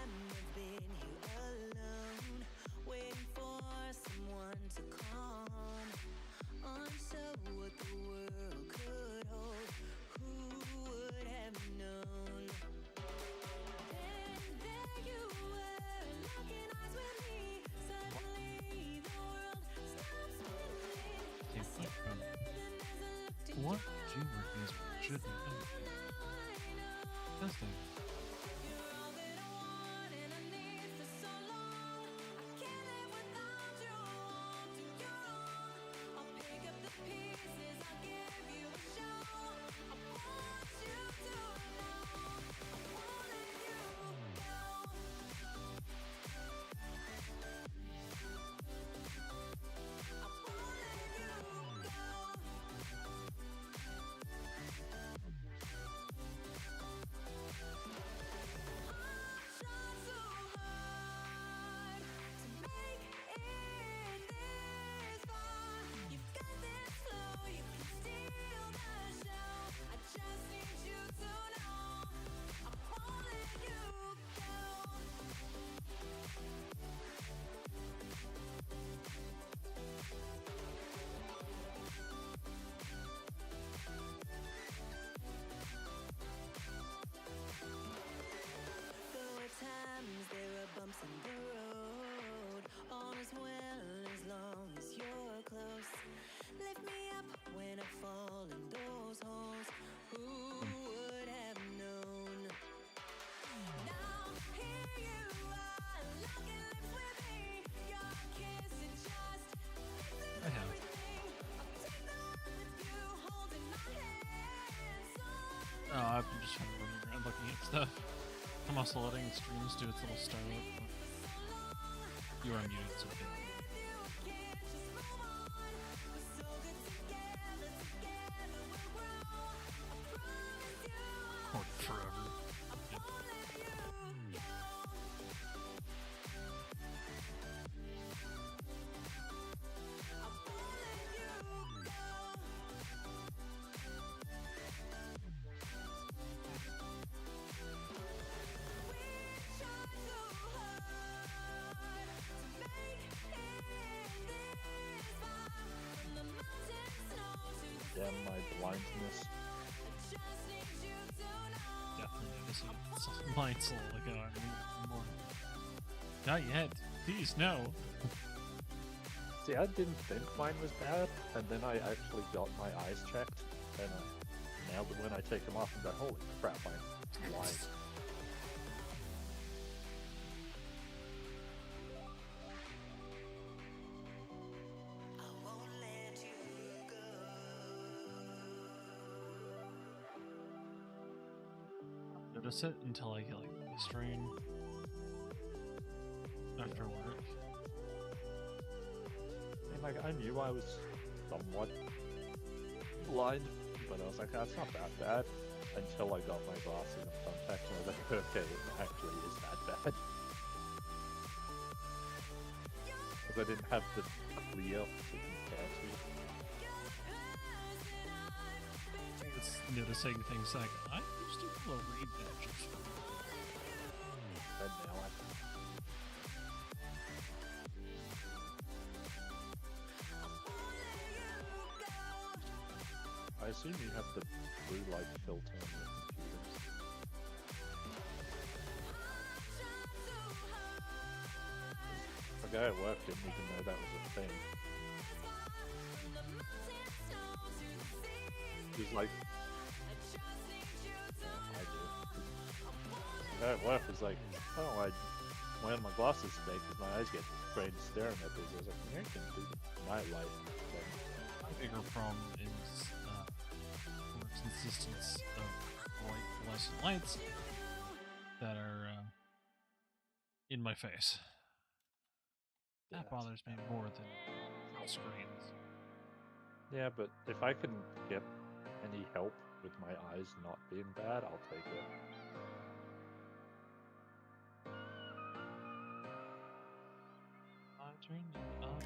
time I've been here alone, waiting for someone to come. Unsure what the world could hold. Who would have known? Then there you were, locking eyes with me. Suddenly the world stops spinning. What humor is should be testing. Times there are bumps in the road. All is well as long as you're close. Lift me up when I fall in those holes. Who would have known? Now here you are, locking lips with me. Your kiss it just fixes everything. I'll take the ride with you, holding my hands on. Oh, I've been just trying to run around looking at stuff. I'm also letting streams do its little startup. You are muted, so okay. Recording forever. Yep. Yeah, my blindness. Definitely noticing some lights a little ago. I mean, more. Not yet. Please, no. See, I didn't think mine was bad, and then I actually got my eyes checked, and now that when I take them off, I'm like, holy crap, I'm blind. Notice it until I get like a strain after work. And like, I knew I was somewhat blind, but I was like, that's not that bad, until I got my glasses and contacts, and I was like, okay, it actually is that bad. Because I didn't have the clear to compare to. It's noticing things like, I used to blow read badges. And now I assume you have the blue light filter on your computers. The guy at work didn't even know that was a thing. He was like, I do. The guy at work was like, oh, I wear my glasses today because my eyes get strained staring at these. I was like, you can do the night light thing. My bigger problem is for consistence of bright fluorescent lights that are in my face. Yeah, That bothers me more than screens. Yeah, but if I can get any help with my eyes not being bad, I'll take it. I turned it up.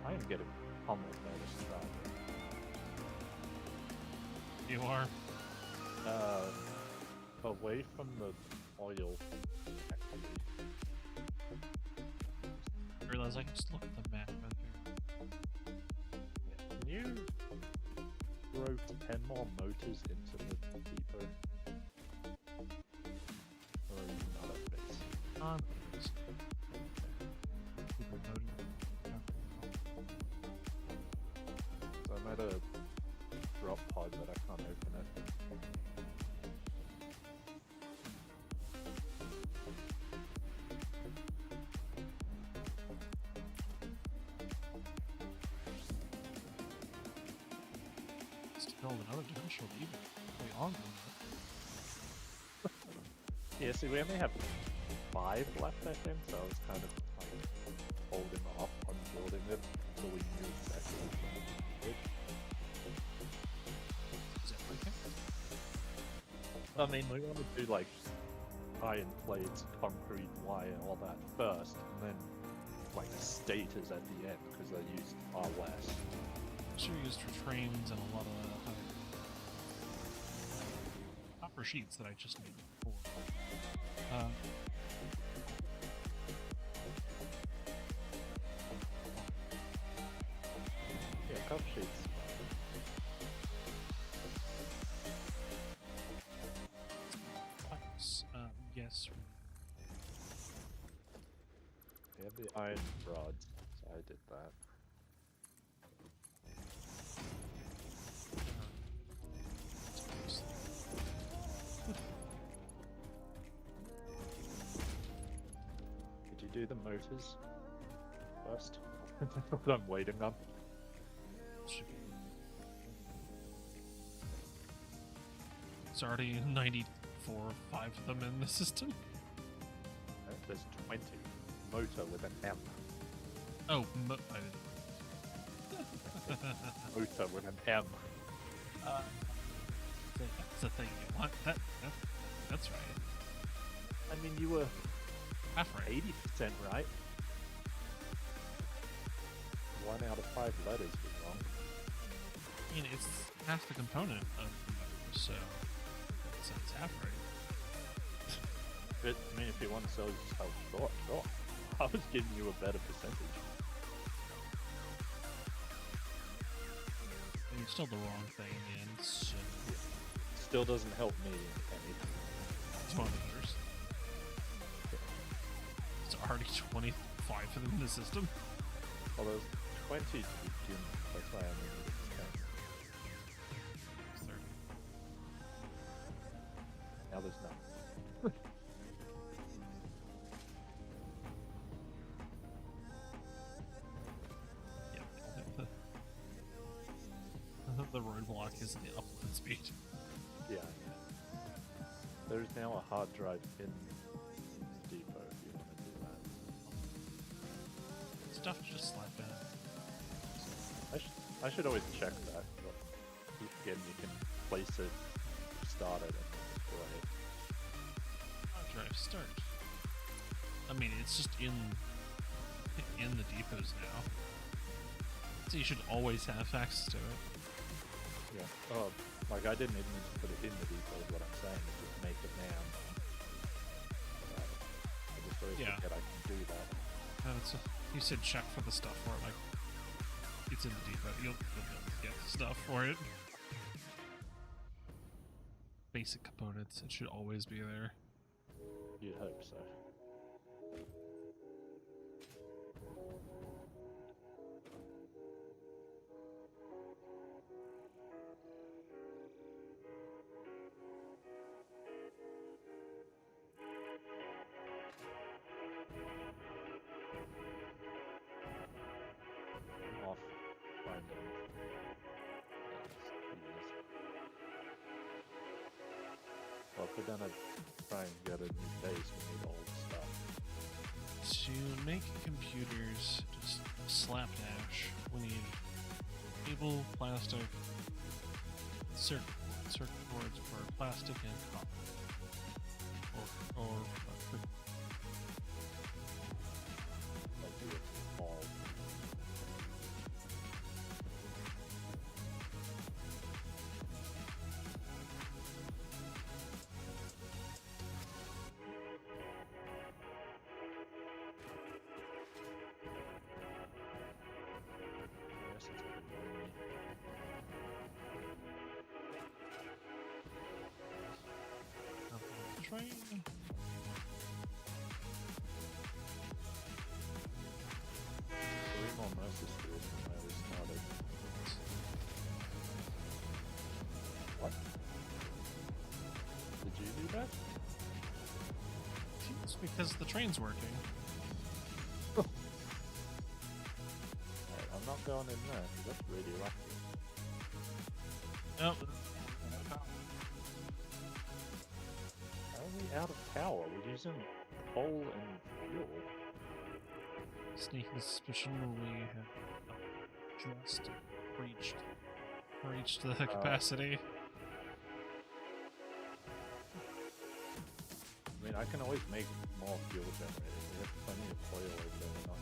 I am getting pummeled by this crowd. You are. Away from the oil factory. I realize I can just look at the map right here. Can you throw 10 more motors into the depot? Or are you not at base? So I'm at a drop pod, but I can't open it. Build another dimensional even. We on Yeah, see, we only have 5 left, I think, so I was kind of like holding off on building it until we knew exactly what we needed. Is that working? I mean, we want to do like iron plates, concrete, wire, all that first, and then like stators at the end because they're used far less. Sure used for trains and a lot of copper sheets that I just made before. Yeah, copper sheets. Yes. We have the iron rods, so I did that. Did you do the motors first? What I'm waiting on. It's already 94 or 5 of them in the system. There's 20. Motor with an M. Oh, I didn't. Motor with an M. That's the thing you want. That's right. I mean, you were Half right. 80% right. 1 out of 5 letters was wrong. I mean, it's half the component of the motor, so it's half right. But, I mean, if you want to sell yourself short, sure. I was giving you a better percentage. I mean, still the wrong thing in the end, so... Still doesn't help me anything. It's one of theirs. It's already 25 of them in the system. Well, there's 20 to begin with, that's why I only needed 10. 30. Now there's none. The roadblock is the upload speed. Yeah. There's now a hard drive in the depot if you want to do that. Stuff just slap in. I should always check that. But again, you can place it, start it, and destroy it. Hard drive start. I mean, it's just in the depots now. So you should always have access to it. Yeah. Oh, like I didn't even need to put it in the depot. Is what I'm saying. Just make it now. I just always forget I can do that. You said check for the stuff for it, like it's in the depot. You'll be able to get the stuff for it. Basic components. It should always be there. You'd hope so. Off. Find them. Well, if we're gonna try and get a new base, we need all the stuff. To make computers just slapdash, we need cable, plastic, circuit boards for plastic and copper. Or Like do it all. train. 3 more Mercy Spears than where we started. What? Did you do that? It's because the train's working. Right, I'm not going in there, 'cause that's radioactive. Oh. How are we out of power? We're using coal and fuel. Sneaking suspicion we have just reached the capacity. I mean, I can always make more fuel generators. We have plenty of oil over there we're not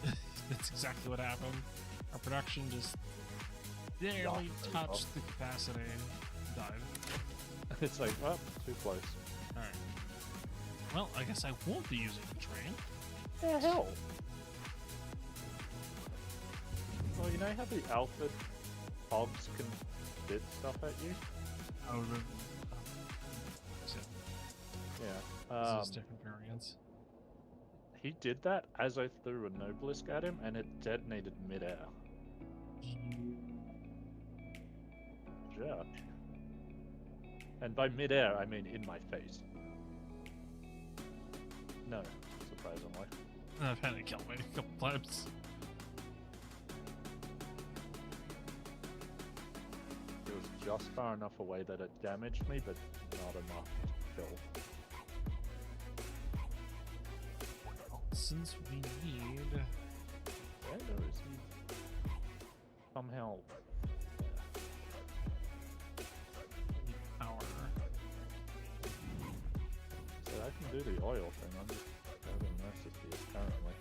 using. That's exactly what happened. Our production just barely touched the capacity and died. It's like, oh, too close. Alright. Well, I guess I won't be using the train. The hell? Well, you know how the alpha hogs can spit stuff at you? Oh, so Yeah. this is different variants. He did that as I threw a Noblisk at him, and it detonated midair. Jerk. And by midair, I mean in my face. No, surprisingly. I've had it kill me a couple times. It was just far enough away that it damaged me, but not enough to kill. Since we need Where is he? Somehow. power, So I can do the oil thing. I'm just having Mercy Spears currently.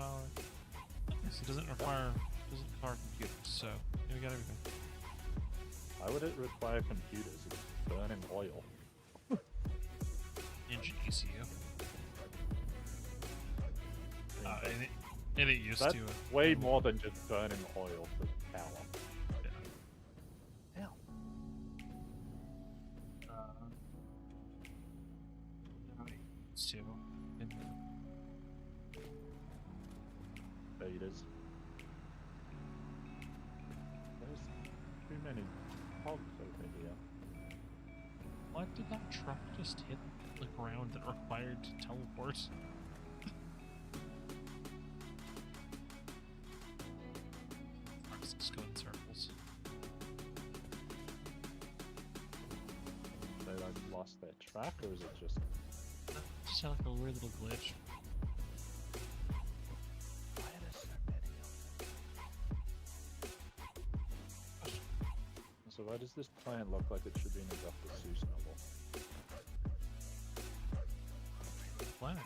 power. Yes, it doesn't require computers, so we got everything. Why would it require computers? It's burning oil. Engine ECU. And it used That's to. way more than just burning oil for power. Yeah. Ow. Used to. Betas. There's too many hogs over here. Why did that truck just hit the ground that required to teleport? Trucks just go in circles. They like lost their track, or is it just? Just had like a weird little glitch. Why are there so many of them? So why does this plant look like it should be in a Dr. Seuss novel? Planet.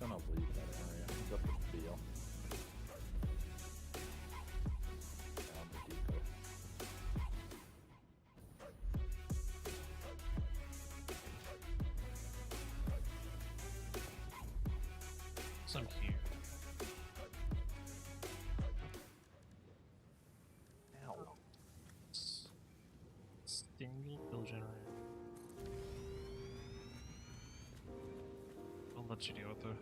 I'm gonna leave that area. I've got the feel. Down the depot. Some here. Ow. Single bill generator. I'll let you deal with the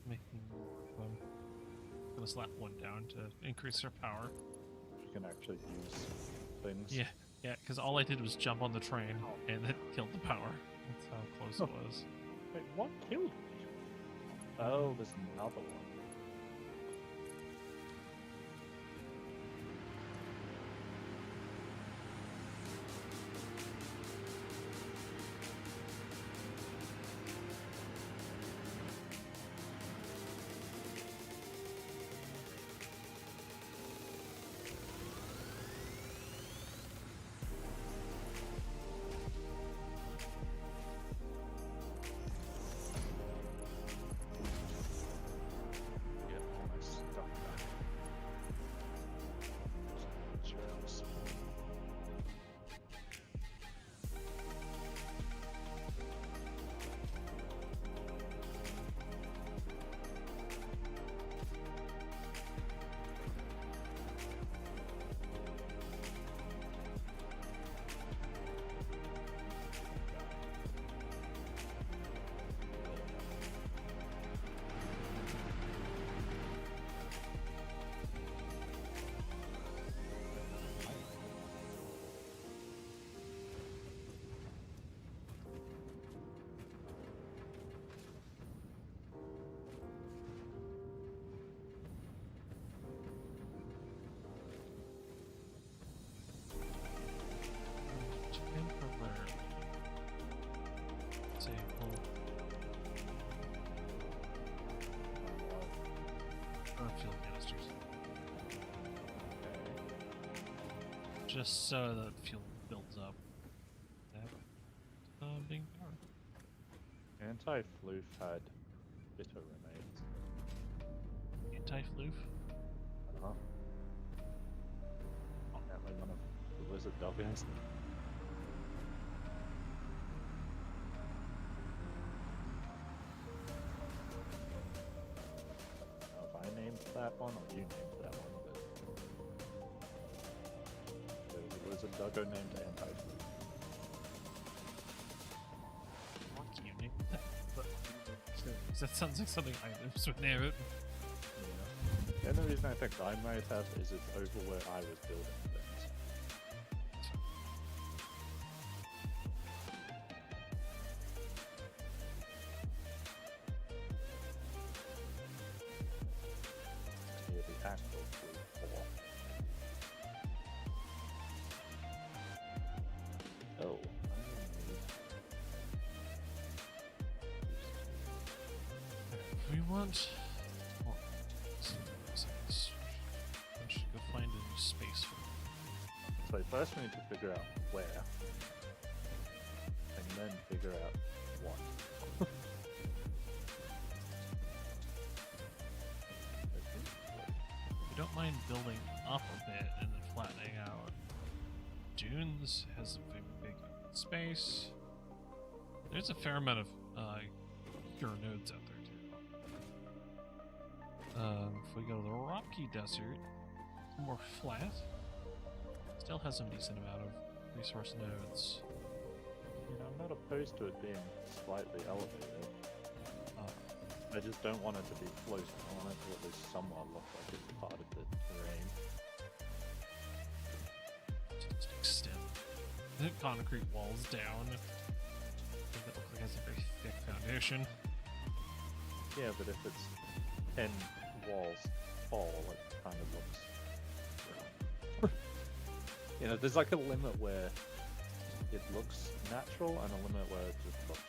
making more of them. I'm gonna slap one down to increase their power. You can actually use things. Yeah, because all I did was jump on the train and it killed the power. That's how close it was. Wait, what killed me? Oh, there's another one. fuel canisters. Just so that fuel builds up. Being powered. Anti-floof had bitter remains. Anti-floof? Uh-huh. Apparently one of the lizard doggos. Now, if I named that one or you named that one, but there was a lizard doggo named Anti-floof. What unit? That sounds like something items would name it. Yeah. The only reason I think I might have is it's over where I was building things. Near the actual floof hole. Oh, We want. Well, we should go find a new space for it. so first we need to figure out where, and then figure out what. We don't mind building up a bit and then flattening out. Dunes has a big space. There's a fair amount of pure nodes out there too. If we go to the Rocky Desert, more flat. Still has some decent amount of resource nodes. You know, I'm not opposed to it being slightly elevated. I just don't want it to be floating. I want it to at least somewhat look like it's part of the terrain. Just extend the concrete walls down. Make it look like it has a very thick foundation. Yeah, but if it's 10 walls tall, it kind of looks... you know, there's like a limit where it looks natural and a limit where it just looks...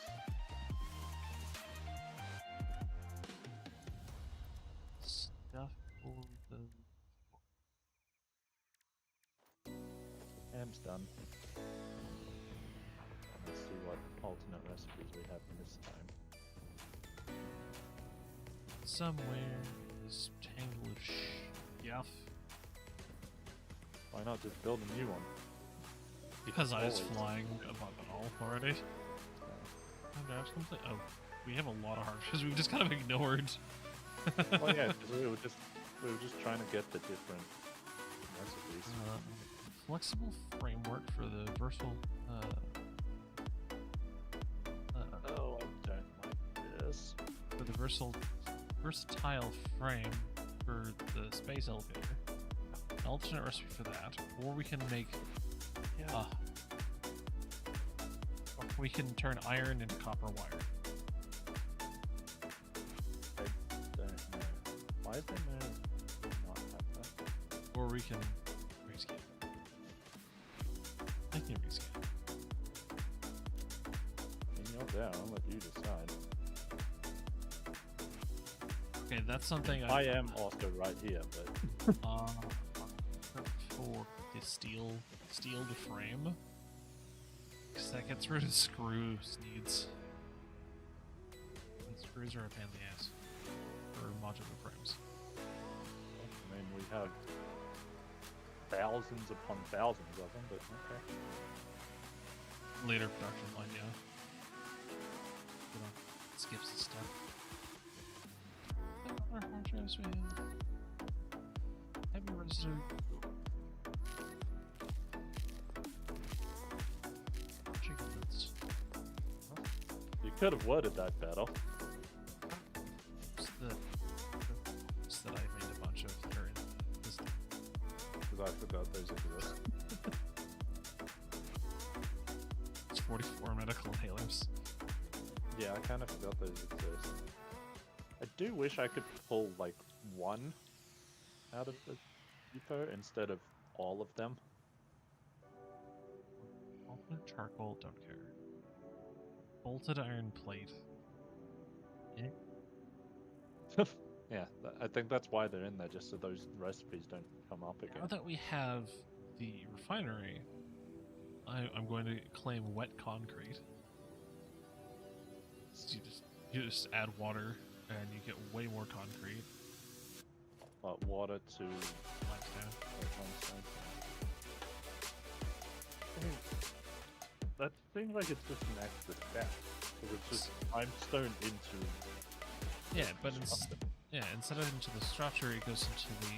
Stuff for the... Ham's done. Let's see what alternate recipes we have this time. Somewhere in this tangle of yuff. Why not just build a new one? Because I was Always. flying above it all already. Oh, we have a lot of hardships we've just kind of ignored. Well, yeah, 'cause we were just trying to get the different recipes. Flexible framework for the versatile. Oh, I don't like this. For the versatile frame for the space elevator. An alternate recipe for that, or we can make. Yeah. Or we can turn iron into copper wire. I don't know. Why is there no not have that? Or we can rescan. I can rescan. In your down, I'll let you decide. Okay, that's something I am also right here, but for the steel to frame, because that gets rid of screws needs. And screws are a pain in the ass for modular frames. I mean we have thousands upon thousands of them, but okay. Later production line, yeah. You know, skips and stuff. Our hard drives we have. Heavy residue. Chicken nuts. You could have worded that better. It's the that I made a bunch of that are in this thing. Because I forgot those exist. It's 44 medical inhalers. Yeah, I kind of forgot those exist. I do wish I could pull like one out of the depot instead of all of them. Alternate charcoal, don't care. Bolted iron plate. Eh? Yeah, I think that's why they're in there, just so those recipes don't come up Now again. that we have the refinery, I'm going to claim wet concrete. So you just add water and you get way more concrete. Water to Limestone. limestone. I mean, that seems like it's just an extra step. Because it's just limestone into. Yeah, but instead of into the structure, it goes into the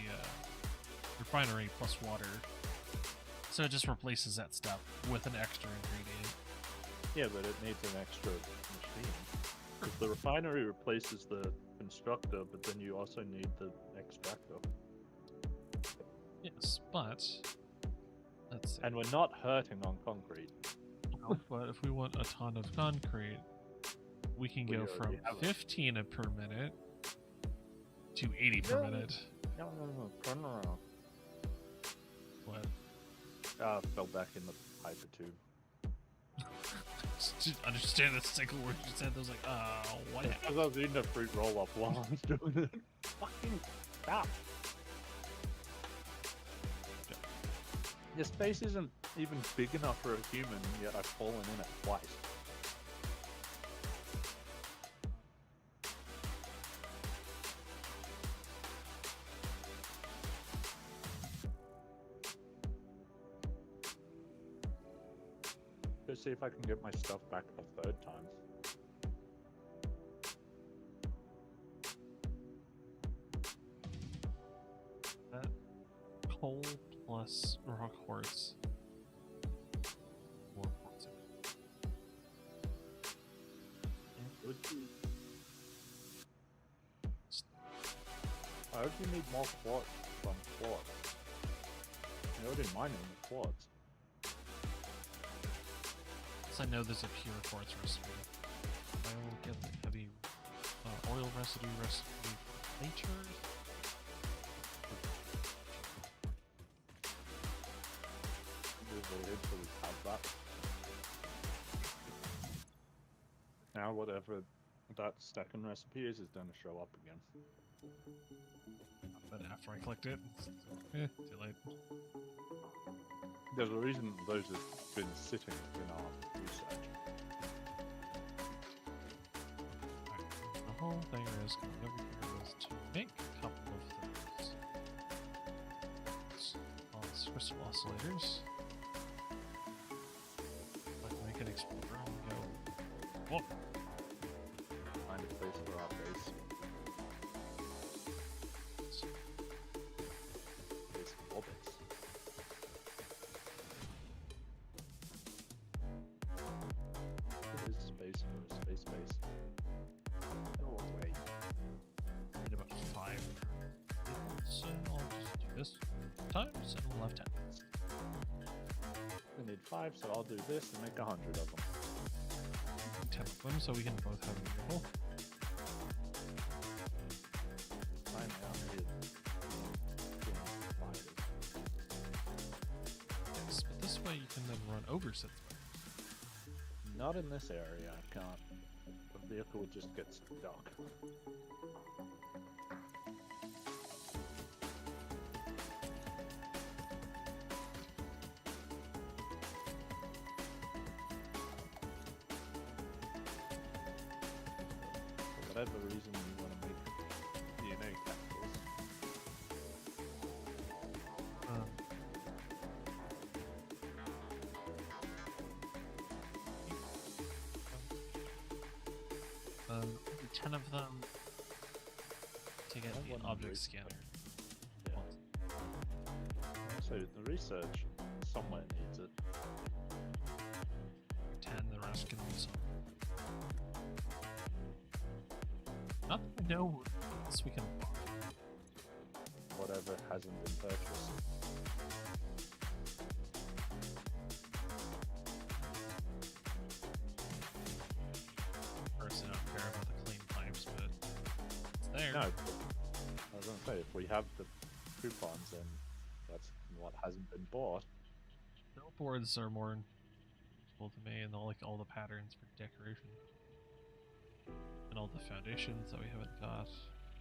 refinery plus water. So it just replaces that step with an extra ingredient. Yeah, but it needs an extra machine. Because the refinery replaces the constructor, but then you also need the extractor. Yes, but let's see. And we're not hurting on concrete. No, but if we want a ton of concrete, we can We go from already have it. 15 per minute to 80 per minute. No, turn around. What? Fell back in the hyper tube. To understand the single word you said, I was like, what happened? Because I was eating a fruit roll up while I was doing it. Fucking stop. Your space isn't even big enough for a human, and yet I've fallen in it twice. Go see if I can get my stuff back a third time. That coal plus rock quartz. More quartz. Why would you need more quartz from quartz? You're already mining the quartz. So I know there's a pure quartz recipe. I will get the heavy oil residue recipe later. We've waited till we have that. Now whatever that second recipe is going to show up again. But after I clicked it, too late. There's a reason those have been sitting in our research. Alright, the whole thing is coming over here is to make a couple of things. Let's crystal oscillators. Like make an explorer and go. Whoa! Find a place for our base. Base for base. It is space for a space base. Oh wait. Need about 5 so I'll just do this times and we'll have 10. We need 5, so I'll do this and make 100 of them. 10 of them so we can both have a vehicle. I'm now here. Yes, but this way you can then run over said spiders. Not in this area, I can't. The vehicle would just get stuck. For whatever reason you want to make DNA capsules. Maybe 10 of them to get I the want object research. scanner. Yeah. So the research somewhere needs it. 10, the rest can be some. Not that I know what else we can buy. Whatever hasn't been purchased. Personally, I don't care about the clean pipes, but it's there. No, but I was gonna say if we have the coupons, then that's what hasn't been bought. Billboards are more useful to me, and all the patterns for decoration, and all the foundations that we haven't got.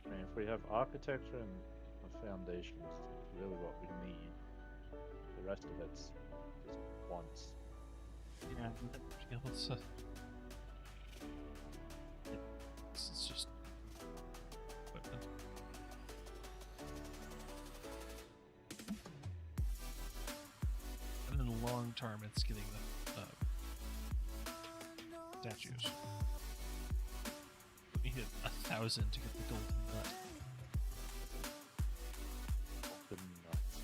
I mean, if we have architecture and foundations, it's really what we need. The rest of it's just wants. Yeah, I'm never be able to. This is just equipment. And in the long term, it's getting the statues. We hit 1,000 to get the golden nut. The nuts.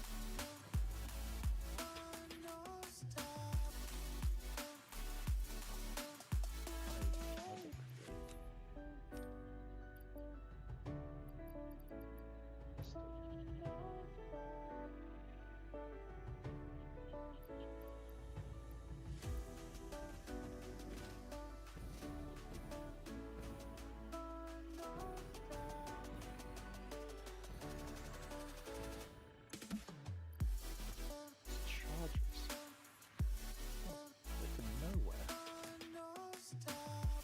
Chargers. They from nowhere.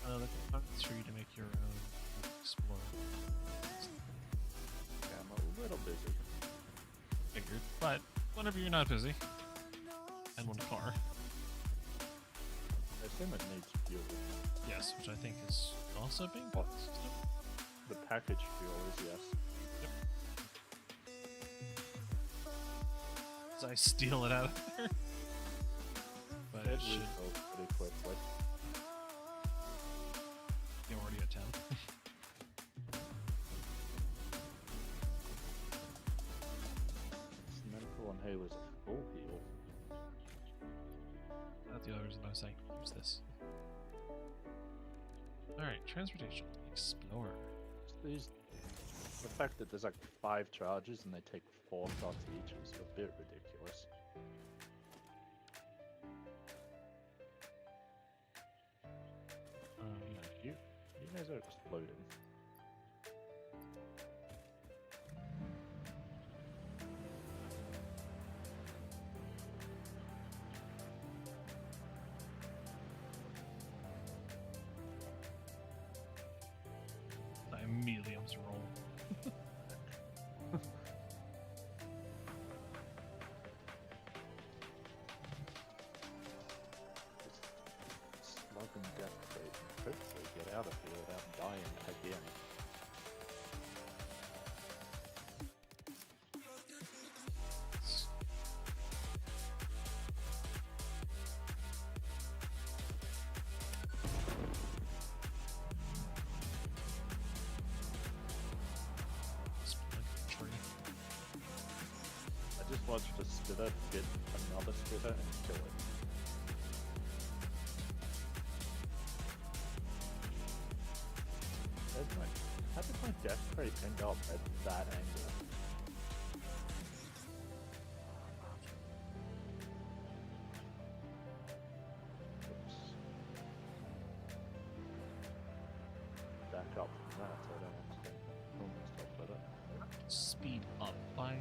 The components for you to make your own explorer. Yeah, I'm a little busy. Figured, but whenever you're not busy, and one car, I assume it needs fuel. yes, which I think is also being What? bought. The package fuel is yes. As I steal it out of there, but It it should refills pretty quickly. be already at 10. Cementical inhalers are full heal. That's the other reason I was saying use this. Alright, transportation. Explorer. The fact that there's like 5 charges and they take 4 shots each is a bit ridiculous. You guys are exploding. I immediately almost roll. Slug and death rate. Hopefully get out of here without dying again. I just watched a spitter get another spitter and kill it. How did my death rate end up at that angle? Oops. Back up from that, I don't almost up with it. Speed up by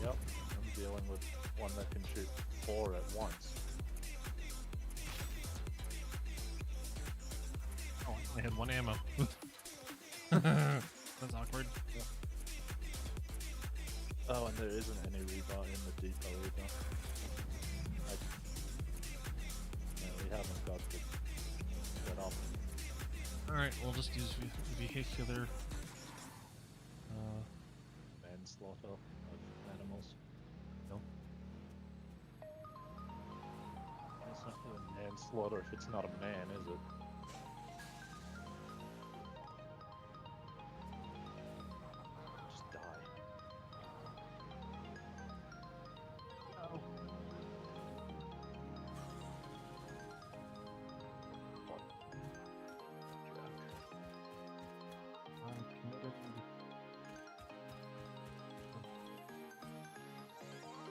Yep, I'm dealing with one that can shoot 4 at once. oh, I had 1 ammo. That's awkward. Oh, and there isn't any rebar in the depot either. No, we haven't got the set up. Alright, we'll just use vehicular. Manslaughter of animals. No. It's not really manslaughter if it's not a man, is it? Just die. No. What?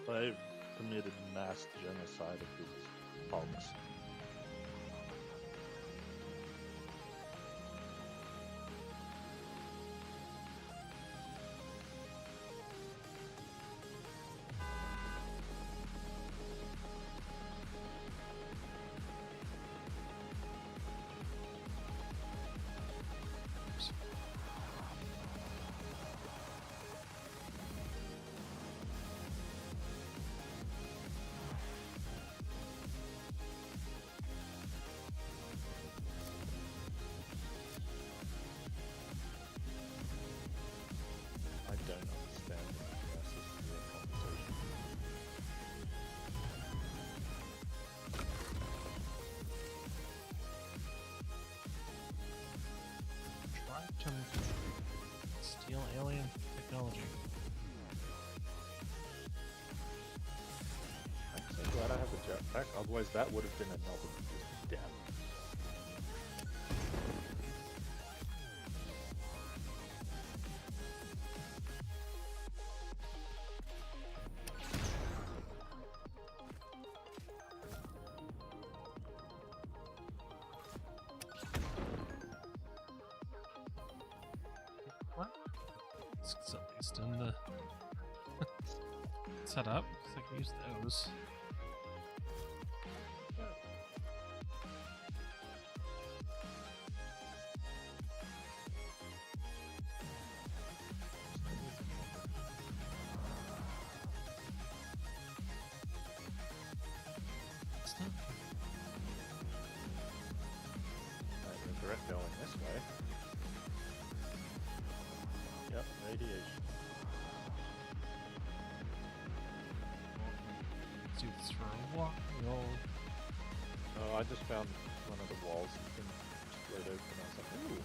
They've committed mass genocide of these hogs. technology. I'm so glad I have a jetpack, otherwise that would have been another just death. What? It's at least in the setup, so I can use those. It's not. I regret going this way. Yep, radiation. Do this for a while. Oh, I just found one of the walls and can split open. I was like, ooh.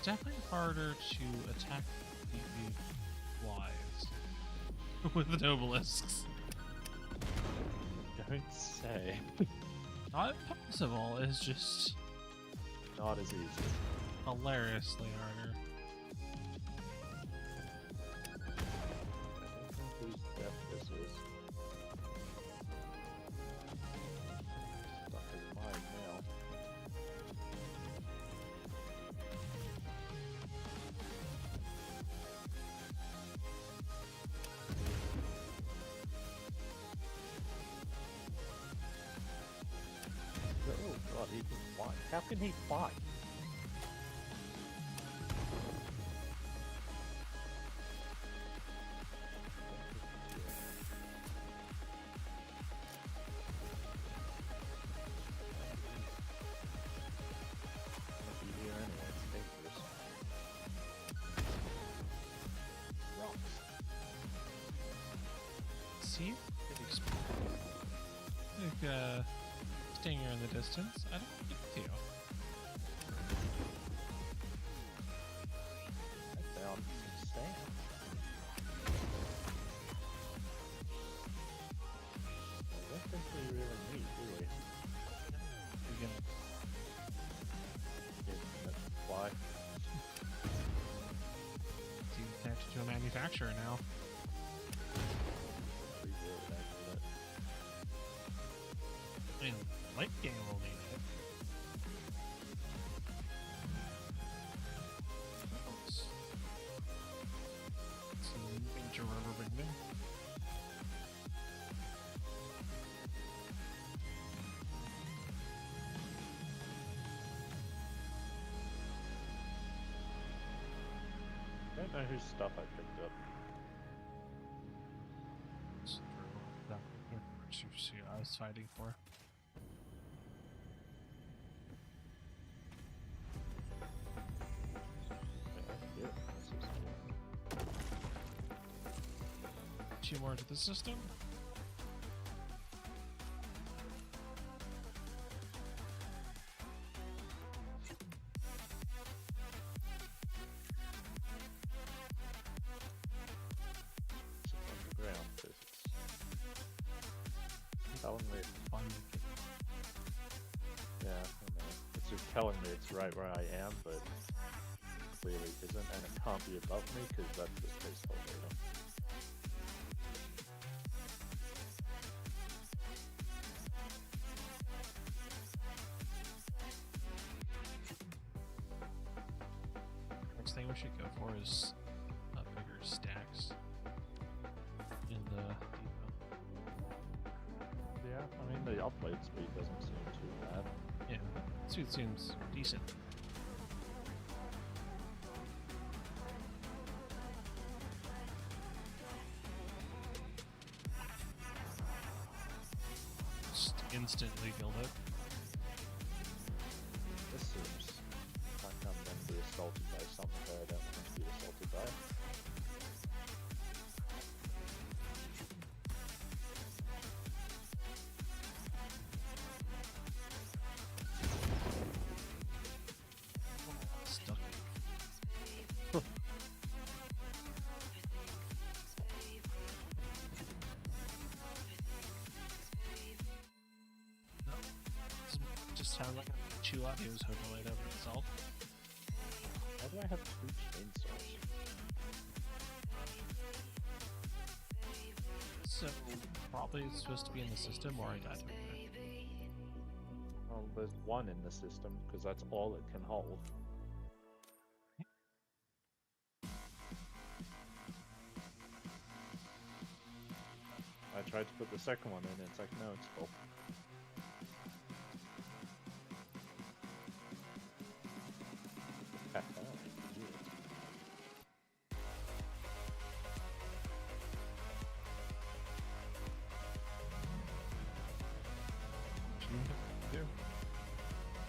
Definitely harder to attack the flies with the obelisks. Don't say. Not impossible, it's just Not as easy. hilariously harder. I don't know whose death this is. Stuff is mine now. Oh god, he can fly. How can he fly? Be here anyway, it's dangerous. Rocks. See? Like, staying here in the distance. I don't get to. I found some sand. I don't think we really need, do we? We can Fly. see connected to a manufacturer now. We really don't need it. I mean, late game will need it. Some major rubber banding. I don't know whose stuff I picked up. It's I was fighting for. Yeah, this is cool. Two more to the system. It's underground physics. Telling me, Fun. yeah, I know. It's just telling me it's right where I am, but clearly isn't, and it can't be above me because that's the space data. Next thing we should go for is bigger stacks in the depot. Yeah, I mean the upload speed doesn't seem too bad. Yeah, suit seems decent. instantly killed it. This seems like I'm going to be assaulted by something that I don't want to be assaulted by. Stuck. No. Just sound like a chew audios overlaid over itself. Why do I have 2 chainsaws? So probably it's supposed to be in the system, or I died over there. Well, there's 1 in the system, because that's all it can hold. I tried to put the second one in, and it's like, no, it's full.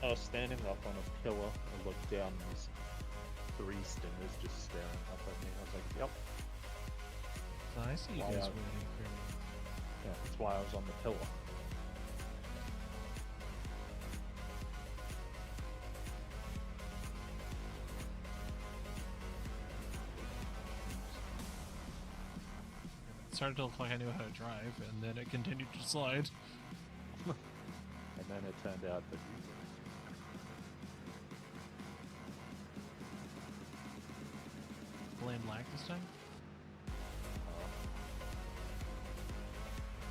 I was standing up on a pillar and looked down, and these 3 stingers just staring up at me. I was like, yep. So I see you Why guys are- waiting for me. Yeah, that's why I was on the pillar. It started to look like I knew how to drive, and then it continued to slide. And then it turned out that you did. Blame lag this time?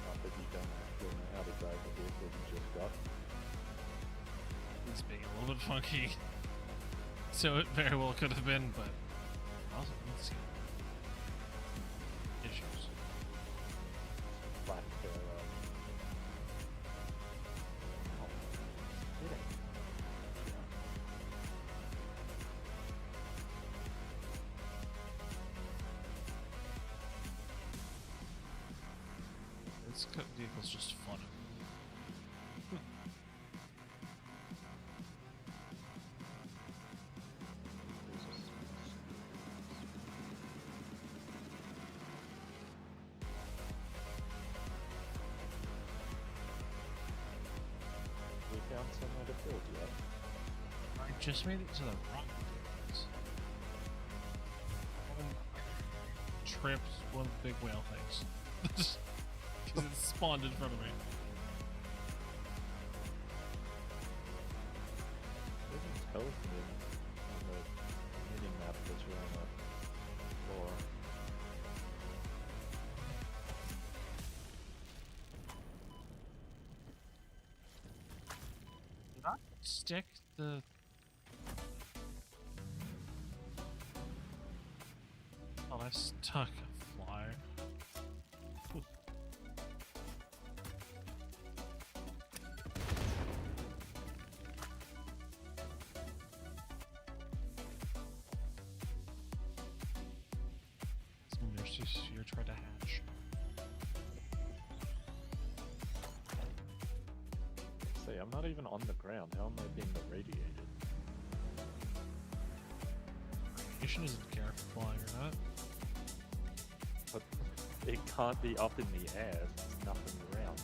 Not that you don't actually know how to drive the vehicle you just got. It's being a little bit funky. So it very well could have been, but also, let's see. Issues. Flat This vehicle's just fun. We found somewhere to build yet. I just made it to the rock fields. Tripped one of the big whale things. Because it spawned in front of me. They didn't tell me on the mini map that you're on the floor. Did I stick the... Oh, I stuck a fly. Some nursery sphere tried to hatch. See, I'm not even on the ground. How am I being irradiated? Radiation doesn't care if you're flying or not. But it can't be up in the air. There's nothing around.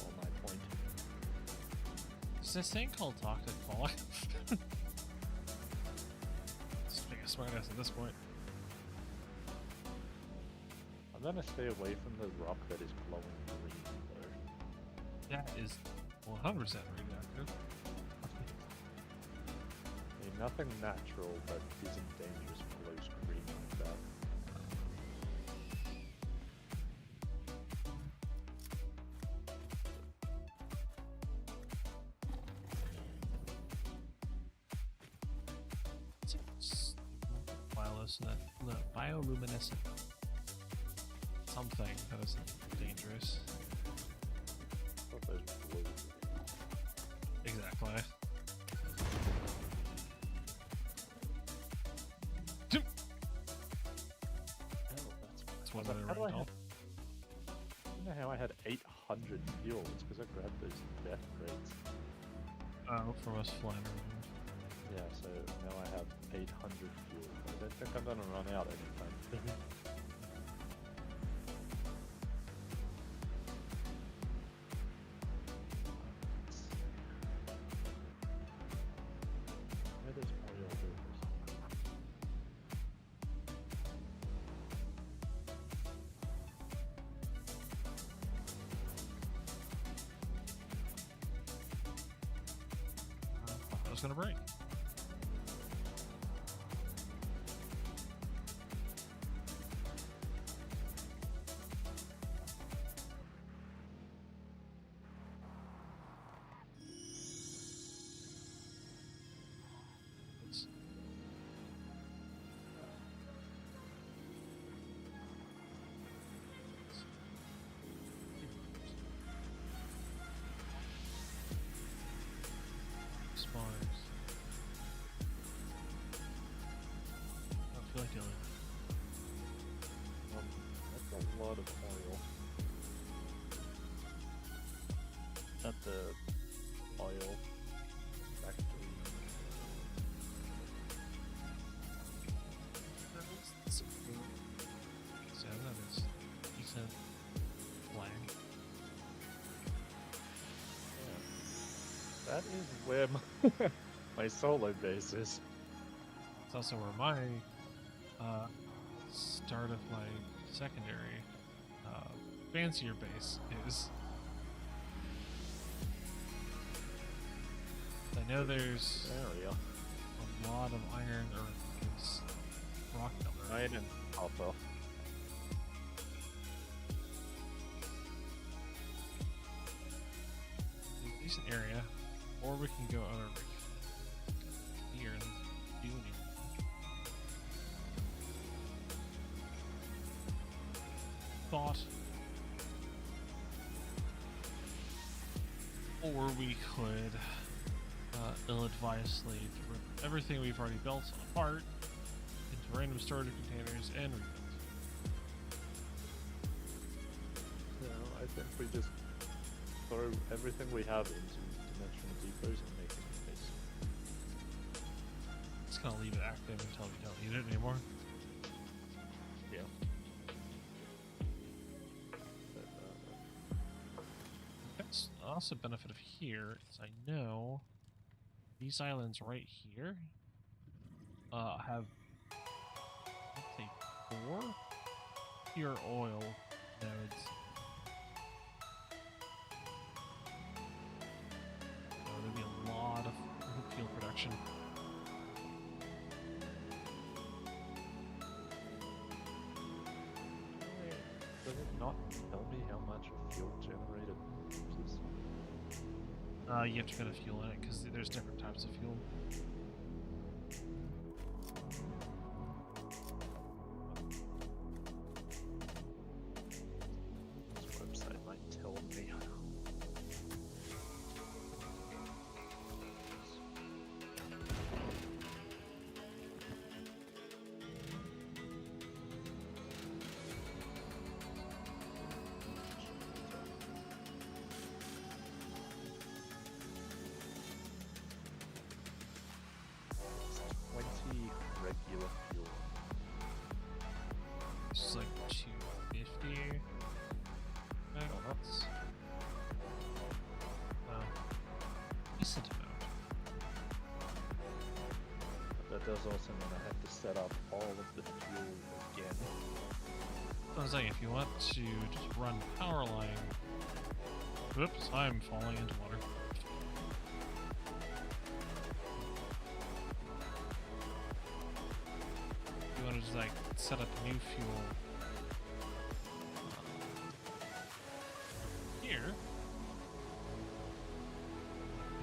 All my point. Is this thing called toxic falling? Just being a smartass at this point. I'm gonna stay away from the rock that is glowing green, though. That is 100% radioactive. I mean, nothing natural that isn't dangerous glows green like that. It's bioluminescent something that isn't dangerous. I thought those were blue. Exactly. Oh, That's one How of do the I rental. have don't know how I had 800 fuel. It's because I grabbed those death crates. Oh, from us flying around. Yeah, so now I have 800 fuel. I don't think I'm gonna run out anytime soon. Where does oil go? I was gonna break. Let's- Spars. I feel like dealing. That's a lot of oil. At the oil factory. So that is decent flag. Yeah. That is where my, my solo base is. It's also where my start of my secondary fancier base is. I know there's Area. a lot of iron or this rock number. Iron and copper. A decent area, or we can go over here and do anything. Thought, or we could ill-advisedly rip everything we've already built apart into random storage containers and rebuild. No, I think we just throw everything we have into dimensional depots and make it space. Just gonna leave it active until we don't need it anymore. Yeah. But, That's also a benefit of here is I know these islands right here have, let's say, 4 pure oil nodes. So there'd be a lot of fuel production. does it not tell me how much fuel generated uses? You have to put a fuel in it because there's different types of fuel. This website might tell me. Regular fuel. This is like 250 megawatts. Decent amount. But that does also mean I have to set up all of the fuel again. I was saying, if you want to just run power line. Whoops, I'm falling into water. If you want to just like set up new fuel here.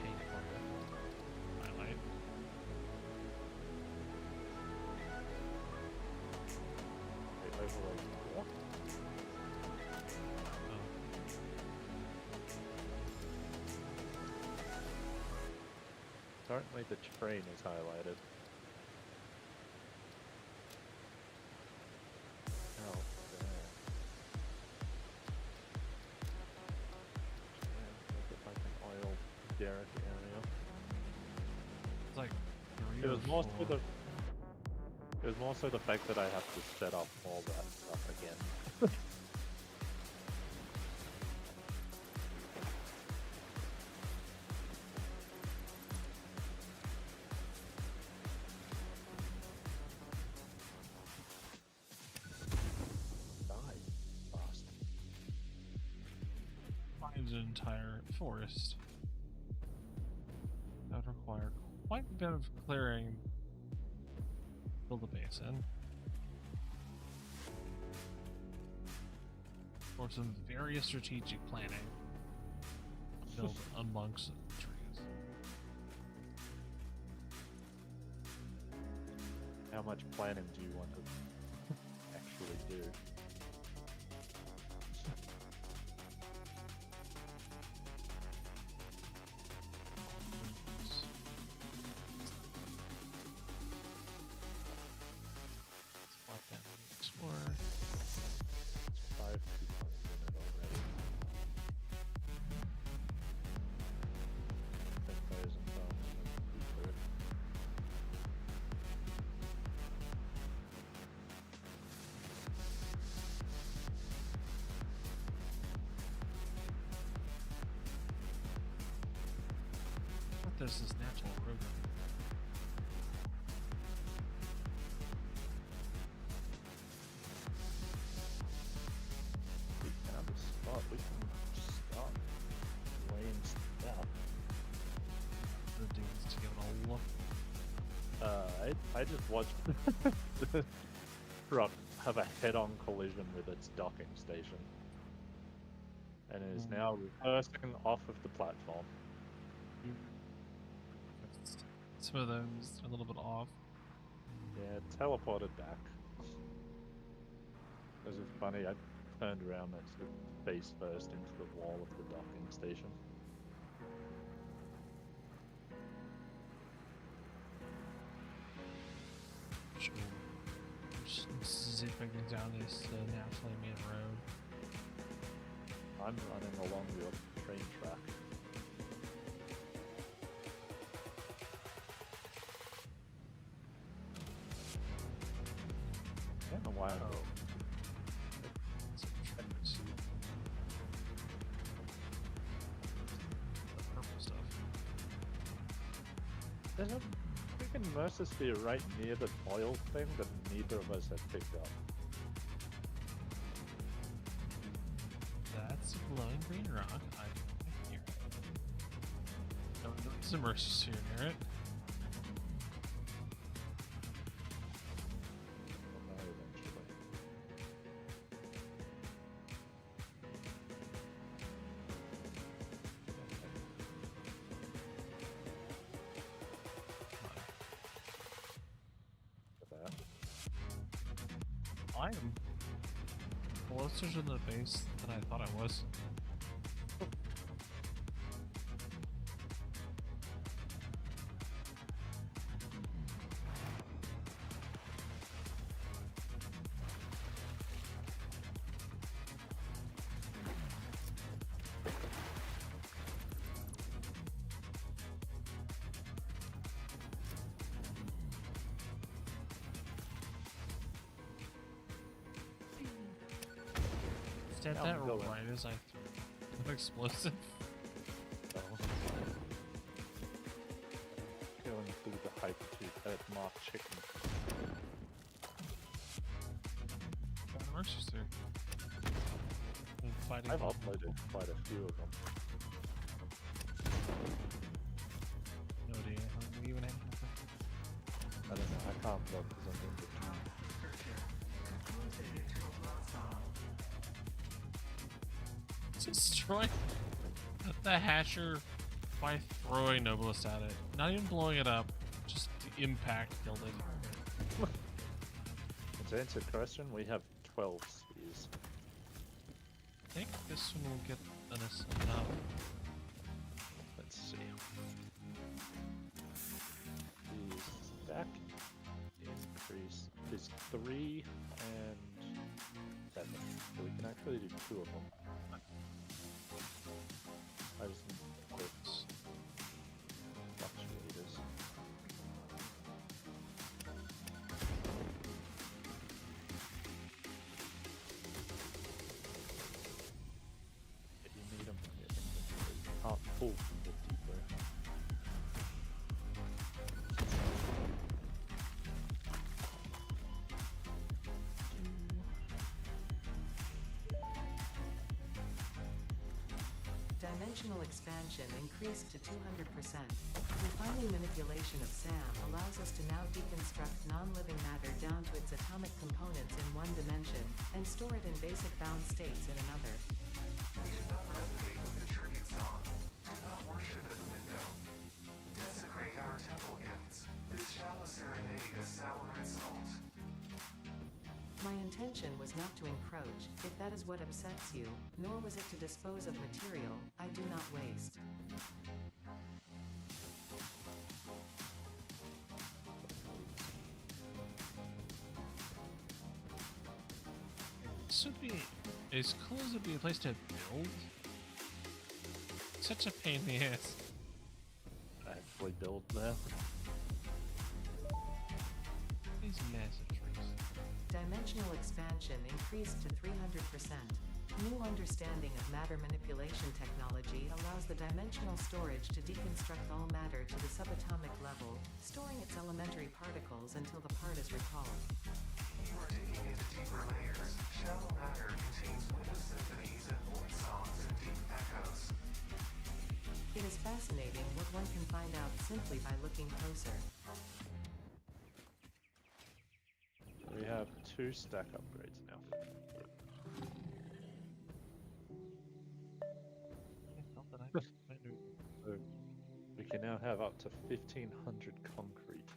Pay for it. Highlight. They overlay more. Oh. Currently the train is highlighted. Oh, there. Garrett area. It's like It was more so the fact that I have to set up all that stuff again. Die, bastard. Find an entire forest. That would require quite a bit of clearing. Build a basin. Or some very strategic planning. Build amongst the trees. How much planning do you want to actually do? Spot that and explore. 5 people in it already. 10,000 pounds from Cooper. But there's this natural river. We found a spot. We can start laying stuff. The dudes to give it a look. I just watched the truck have a head-on collision with its docking station, and it is now reversing off of the platform. Some of those are a little bit off. Yeah, it teleported back. It was funny. I turned around and sort of face first into the wall of the docking station. Just zipping down this naturally made road. I'm running along your train track. I don't know why I'm Some trees. The purple stuff. There's a freaking Mercer right near the oil thing that neither of us have picked up. That's a glowing green rock. I hear it. No, there's a mercy near it. I'll know eventually. Look at that. I am closer to the base than I thought I was. At Yeah, that I'm going. right as I threw an explosive. Going through the hyper-tube marked chicken. Got a mercy suit. And fighting. I've uploaded quite a few of them. No idea how many even have. I don't know, I can't look because I'm in between. Destroy the Hasher by throwing Noblest at it. Not even blowing it up, just the impact killed it. To answer the question, we have 12 spheres. I think this one will get us enough. Let's see. The stack increase is 3 and 7. So we can actually do 2 of them. I just need to put pull from the depot. Dimensional expansion increased to 200%. Refining manipulation of SAM allows us to now deconstruct non-living matter down to its atomic components in one dimension, and store it in basic bound states in another. We do not resonate with the tribute song. Do not worship at the window. Desecrate our temple gifts. This shallow serenade is sour and salt. My intention was not to encroach, if that is what upsets you, nor was it to dispose of material I do not waste. This would be as cool as it'd be a place to build. Such a pain in the ass. Actually build there. These massive trees. Dimensional expansion increased to 300%. New understanding of matter manipulation technology allows the dimensional storage to deconstruct all matter to the subatomic level, storing its elementary particles until the part is recalled. You are digging into deeper layers. Shallow matter contains window symphonies and void songs and deep echoes. It is fascinating what one can find out simply by looking closer. We have 2 stack upgrades now. So we can now have up to 1500 concrete.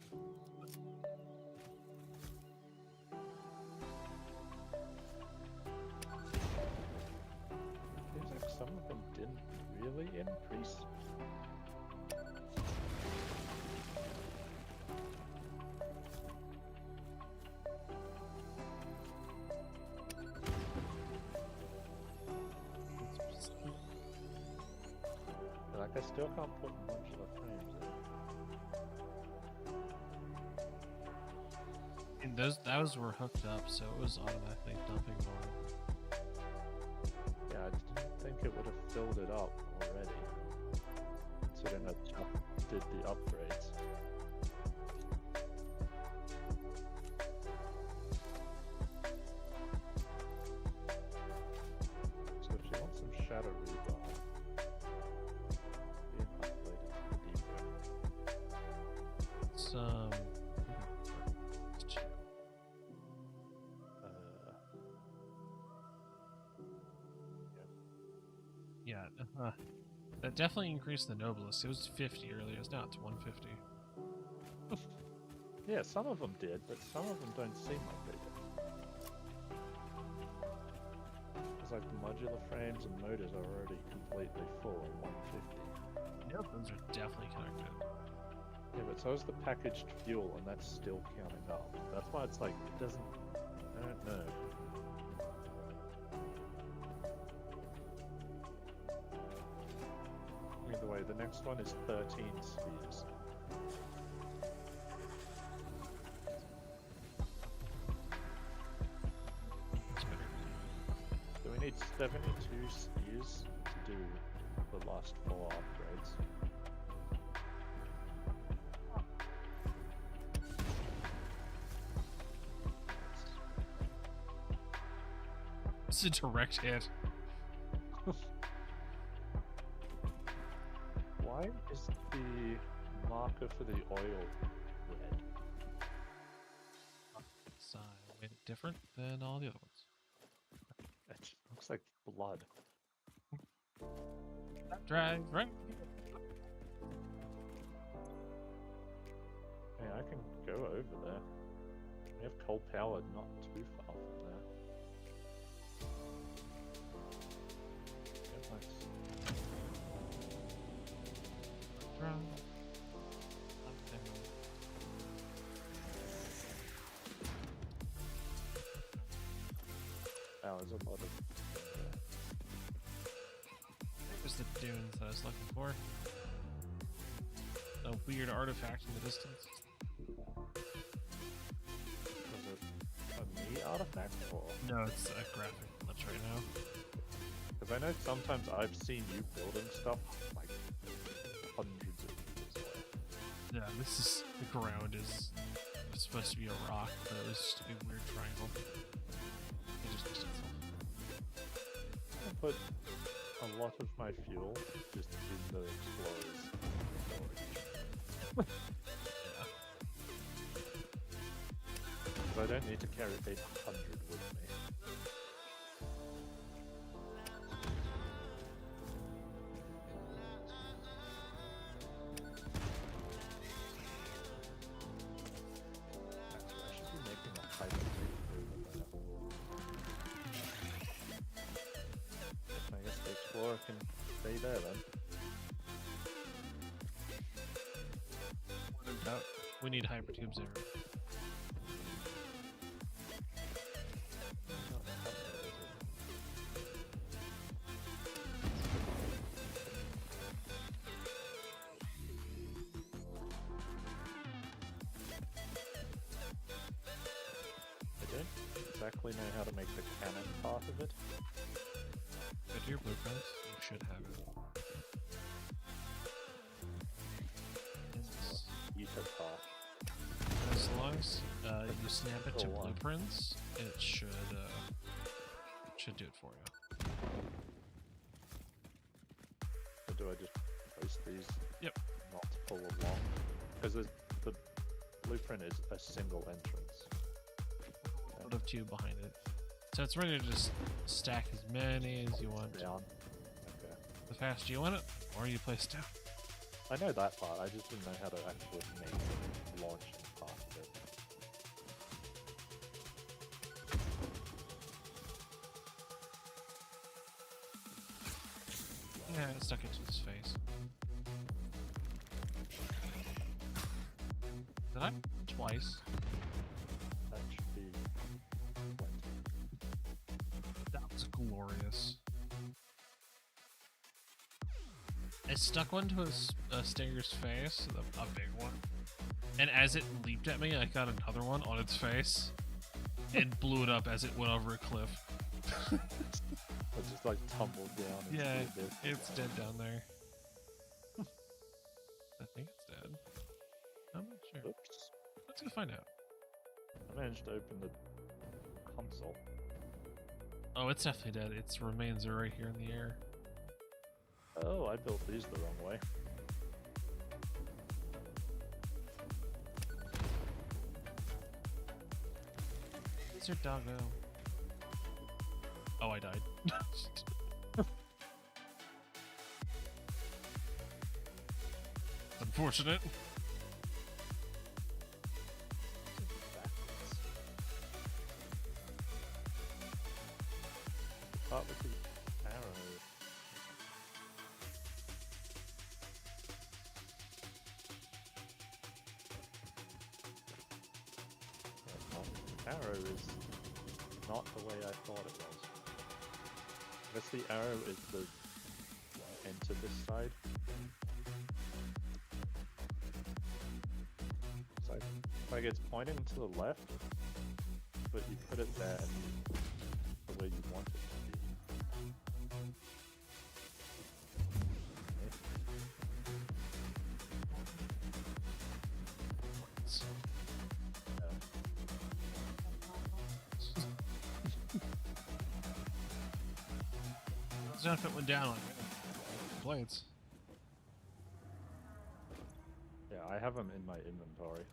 Seems like some of them didn't really increase. Like I still can't put modular frames in. And those were hooked up, so it was automatically dumping more. Yeah, I didn't think it would have filled it up already. Considering I just did the upgrades. So if you want some shadow rebar, being upgraded to the depot. Some. Yeah, that definitely increased the noblest. It was 50 earlier. It's now it's 150. Yeah, some of them did, but some of them don't seem like they did. It's like the modular frames and motors are already completely full at 150. Yep, those are definitely connected. Yeah, but so is the packaged fuel, and that's still counting up. That's why it's like, it doesn't... I don't know. Either way, the next one is 13 spheres. So we need 72 spheres to do the last 4 upgrades. It's a direct hit. Why is the marker for the oil red? It's made it different than all the other ones. It just looks like blood. Drive right. Hey, I can go over there. We have coal power not too far from there. Yeah, nice. Wow, there's a lot of... There's the dunes that I was looking for. A weird artifact in the distance. Was it a artifact, or No, it's a graphic glitch right now. because I know sometimes I've seen you building stuff like hundreds of meters away. Yeah, this is the ground is supposed to be a rock, but it was just a big weird triangle. It just missed itself. I put a lot of my fuel just in the explorers storage. Yeah. Because I don't need to carry 800 with me. Actually, I should be making a hypergrade move there. I guess the explorer can stay there then. No doubt. We need hypertubes everywhere. Not that bad, is it? I don't exactly know how to make the cannon part of it. Go to your blueprints. You should have it. It's- Ether part. As long as you snap it to Oh, wow. blueprints, it should do it for you. Or do I just post these? Yep. Multiple along? Because the blueprint is a single entrance. Put a tube behind it. So it's ready to just stack as many as you want. Down. Okay. The faster you want it, or you place it down. I know that part, I just didn't know how to actually make the launching part of it. Yeah, it stuck into his face. Did I? Twice. That should be plenty. That was glorious. I stuck one to a Stinger's face, a big one. And as it leaped at me, I got another one on its face. And blew it up as it went over a cliff. It just like tumbled down. Into Yeah, the abyss. it's dead down there. I think it's dead. I'm not sure. Oops. Let's go find out. I managed to open the console. Oh, it's definitely dead. Its remains are right here in the air. Oh, I built these the wrong way. Where's your doggo? Oh, I died. Unfortunate. Backwards. Start with the arrow. Arrow is not the way I thought it was. I guess the arrow is the enter this side. So like it's pointing to the left, but you put it there and the way you want it to be. Not if it went down on blades. Yeah, I have them in my inventory.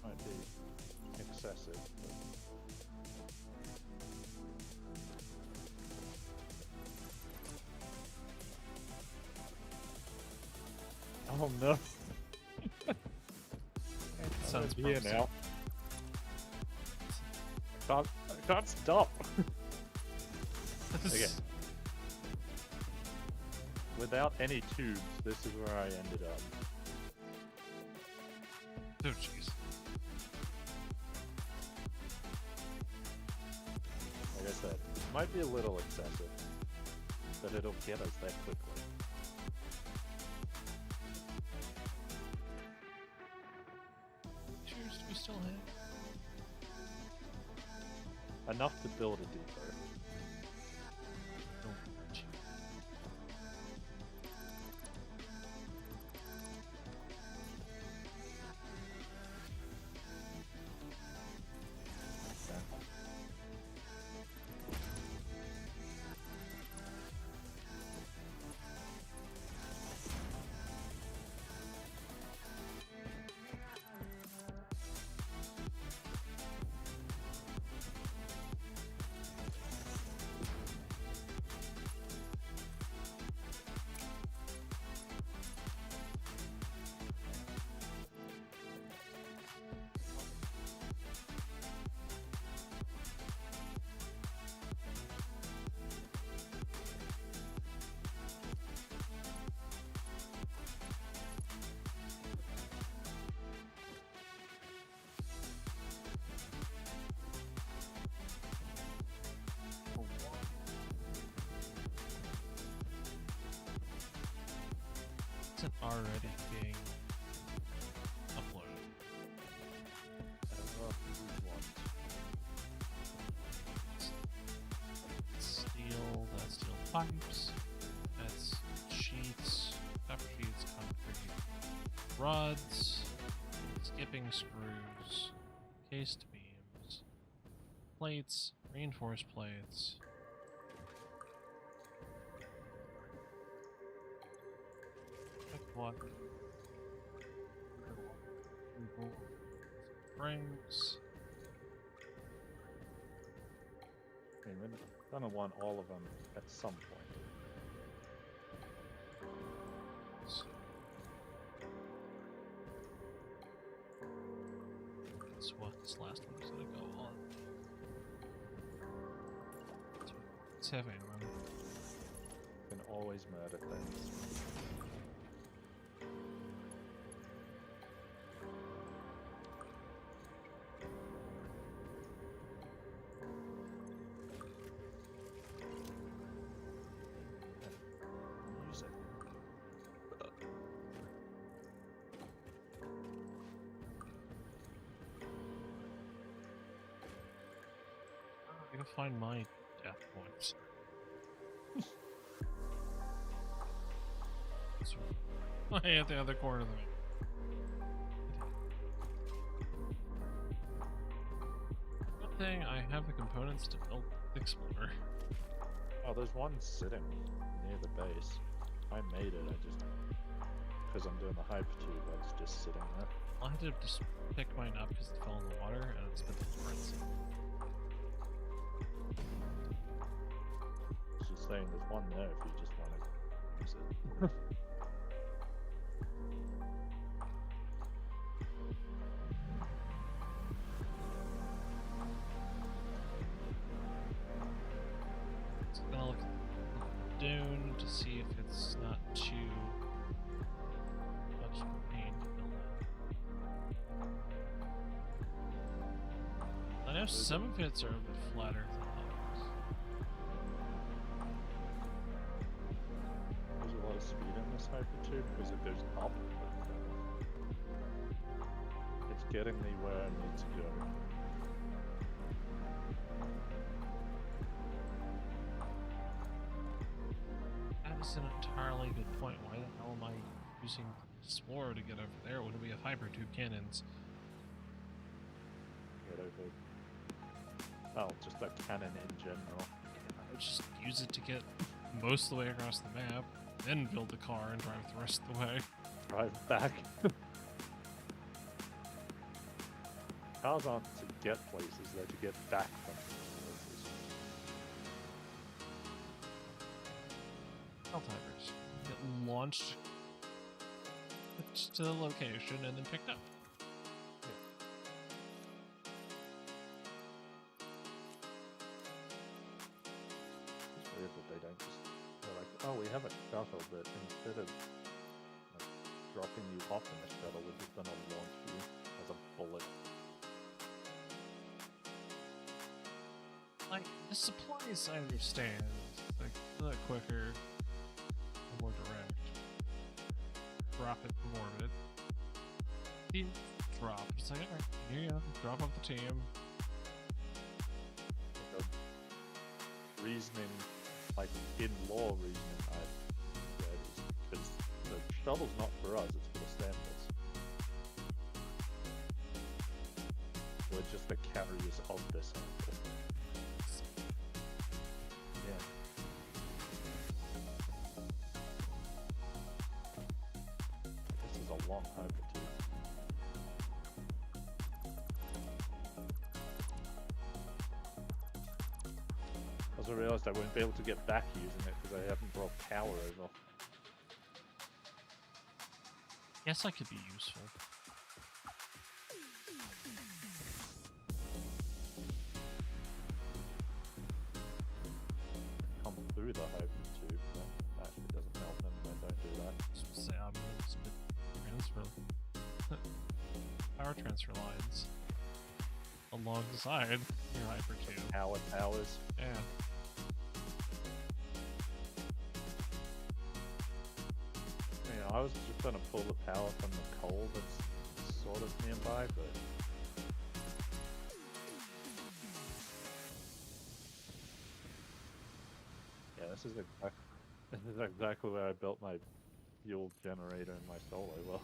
Might be excessive, but oh no. Sounds here promising. now. I can't stop. Okay. Without any tubes, this is where I ended up. Oh jeez. Might be a little excessive, but it'll get us there quickly. Cheers, do we still have? Enough to build a depot. Oh, gee. Isn't already being uploaded. Steel, that's steel pipes, that's sheets, copper sheets, concrete rods, skipping screws, cased beams, plates, reinforced plates. What? Springs. I mean, we're gonna want all of them at some point. That's what this last one is gonna go on. It's heavy, man. You can always murder things. I gotta find my death points. I at the other corner of the map. Good thing I have the components to build the Explorer. Oh, there's one sitting near the base. I made it, I just... Because I'm doing the hyper tube, it's just sitting there. I had to just pick mine up because it fell in the water and it's been sprints. Just saying there's one there if you just want to use it. So I'm gonna look at the dune to see if it's not too much pain to build up. I know some of it's are a bit flatter than others. There's a lot of speed in this hyper tube because it goes up. It's getting me where I need to go. That is an entirely good point. Why the hell am I using Explorer to get over there? Would we have hyper tube cannons? Get over. Well, just a cannon in general. I would just use it to get most of the way across the map, then build the car and drive the rest of the way. Drive back. Cars aren't to get places, they're to get back from places. Helltimers get launched to the location and then picked up. It's weird that they don't just... They're like, oh, we have a shuttle, but instead of like, dropping you off in the shuttle, we're just gonna launch you as a bullet. Like, the supplies, I understand. Like, a little quicker, more direct. Drop it from orbit. The drop. It's like, alright, here you go. Drop off the team. Like a reasoning, like in law reasoning, I read is because the shuttle's not for us, it's for the standards. We're just the carriers of this sample. Yeah. This is a long time for two. I also realized I wouldn't be able to get back using it because I haven't brought power over. Guess I could be useful. Come through the hybrid tube, but that actually doesn't help them when I don't do that. Just say I'm gonna spit transfer power transfer lines alongside your hypercube. Power towers. Yeah. I was just gonna pull the power from the coal that's sort of nearby, but yeah, this is exactly where I built my fuel generator and my solar well.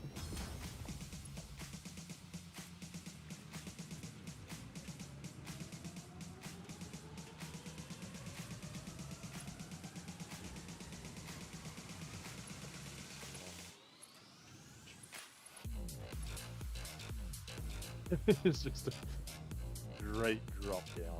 It's just a great drop down.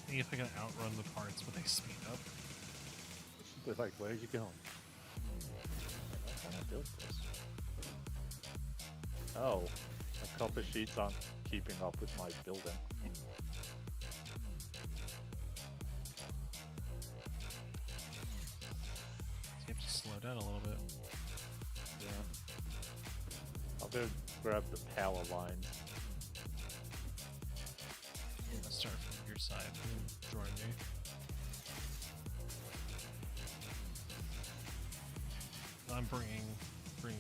See if I can outrun the parts when they speed up. They're like, where are you going? How can I build this? Oh, the copper sheets aren't keeping up with my building. So you have to slow down a little bit. Yeah. I'll go grab the power line. Let's start from your side and join me. I'm bringing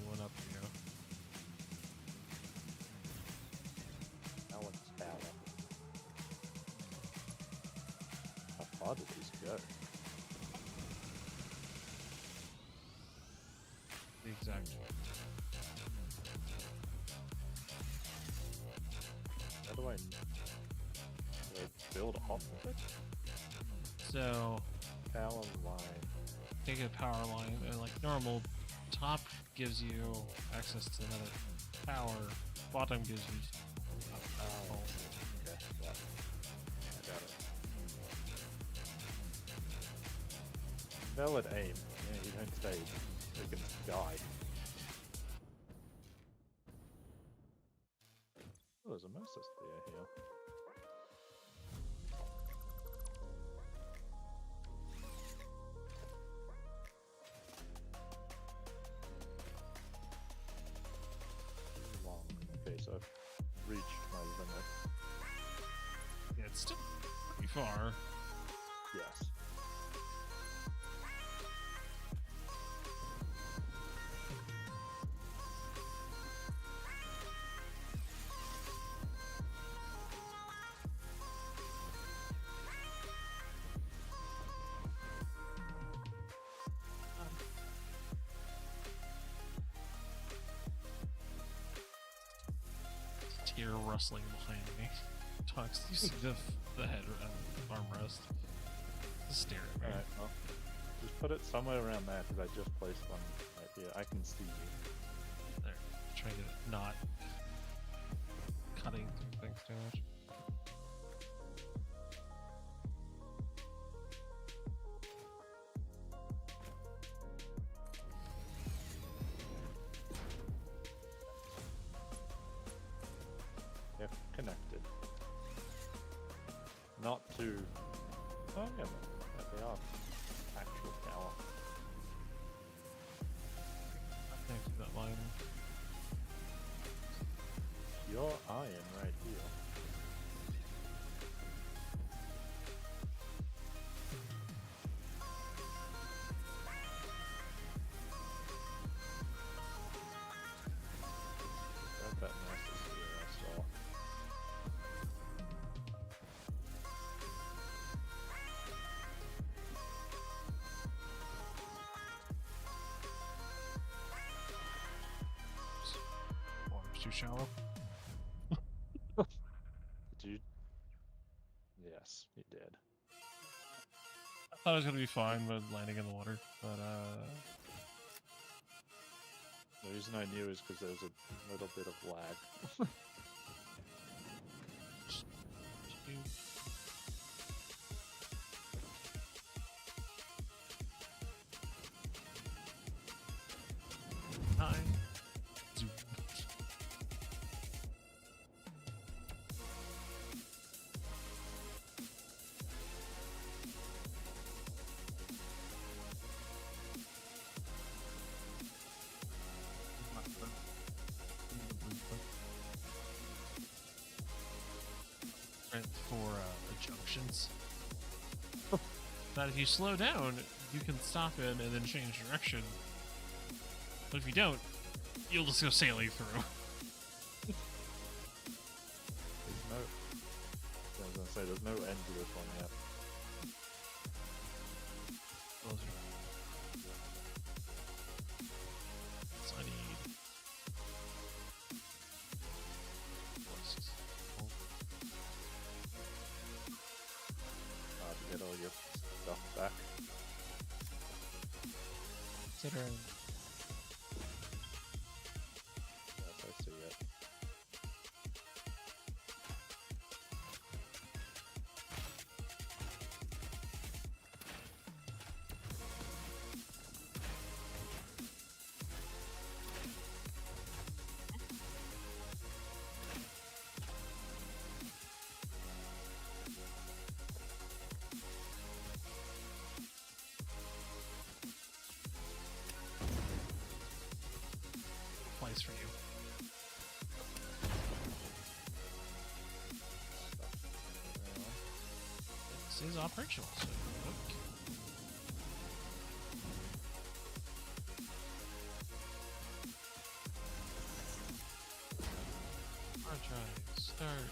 one up to you. Alex Tower. How far did these go? The exact. How do I build off of it? So Power line. take a power line and like normal, top gives you access to another power, bottom gives you Oh, okay, yeah. I got it. Valid aim. Yeah, you don't stay. You can die. Oh, there's a Mercer Sphere here. Long. Okay, so I've reached my limit. yeah, it's still pretty far. Yes. Tear rustling behind me. Talks. You see the head armrest. Just stare at me. Alright, well, just put it somewhere around there because I just placed one right here. I can see you. There. Try to get it not god. They're connected. Not to. Oh yeah, they are actual power. Thanks for that line. Your iron right here. That nest is here, I saw. Water's too shallow. Did you? Yes, you did. I thought I was gonna be fine with landing in the water, but The reason I knew is because there was a little bit of lag. Time. Zoom. For the junctions. That if you slow down, you can stop in and then change direction. But if you don't, you'll just go sailing through. There's no. I was gonna say there's no end to this one yet. So I need. To get all your stuff back. Considering. Yes, I see it. Place for you. This is operational, so okay. Hard drive, start.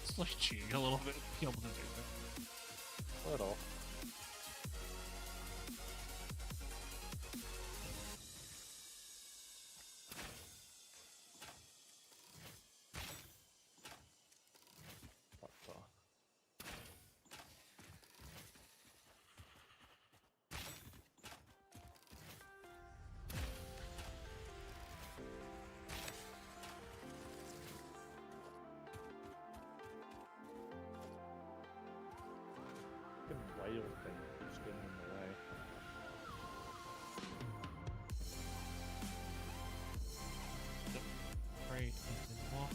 It's like cheating a little bit to be able to do that. Little. Whale thing keeps getting in the way. Right, and then walk.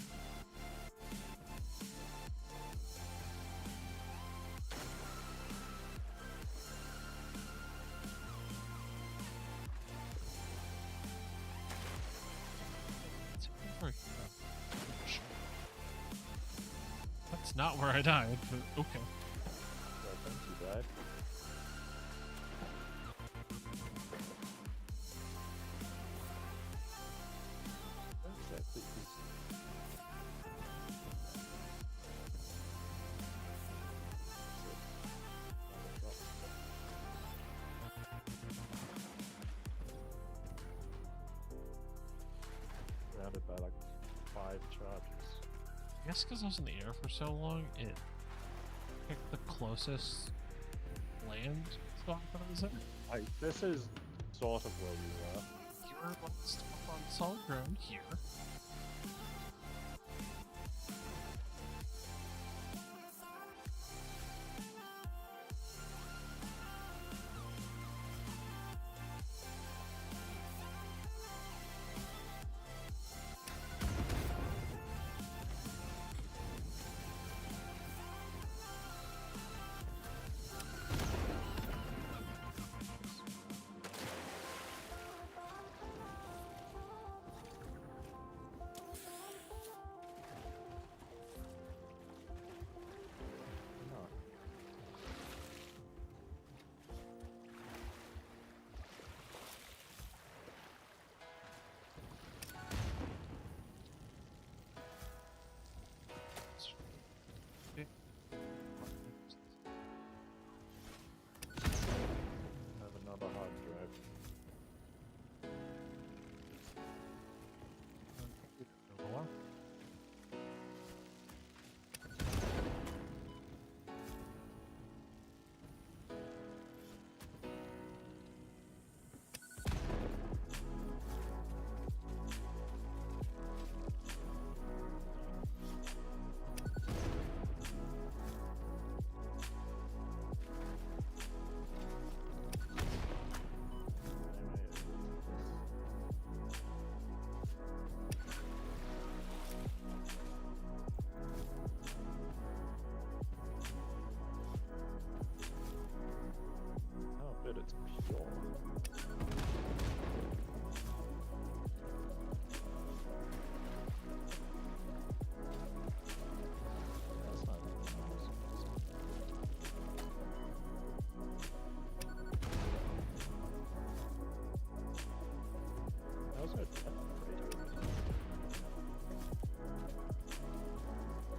It's over here. That's not where I died, but okay. I think you died. Exactly. Surrounded by like 5 charges. I guess because I was in the air for so long, it picked the closest land spot that I was in. This is sort of where you were. You let's step up on solid ground here. No. Okay. Have another hard drive. More. Oh, but it's pure. That's not really nice. How's our death rate?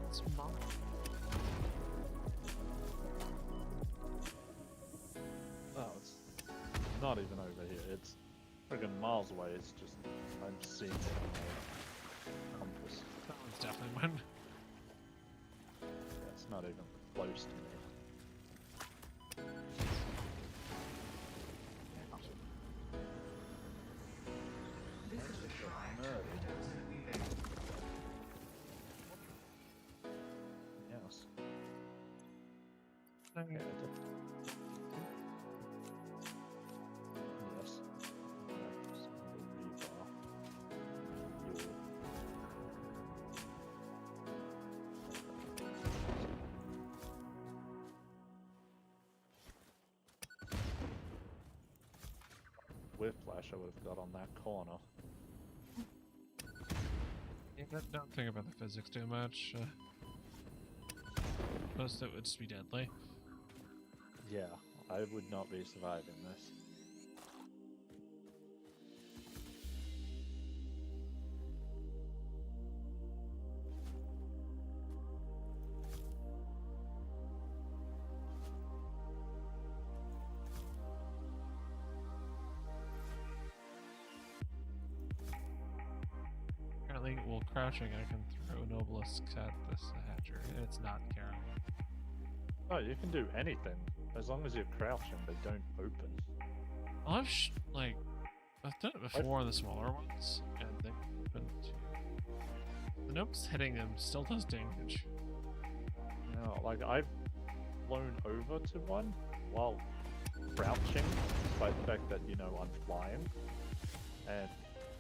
It's mine. Oh, it's not even over here. It's friggin' miles away. It's just I'm seeing it on my compass. That one's definitely mine. Yeah, it's not even close to me. This is the shrine to Murder. windows and weaving. Yes. Okay. Yeah, I did. Yes. That's the rebar. Your. Whiplash I would have got on that corner. Yeah, don't think about the physics too much. Most it would just be deadly. Yeah, I would not be surviving this. Apparently, while crouching, I can throw an obelisk at this hatcher, and it's not caring. Oh, you can do anything. As long as you're crouching, they don't open. Well, I've done it before on the smaller ones, and they open too. The nope's hitting them still does damage. No, like I've flown over to one while crouching, despite the fact that, you know, I'm flying, and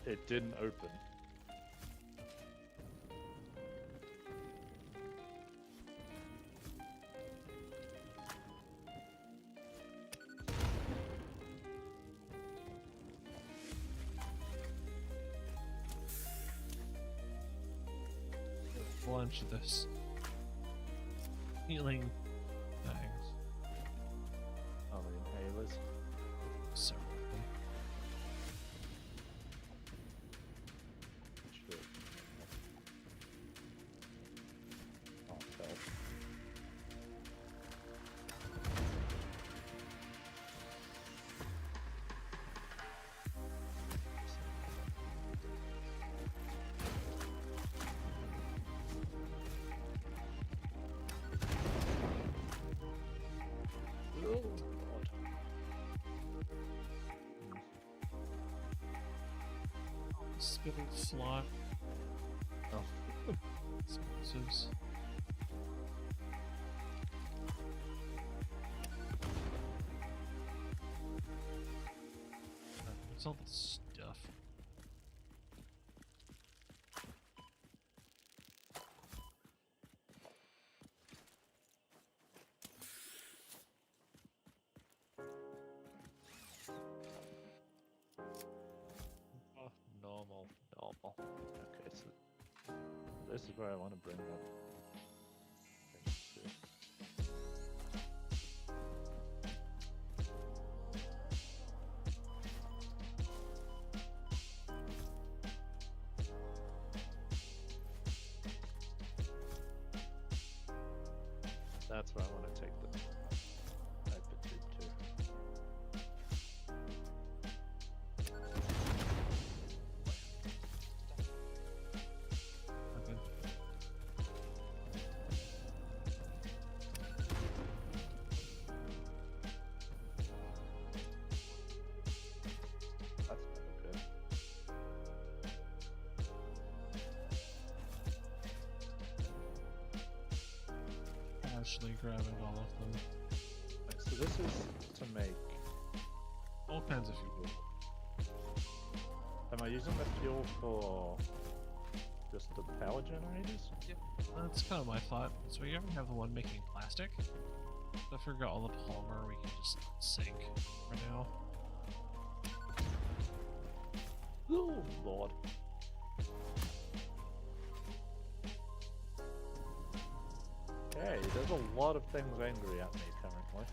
it didn't open. A bunch of this healing things. Oh, the inhalers. Several of them. Shit. Oh, fell. Oh, God. spinning slot. Oh. Explosives. What's all this stuff? Oh, normal. Okay, so this is where I want to bring up. That's where I want to take the hyper tube to. Okay. That's never good. Actually grabbing all of them. Right, so this is to make. All kinds of fuel. Am I using the fuel for just the power generators? Yep. That's kind of my thought. So you ever have the one making plastic? So if we got all the polymer, we can just sink for now. Oh lord. Okay, there's a lot of things angry at me currently.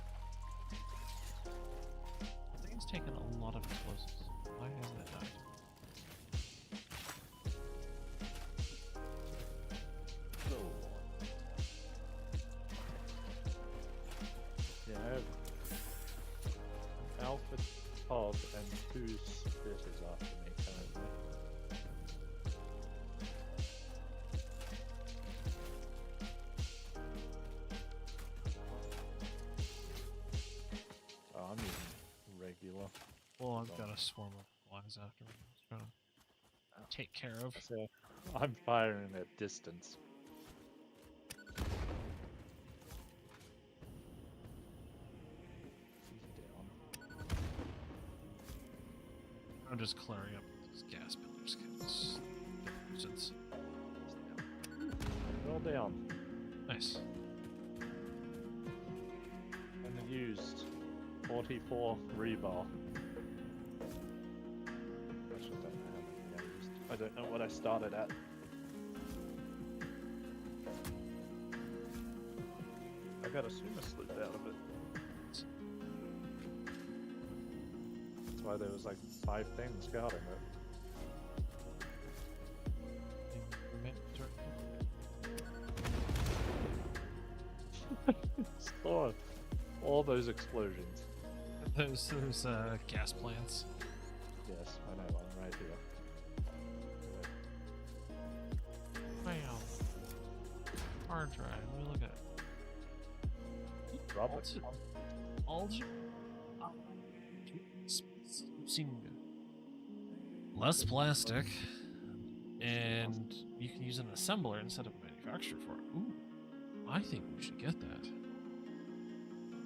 I think it's taken a lot of explosives. Why hasn't it died? Oh lord. Yeah, I have an alpha pod and 2 spitters after me currently. Oh, I'm using regular. Well, I've got a swarm of flies after me. I was trying to take care of. So I'm firing at distance. He's down. I'm just clearing up these gas pillars because they're a nuisance. Well down. Nice. And I used 44 rebar. Actually, I don't know how many I used. I don't know what I started at. I got a sumo slip out of it. That's why there was like 5 things guarding it. Saw all those explosions. Those gas plants. Yes, I know, I'm right here. Wow. Hard drive. Let me look at it. Robert. Algae. Seem less plastic, and you can use an assembler instead of a manufacturer for it. Ooh, I think we should get that.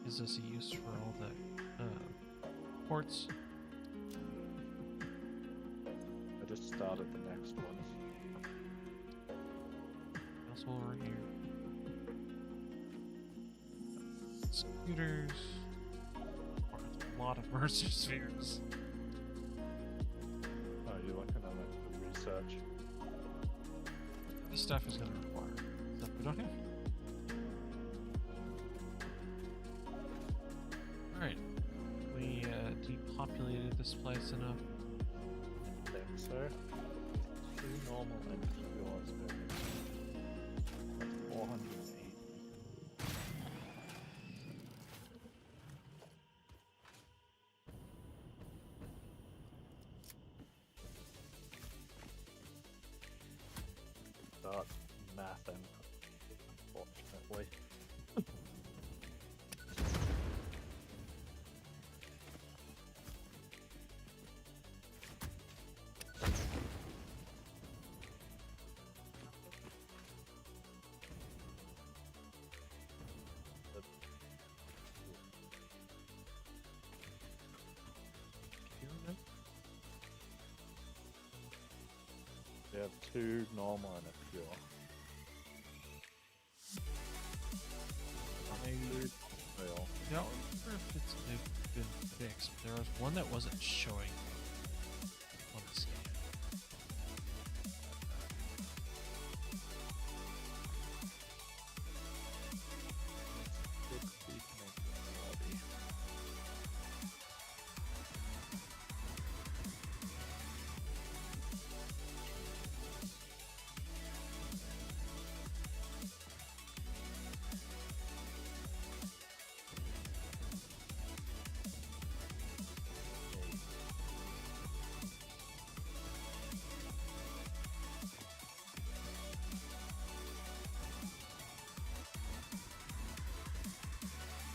Gives us a use for all the ports. I just started the next one. Also over here. Scooters. A lot of Mercer spheres. Oh, you're looking at like the research. This stuff is going to require stuff we don't have. Alright. We depopulated this place enough. I think so. 2 normal energy yours. That's 480. Start mathing, unfortunately. have 2 normal and a pure. I Real. don't remember if they've been fixed. There was one that wasn't showing on the scan.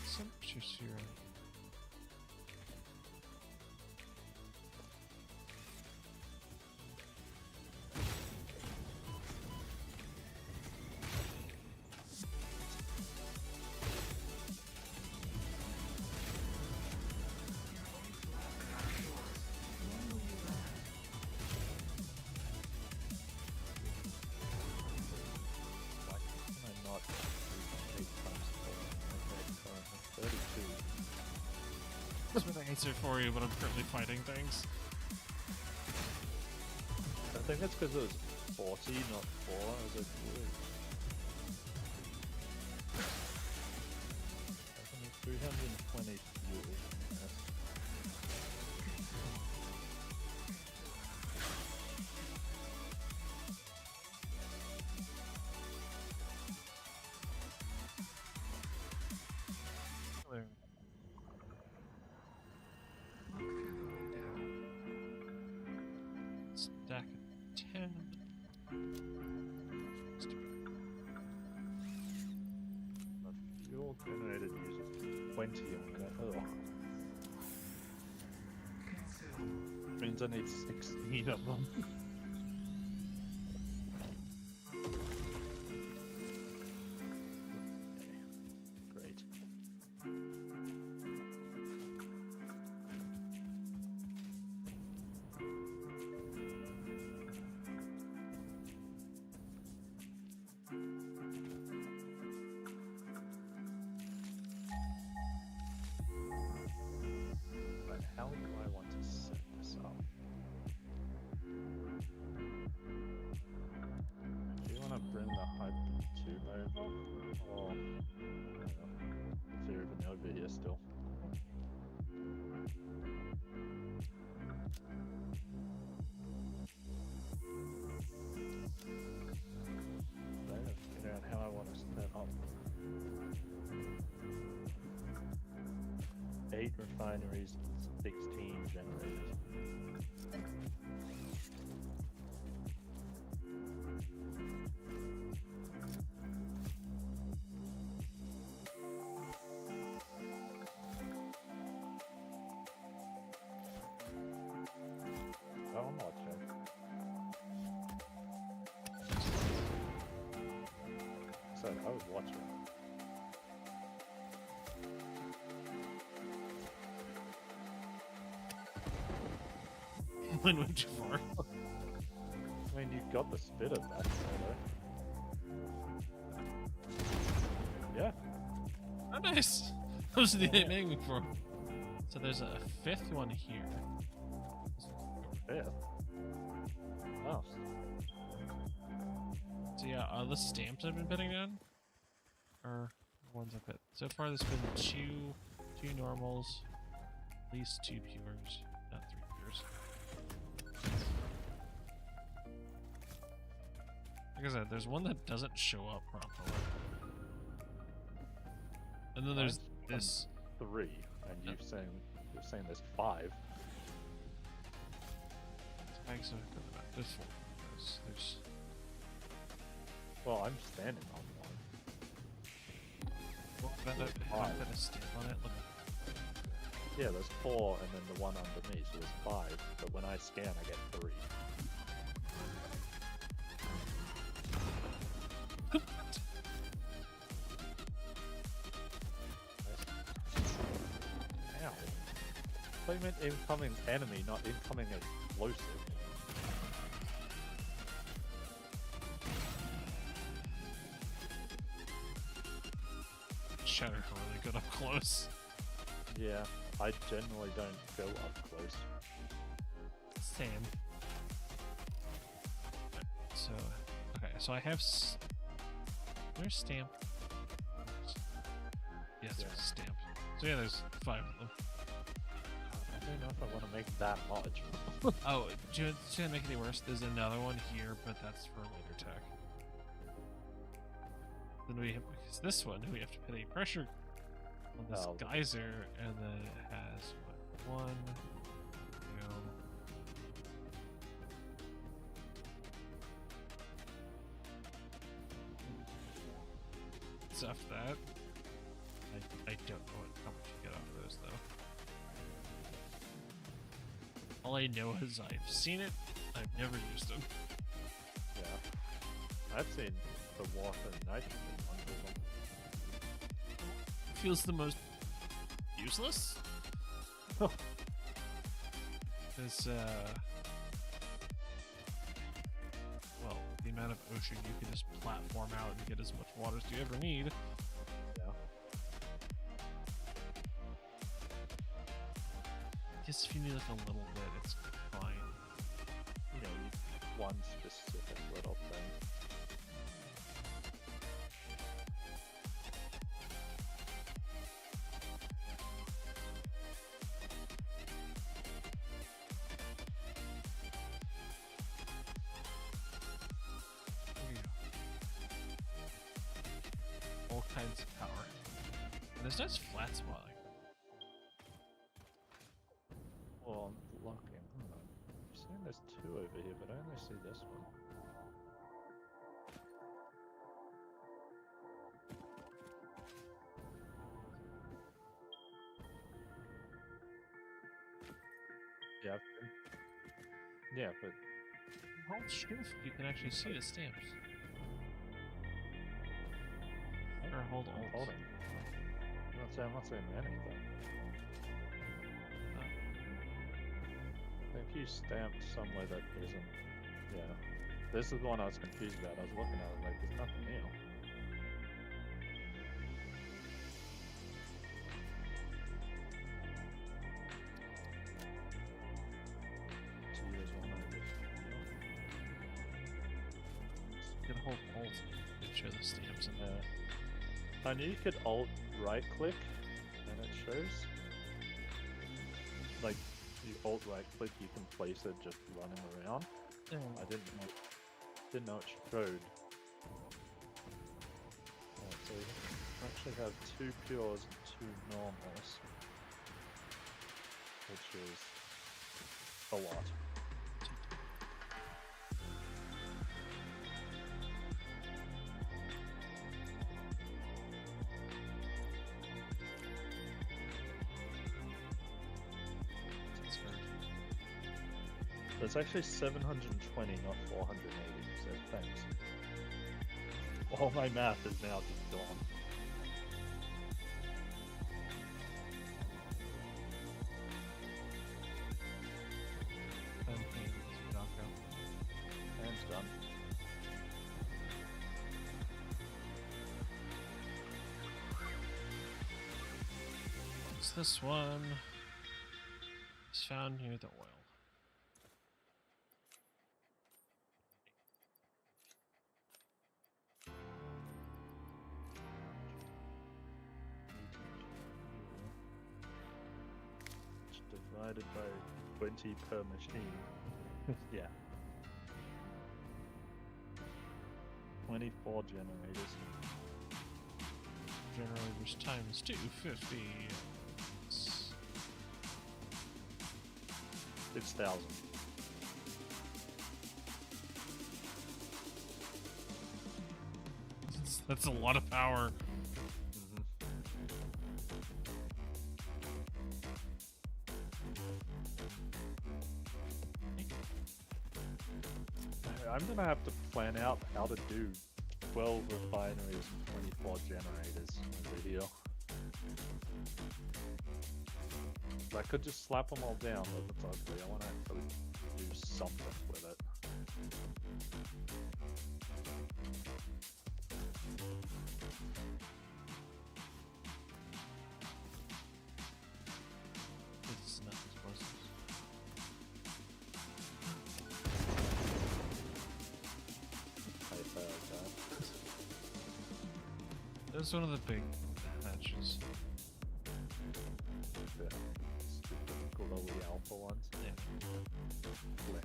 Some pictures here. Why can I not do 8 times 4? Okay, currently 32. That's what I answered for you, but I'm currently fighting things. I think that's because it was 40, not 4. I was like, weird. 320 fuel. Yes. There. Stack of 10. The fuel generated uses 20 on that. Oh. Means I need 16 of them. Great. But how do I want to set this up? Do you want to bring the hyper tube over? Or, I don't know, if you're even over here still. I have to figure out how I want to set up. 8 refineries, 16 generators. Oh, I'm watching. So I was watching. Mine went too far. I mean, you got the spitter back there, though. Yeah. Oh, nice. Those are the they made me for. So there's a 5th one here. Yeah. Oh. So yeah, the stamps I've been putting down are ones I've put. So far there's been two normals, at least 2 pures, not 3 pures. Like I said, there's one that doesn't show up properly. And then there's this 3, and you're saying there's 5. There's 4. There's Well, I'm standing on one. have I put a stamp on it? Look. Yeah, there's 4, and then the one under me, so there's 5. But when I scan, I get 3. Ow. I thought you meant incoming enemy, not incoming explosive. shatters are really good up close. Yeah, I generally don't go up close. Same. So, okay, so I have. Where's Stamp? Yes, Yeah. there's Stamp. So yeah, there's 5 of them. I don't know if I want to make that much. Oh, to make it any worse, there's another one here, but that's for later tech. Then we have, because this one, we have to put a pressure on this Oh. geyser, and then it has what, 1, 2. So after that, I don't know how much you get out of those though. All I know is I've seen it, I've never used them. Yeah. I've seen the water and nitrogen ones of them. Feels the most useless. Oh. Because, well, the amount of ocean you can just platform out and get as much water as you ever need. Yeah. I guess if you need like a little bit, it's fine. You know, you pick one specific little thing. There you go. All kinds of power. And there's nice flat spotting. Well, I'm looking. Hold on. I'm saying there's 2 over here, but I only see this one. Yeah, yeah, but Hold shift, you can actually see the stamps. Or hold I'm alt. holding. I'm not saying anything. Oh. I think you stamped somewhere that isn't. Yeah. This is the one I was confused about. I was looking at it like, there's nothing new. So here's one I just. You can hold alt and show the stamps in there. I knew you could alt right click and it shows. Like, you alt right click, you can place it just running around. I didn't know it showed. Oh, so you actually have 2 pures and 2 normals, which is a lot. It's hard. There's actually 720, not 480, so thanks. All my math is now just gone. And it's done. What's this one? It's found near the oil. It's divided by 20 per machine. Yeah. 24 generators. Generators times 250. 6,000. That's a lot of power. I'm gonna have to plan out how to do 12 refineries and 24 generators in a video. I could just slap them all down, but it's ugly. I want to actually do something with it. That's one of the big hatches. Yeah. Stupid glowy alpha ones. Yeah. Flick.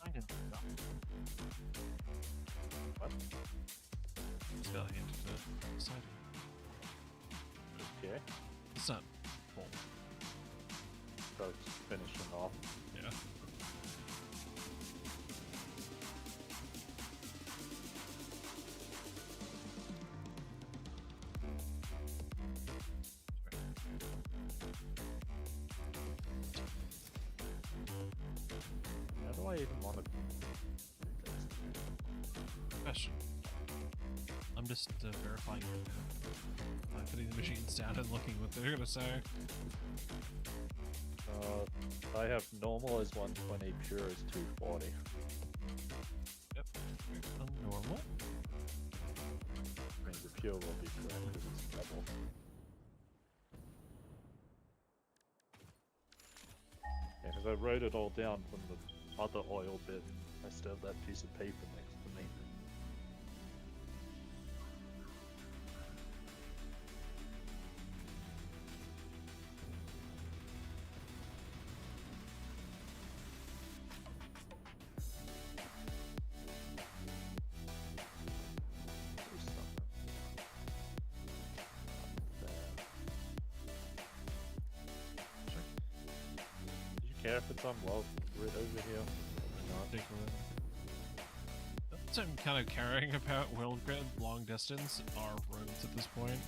I can What? It's got a hand to the side. Okay. It's not full. So it's finishing off. Yeah. How do I even want to do this? Question. I'm just verifying by putting the machines down and looking what they're gonna say. I have normal as 120, pure as 240. Yep. Normal. I mean, the pure will be correct because it's double. Yeah, because I wrote it all down from the other oil bit. I still have that piece of paper next to me. There's something. There. Do you care if it's on well grid over here? Or not? Take a look. That's what I'm kind of caring about world grid long distance are roads at this point.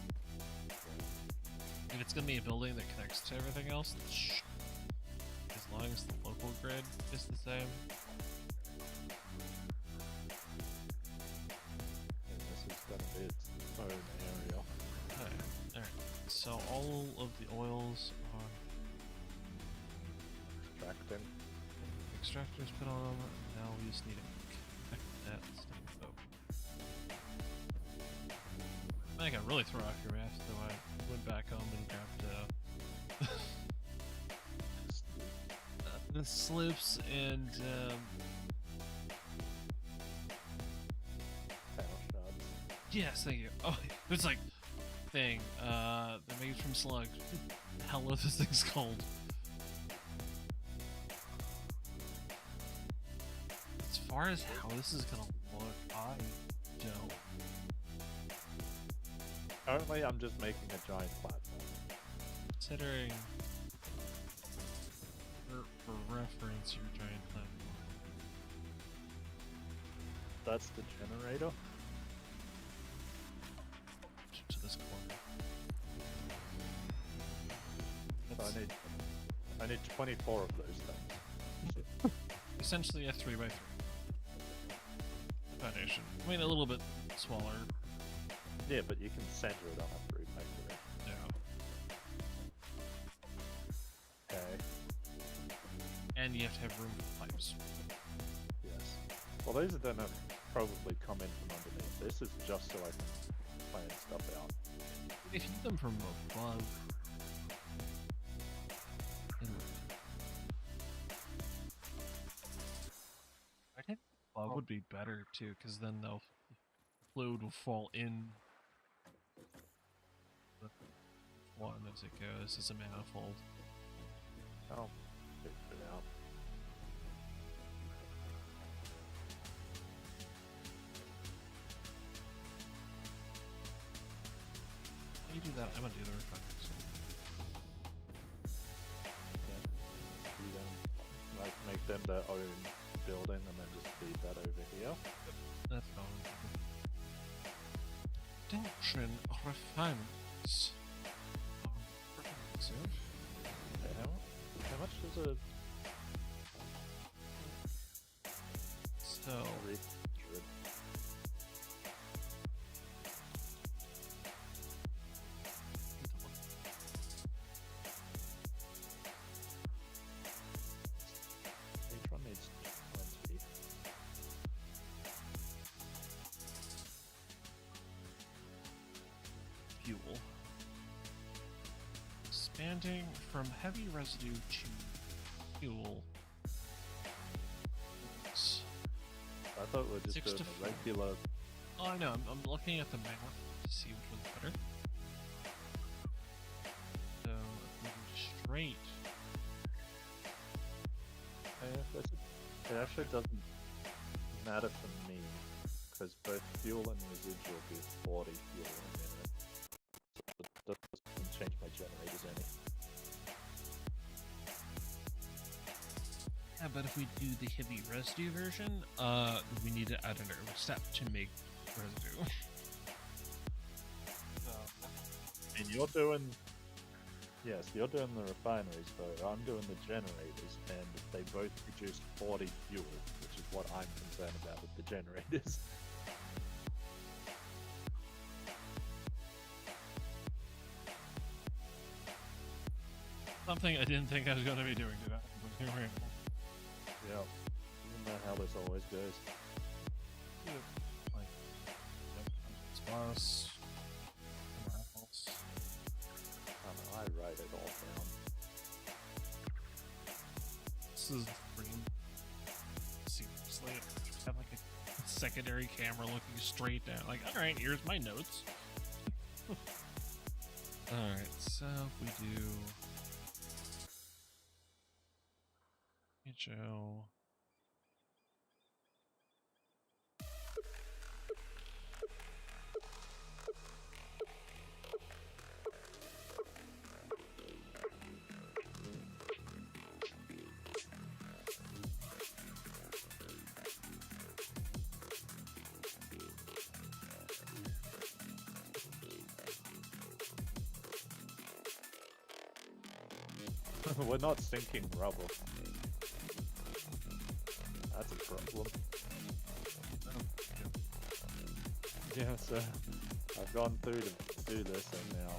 If it's gonna be a building that connects to everything else, as long as the local grid is the same. And this is gonna be its own area. Alright. So all of the oils are Extracting. extractors put on. Now we just need to connect that stuff up. I think I really threw off your math, so I went back home and grabbed the slips and Power shards. yes, thank you. Oh, it's like thing they're made from slugs. What the hell are those things called? As far as how this is gonna look, I don't. Currently, I'm just making a giant platform. Considering for reference your giant platform. That's the generator. To this corner. So I need 24 of those things. Essentially a 3x3 foundation. I mean a little bit smaller. Yeah, but you can center it on a 3x3. Yeah. Okay. And you have to have room for pipes. Yes. Well, those are gonna probably come in from underneath. This is just so I can plan stuff out. If you do them from above, it'll work. I think above would be better too, because then the fluid will fall in the one as it goes as a manifold. I'll figure it out. How do you do that? I'm gonna do the refineries. Yeah. Do them, like, make them their own building and then just feed that over here. That's fine. Production refineries. Progressive. Okay, how much does a So, re- each one needs 20. expanding from heavy residue to fuel. I thought we were just 6 doing to a 4. regular. Oh, I know. I'm looking at the map to see which one's better. So, if we go straight. It actually doesn't matter for me because both fuel and residual give 40 fuel a minute. So it doesn't change my generators any. Yeah, but if we do the heavy residue version, we need to add an step to make residue. And you're doing. Yes, you're doing the refineries, though. I'm doing the generators, and they both produce 40 fuel, which is what I'm concerned about with the generators. Something I didn't think I was going to be doing today. But here we are. Yeah. Isn't that how this always goes? Like, plus. Else. I don't know, I write it all down. This is green. Seriously, just have like a secondary camera looking straight down. Like, all right, here's my notes. All right, so if we do HO. We're not sinking rubber. That's a problem. Yeah, so I've gone through to do this and now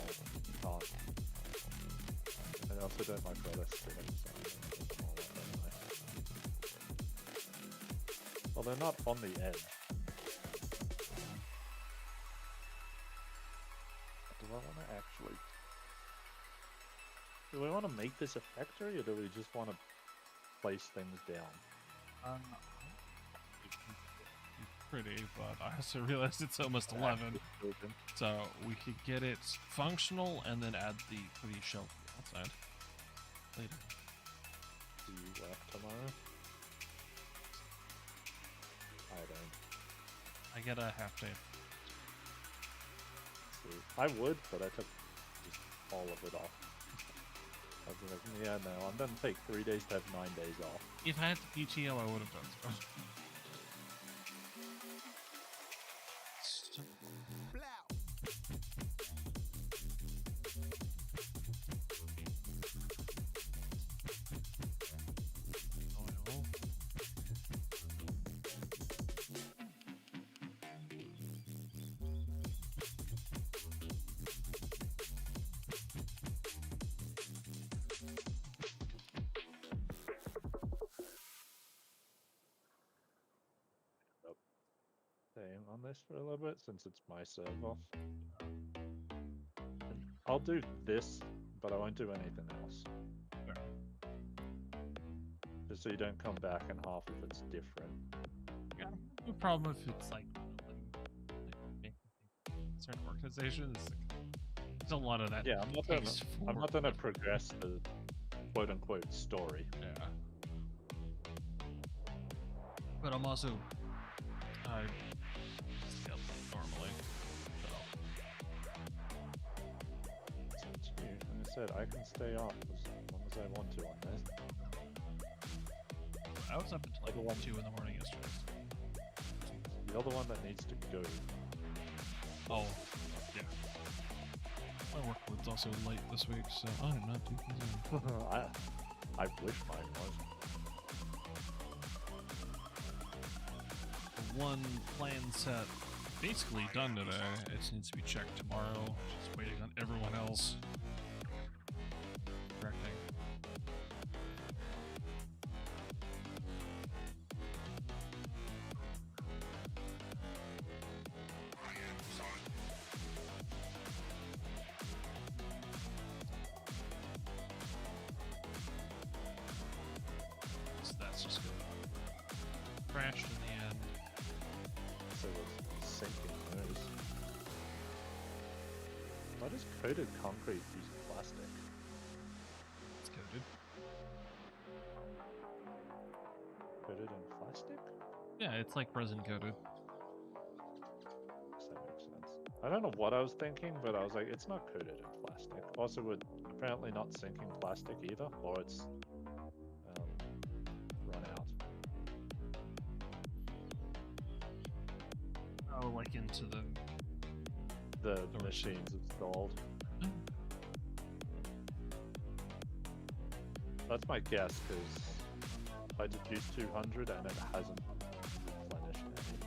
can't. And I also don't like other streams, so I'm gonna put them all up anyway. Well, they're not on the edge. Do I want to actually... Do we want to make this a factory, or do we just want to place things down? Pretty, but I also realized it's almost 11, so we could get it functional and then add the pretty shelf outside later. Do you work tomorrow? I don't. I get a half day. See, I would, but I took just all of it off. I was like, yeah, no, I'm gonna take 3 days to have 9 days off. If I had the PTO, I would have done so. Staying on this for a little bit since it's my server. I'll do this, but I won't do anything else. Sure. Just so you don't come back in half if it's different. Yeah, no problem if it's like certain organizations. There's a lot of that. Yeah, I'm I'm not gonna progress the quote unquote story. Yeah. But I'm also I skip normally. So. So it's you. Like I said, I can stay off as long as I want to on this. I was up until like 2 in the morning yesterday. You're the one that needs to go. Oh, yeah. My workload's also late this week, so I'm not too concerned. I wish mine was. The one plan set basically done today. It just needs to be checked tomorrow. Just waiting on everyone else. Correcting. does coated concrete use plastic? It's coated. Coated in plastic? Yeah, it's like resin coated. Guess that makes sense. I don't know what I was thinking, but I was like, it's not coated in plastic. Also, we're apparently not sinking plastic either, or it's run out. Oh, like into the. The Storage. machines installed. That's my guess, because I just used 200 and it hasn't replenished any.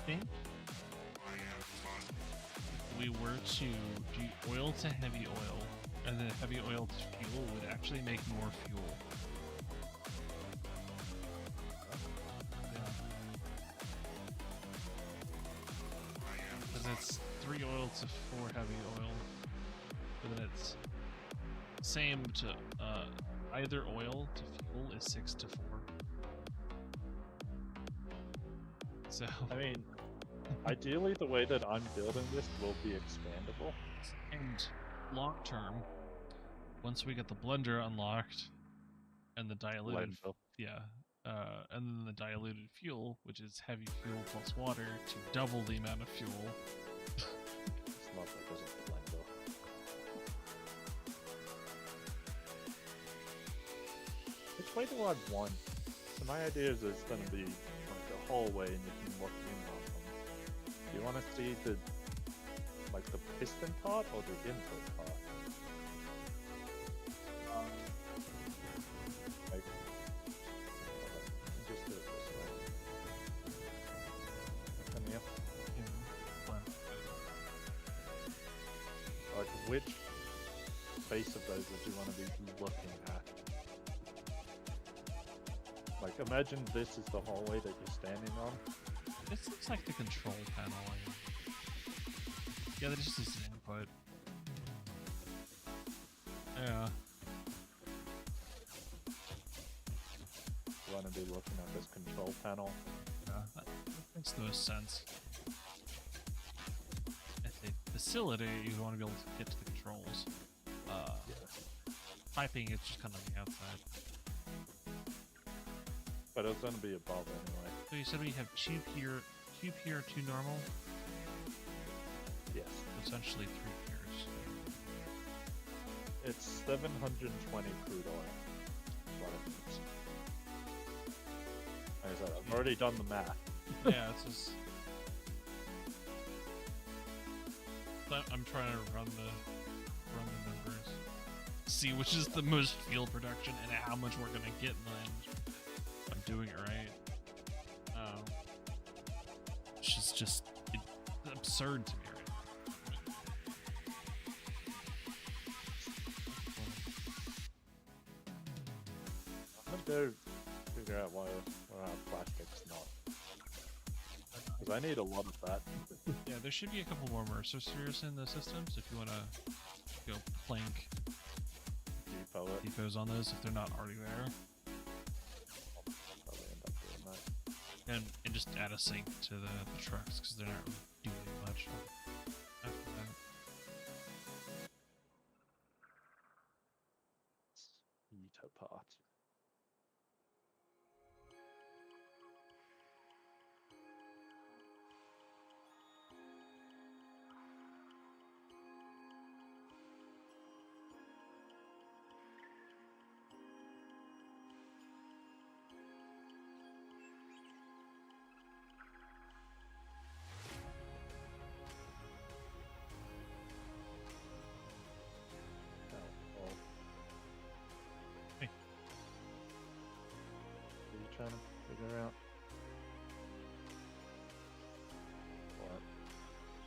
Think if we were to do oil to heavy oil, and then heavy oil to fuel would actually make more fuel. Yeah. Because it's 3 oil to 4 heavy oil, but then it's same to either oil to fuel is 6 to 4. So I mean, ideally, the way that I'm building this will be expandable. and long term, once we get the blender unlocked and the diluted Blender. yeah, and then the diluted fuel, which is heavy fuel plus water, to double the amount of fuel. It's not that there's a blender. Which way do I want? So my idea is it's going to be like a hallway, and you can look in on them. Do you want to see the piston part or the input part? Like, just do it this way. Come here. Like, which face of those would you want to be looking at? Like, imagine this is the hallway that you're standing on. This looks like the control panel. Yeah, that just is an input. Yeah. You want to be looking at this control panel. Yeah, that makes the most sense. At the facility, you want to be able to get to the controls. Piping is just kind of on the outside. But it's going to be above anyway. So you said we have tube here, 2 normal, Yes. essentially 3 piers. It's 720 crude oil. That's what it means. Like I said, I've already done the math. Yeah, it's just. I'm trying to run the numbers, see which is the most fuel production and how much we're gonna get in the end. I'm doing it right. Which is just absurd to me right now. I'm gonna go figure out why plastic's not. Because I need a lot of that. Yeah, there should be a couple more immersive spheres in the systems if you want to go plank Depot it. depots on those if they're not already there. Probably end up doing that. And just add a sink to the trucks because they're not really doing much after that. Depot part.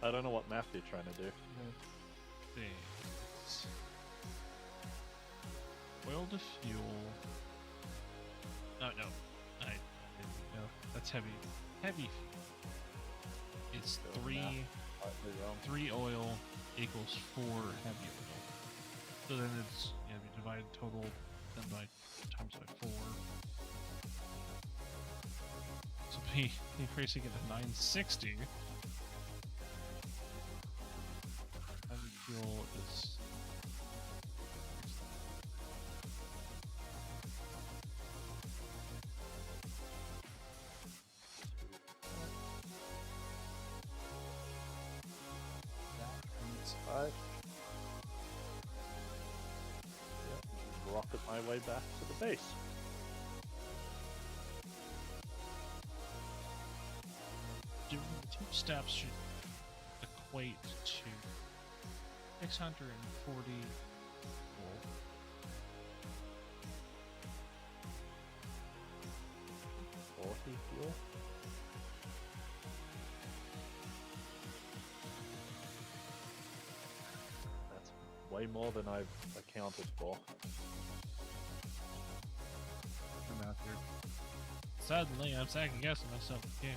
I don't know what math you're trying to do. Things. Oil to fuel. Oh no, I didn't know. That's heavy. Heavy fuel. It's Doing three. math slightly wrong. 3 oil equals 4 heavy oil. So then it's, you know, you divide total then by times by 4. So be increasing it to 960. Heavy fuel is. Right. Yep, just rocket my way back to the base. The 2 steps should equate to 640 volt. Fuel. That's way more than I've accounted for. I'm out here. Suddenly, I'm second guessing myself again.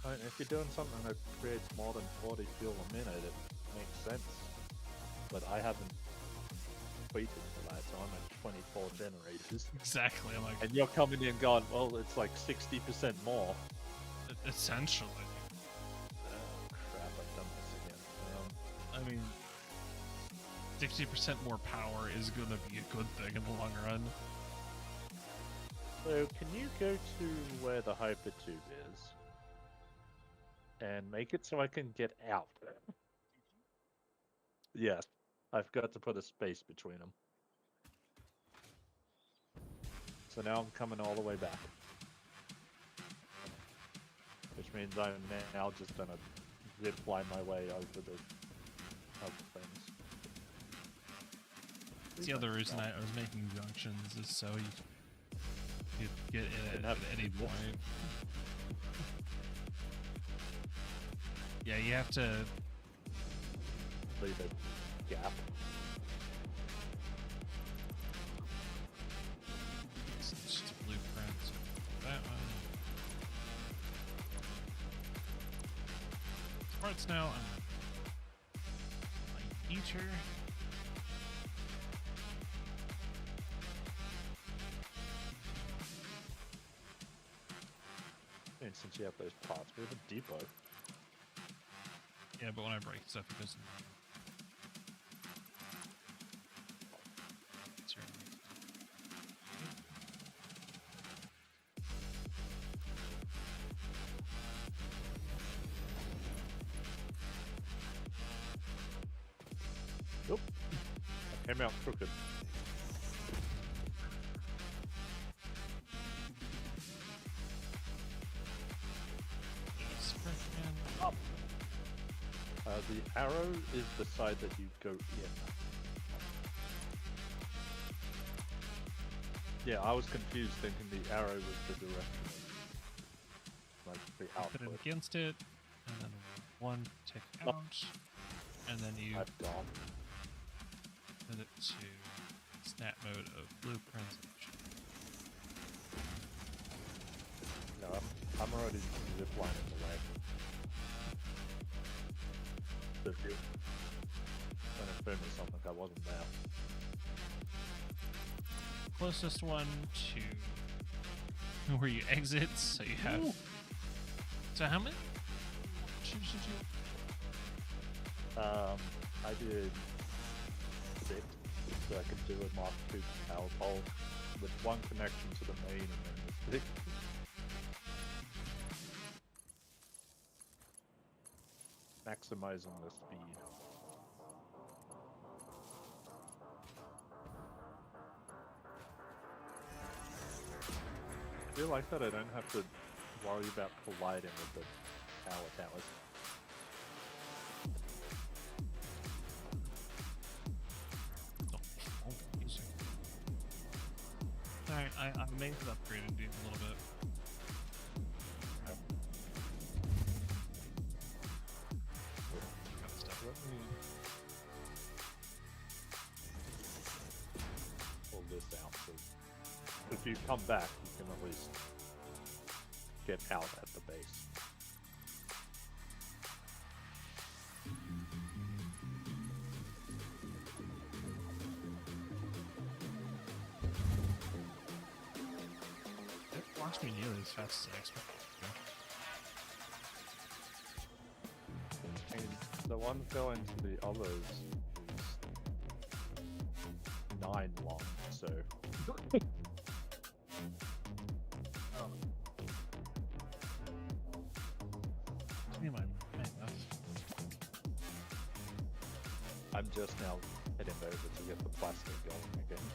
I mean, if you're doing something that creates more than 40 fuel a minute, it makes sense. But I haven't tweeted for that, so I'm at 24 generators. Exactly, I'm like, And you're coming in going, well, it's like 60% more. essentially. Oh, crap, I've done this again. I mean, 60% more power is gonna be a good thing in the long run. So, can you go to where the hyper tube is? And make it so I can get out. Yes, I've got to put a space between them. So now I'm coming all the way back. Which means I'm now just gonna zip line my way over the other things. That's the other reason I was making junctions is so you could get in Didn't at have any to do point. Yeah, you have to. Leave a gap. It's just a blueprint. So that one. Parts now. My heater. And since you have those parts, we have a depot. Yeah, but when I break stuff, it doesn't. It's your- Nope. I came out crooked. It's freaking- The arrow is the side that you go in. Yeah, I was confused thinking the arrow was the direction of, like, the Put it output. against it, and then one tick Oh. out, and then you I've gone. put it to snap mode of blueprints. No, I'm already ziplining away. So if you when it filmed me something, I wasn't there. Closest one to where you exit, so you have. Ooh. So how many? Should you? I did 6, so I could do a Mark II power pole with one connection to the main and then the 6. Maximizing the speed. I feel like that I don't have to worry about colliding with the power towers. Alright, I made it upgraded dude a little bit. if you come back, you can at least get out at the base. It launched me nearly as fast as I expected it to. And the one going to the others is 9 long, so. Give me my math. I'm just now heading over to get the plastic going again.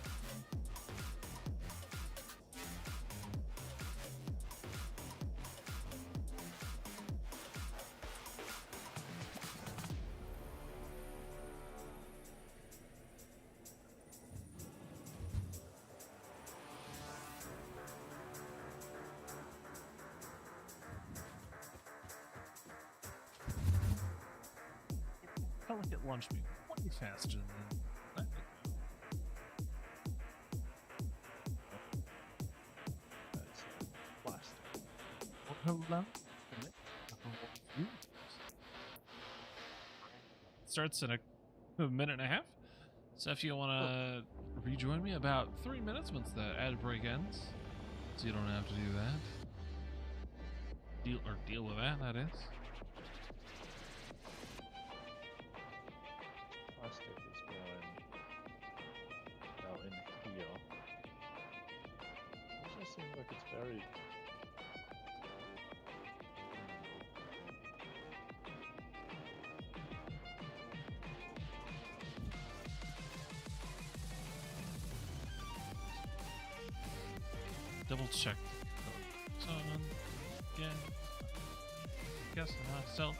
I felt like it launched me way faster than that. That's plastic. Hello? Starts in a minute and a half. So if you want to rejoin me about 3 minutes once the ad break ends, so you don't have to do that. Deal with that, that is. Plastic is going now in here. It just seems like it's very. Double check. So again, guess not. So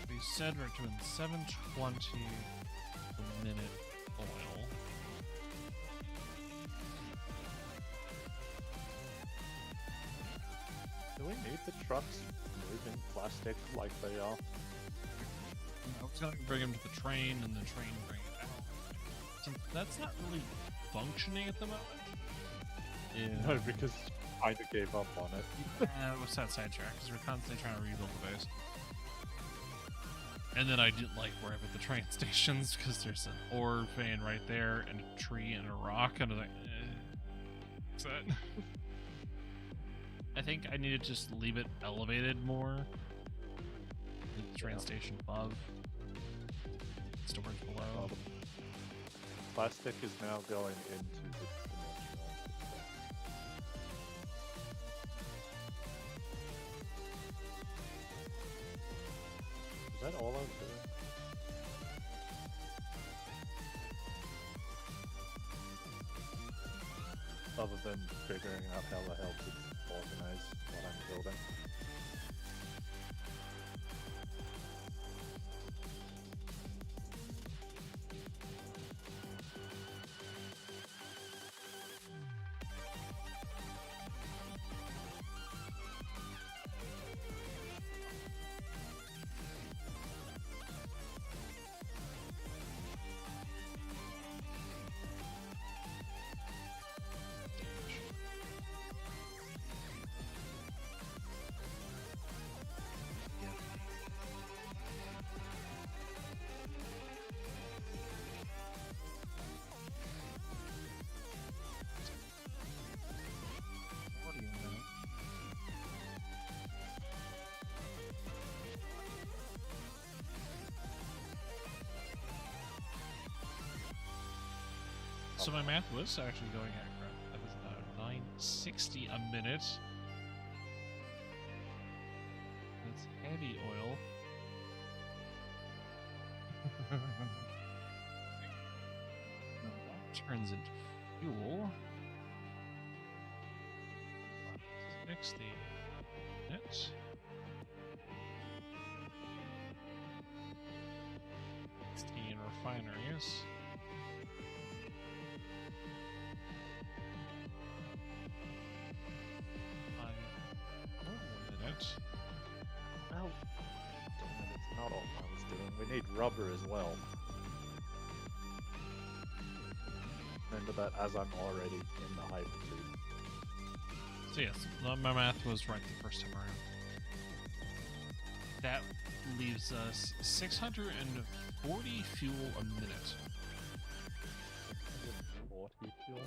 we said we're doing 720 a minute oil. Do we need the trucks moving plastic like they are? I was going to bring him to the train and the train bring it out. So that's not really functioning at the moment. Yeah. No, because I kinda gave up on it. What's that sidetrack? Because we're constantly trying to rebuild the base. And then I didn't like where I put the train stations because there's an ore vein right there and a tree and a rock. And I was like, what's that? I think I need to just leave it elevated more. Leave the train station above. Storage below. Plastic is now going into the dimensional. Is that all I'm doing? Other than figuring out how the hell to organize what I'm building. What do you know? So my math was actually going accurate. That was about 960 a minute. That's heavy oil. That turns into fuel. 60 minutes. 16 refineries. Minute. Well, damn it, it's not all I was doing. We need rubber as well. No remember that as I'm already in the hyper tube. So yes, my math was right the first time around. That leaves us 640 fuel a minute. 640 fuel.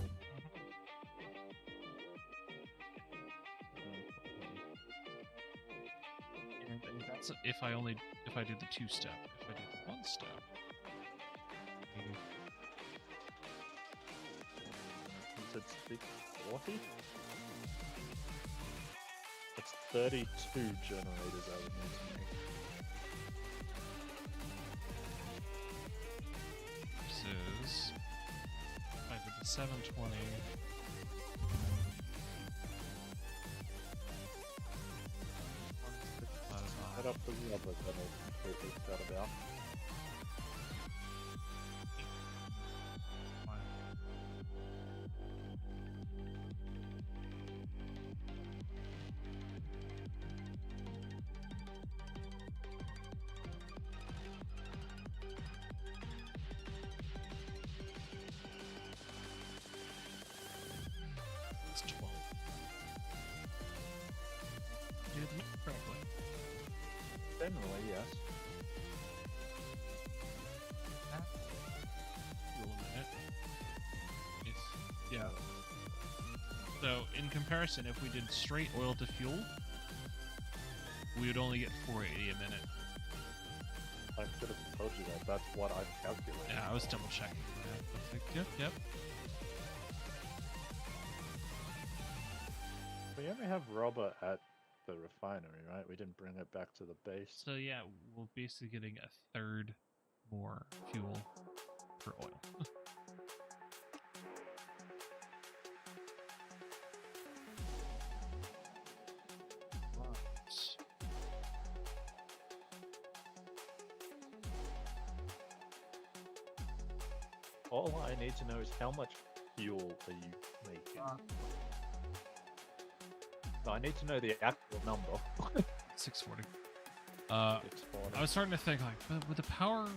And that's if I do the 2-step. If I do the 1-step, You said 640? That's 32 generators I would need to make. versus if I did the 720. Head up the rubber that I completely forgot about. It's 12. Do the math correctly. Generally, yes. Fuel a minute. Yeah. So in comparison, if we did straight oil to fuel, we would only get 480 a minute. I could have told you that. That's what I've calculated. Yeah, I was double checking. I was like, yep. We only have rubber at the refinery, right? We didn't bring it back to the base. So yeah, we're basically getting a third more fuel for oil. All I need to know is how much fuel are you making? No, I need to know the actual number. 640. It's 40. I was starting to think like, but would the power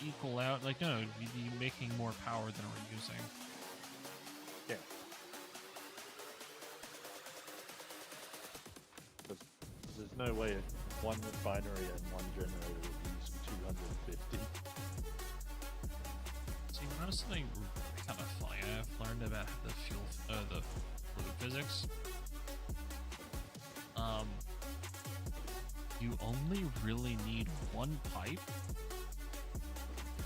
equal out? Like, no, you'd be making more power than we're using. Yeah. Because there's no way one refinery and one generator would use 250. See, you know something kind of funny I've learned about the the fluid physics? You only really need one pipe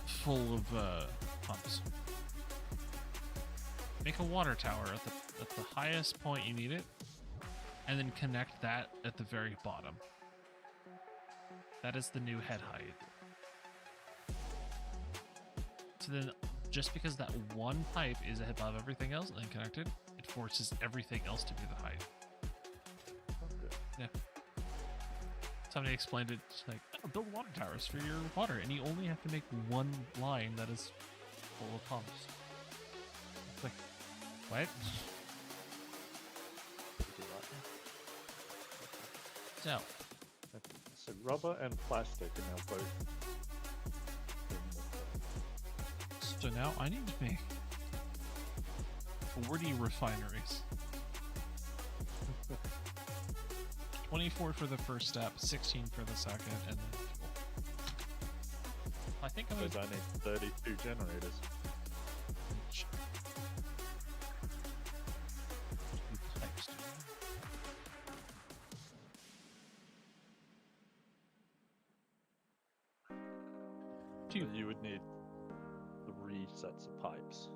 full of pumps. Make a water tower at the highest point you need it, and then connect that at the very bottom. That is the new head height. So then, just because that one pipe is above everything else and then connected, it forces everything else to be the height. Okay. Yeah. Somebody explained it like, oh, build water towers for your water, and you only have to make one line that is full of pumps. It's like, what? So, So rubber and plastic are now both in the so now I need to make 40 refineries. 24 for the first step, 16 for the second, and then fuel. I think I'm because gonna I need 32 generators. So you would need 3 sets of pipes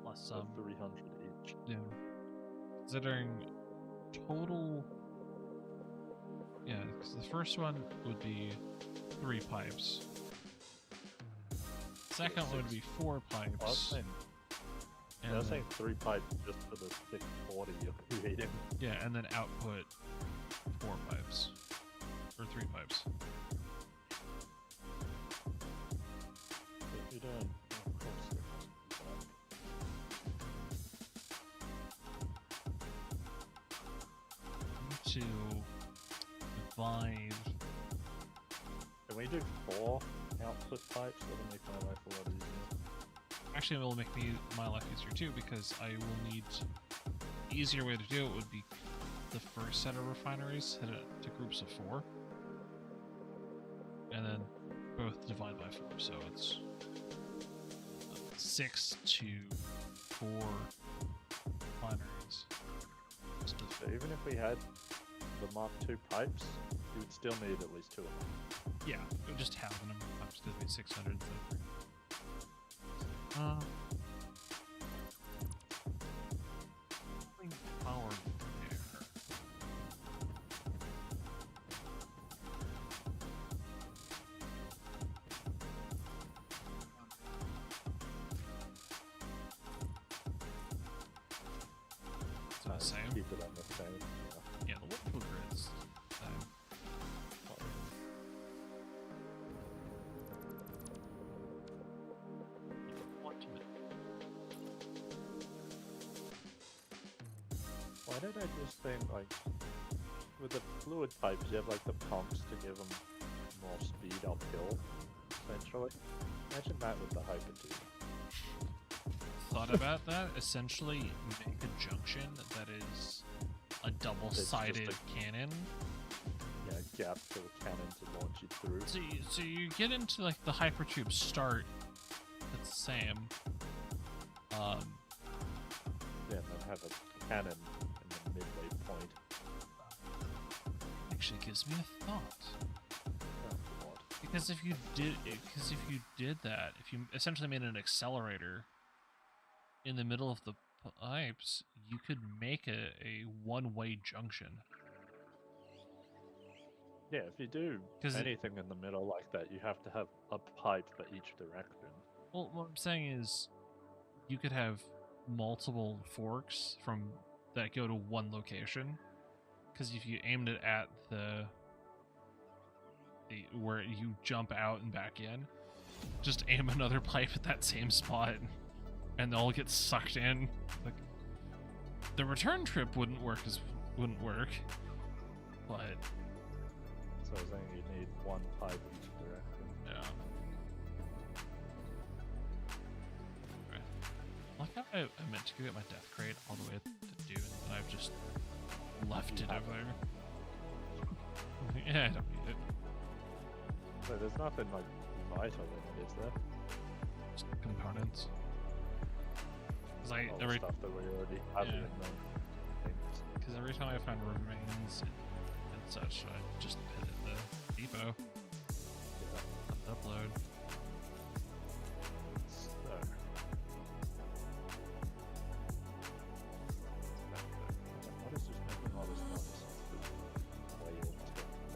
Plus of 300 each. yeah. Considering total, yeah, because the first one would be 3 pipes. Second one would be 4 I was pipes. saying, And I was then- saying 3 pipes just for the 640 you're creating. yeah, and then output 4 pipes. Or 3 pipes. If you don't, of course, it To divide. can we do 4 output pipes. That'll make my life a lot easier. Actually, it will make my life easier too, because I will need... The easier way to do it would be the first set of refineries, hit it to groups of 4. And then both divide by 4, so it's 6 to 4 refineries. So even if we had the Mark II pipes, you would still need at least 2 of them. Yeah, just half the number of pipes because we 600 instead of 3. Power there. So the same. Keep it on the same. Yeah, the local grids. Why did I just think, like, with the fluid pipes, you have, like, the pumps to give them more speed uphill, essentially? Imagine that with the hypertube. Thought about that. Essentially, make a junction that is a double-sided cannon. Yeah, gap for the cannon to launch you through. So you get into like the hypertube start. It's the same. Yeah, and then have a cannon in the midway point. Actually, gives me a thought. Oh, God. Because if you did that, if you essentially made an accelerator in the middle of the pipes, you could make a one-way junction. Yeah, if you do anything in the middle like that, you have to have a pipe for each direction. Well, what I'm saying is, you could have multiple forks that go to one location. Because if you aimed it at the where you jump out and back in, just aim another pipe at that same spot, and they'll get sucked in. Like, the return trip wouldn't work, but So I was saying you need one pipe each direction. yeah. Okay. Like how I meant to go get my death crate all the way to Dune, and I've just left it over there. Yeah, I don't need it. So there's nothing like vital in it, is there? Just components. Because All the stuff that we already have in the things. Because every time I find remains and such, I just hit the depot. Yeah. Upload. So. What is just making all this noise? Way over to it.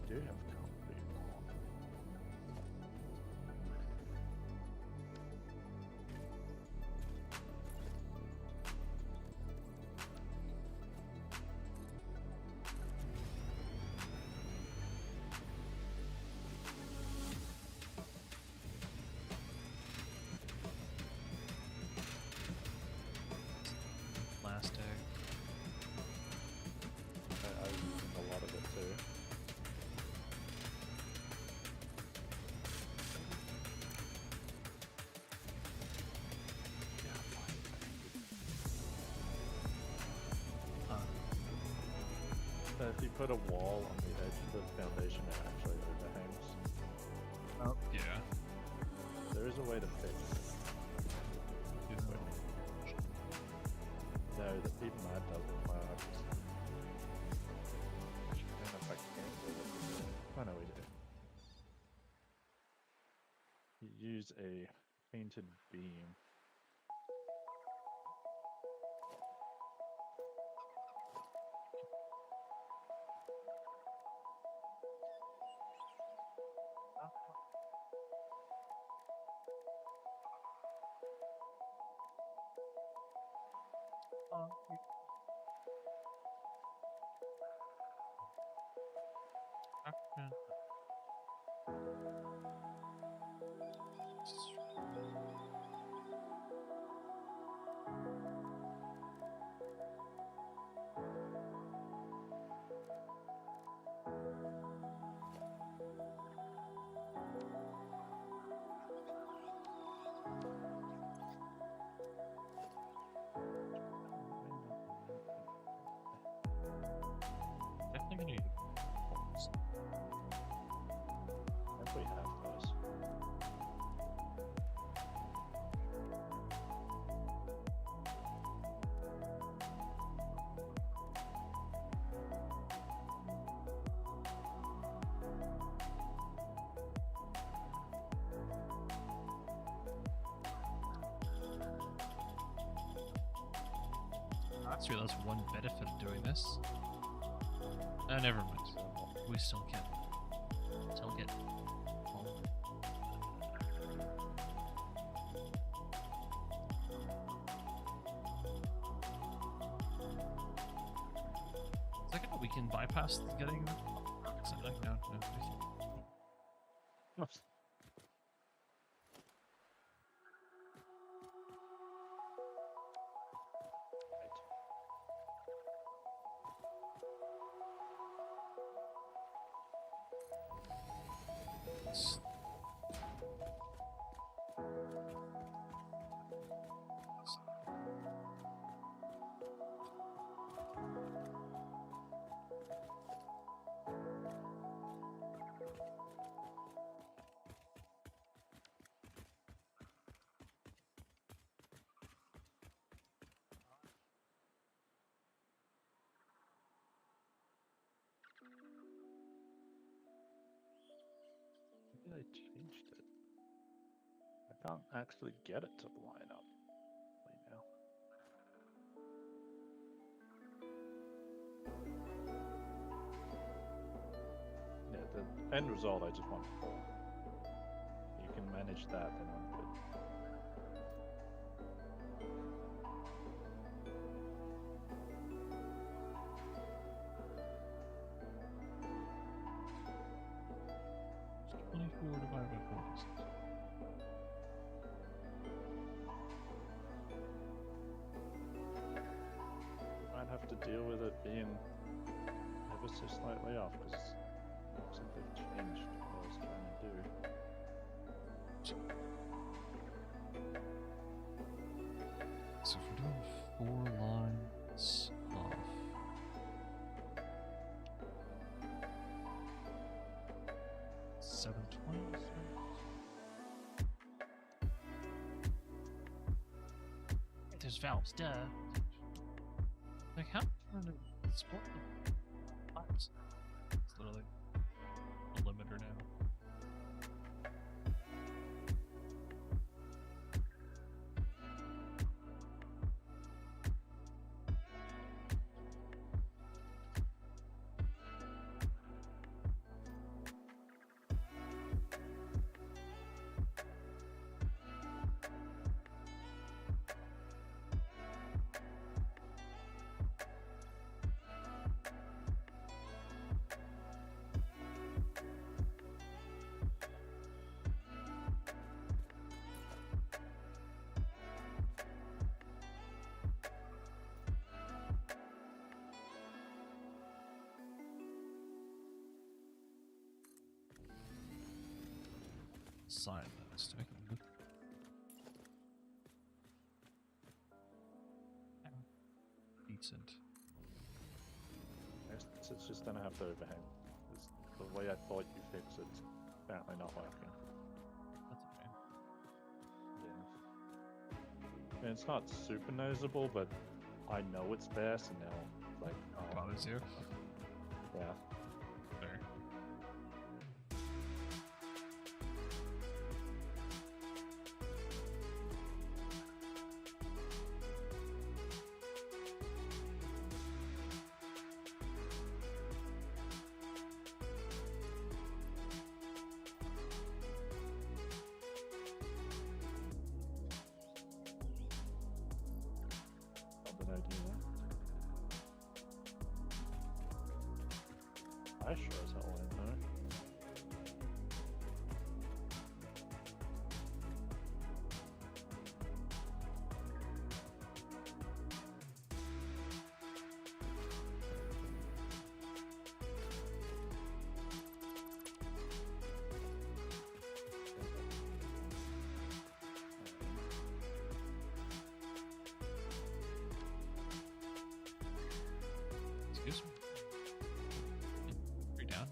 Do have concrete. Plastic. I was using a lot of it too. Yeah, fine. So if you put a wall on the edge of the foundation, it actually overhangs. Oh. Yeah. There is a way to fix it. No, even that doesn't work. Actually, I don't know if I can do it. Oh no, we do. You use a painted beam. Just realized one benefit of doing this. Never mind. We still get. Home. Second, we can bypass getting. No. Maybe they changed it. I can't actually get it to line up right now. Yeah, the end result I just want 4. You can manage that, then I'm good. It's 24 divided by 46. Might have to deal with it being ever so slightly off because it looks like they've changed what I was trying to do. So if we're doing 4 lines off. $720. There's valves, duh. Like how trying to support the pipes? It's literally a limiter now. Sign those to make it look decent. It's just gonna have to overhang. It's the way I thought you fix it's apparently not working. That's okay. Yeah. And it's not super noticeable, but I know it's there, so now it's like, oh, Bothers you? yeah. Fair. How did I do that? I sure as hell went there. Excuse me. 3 down.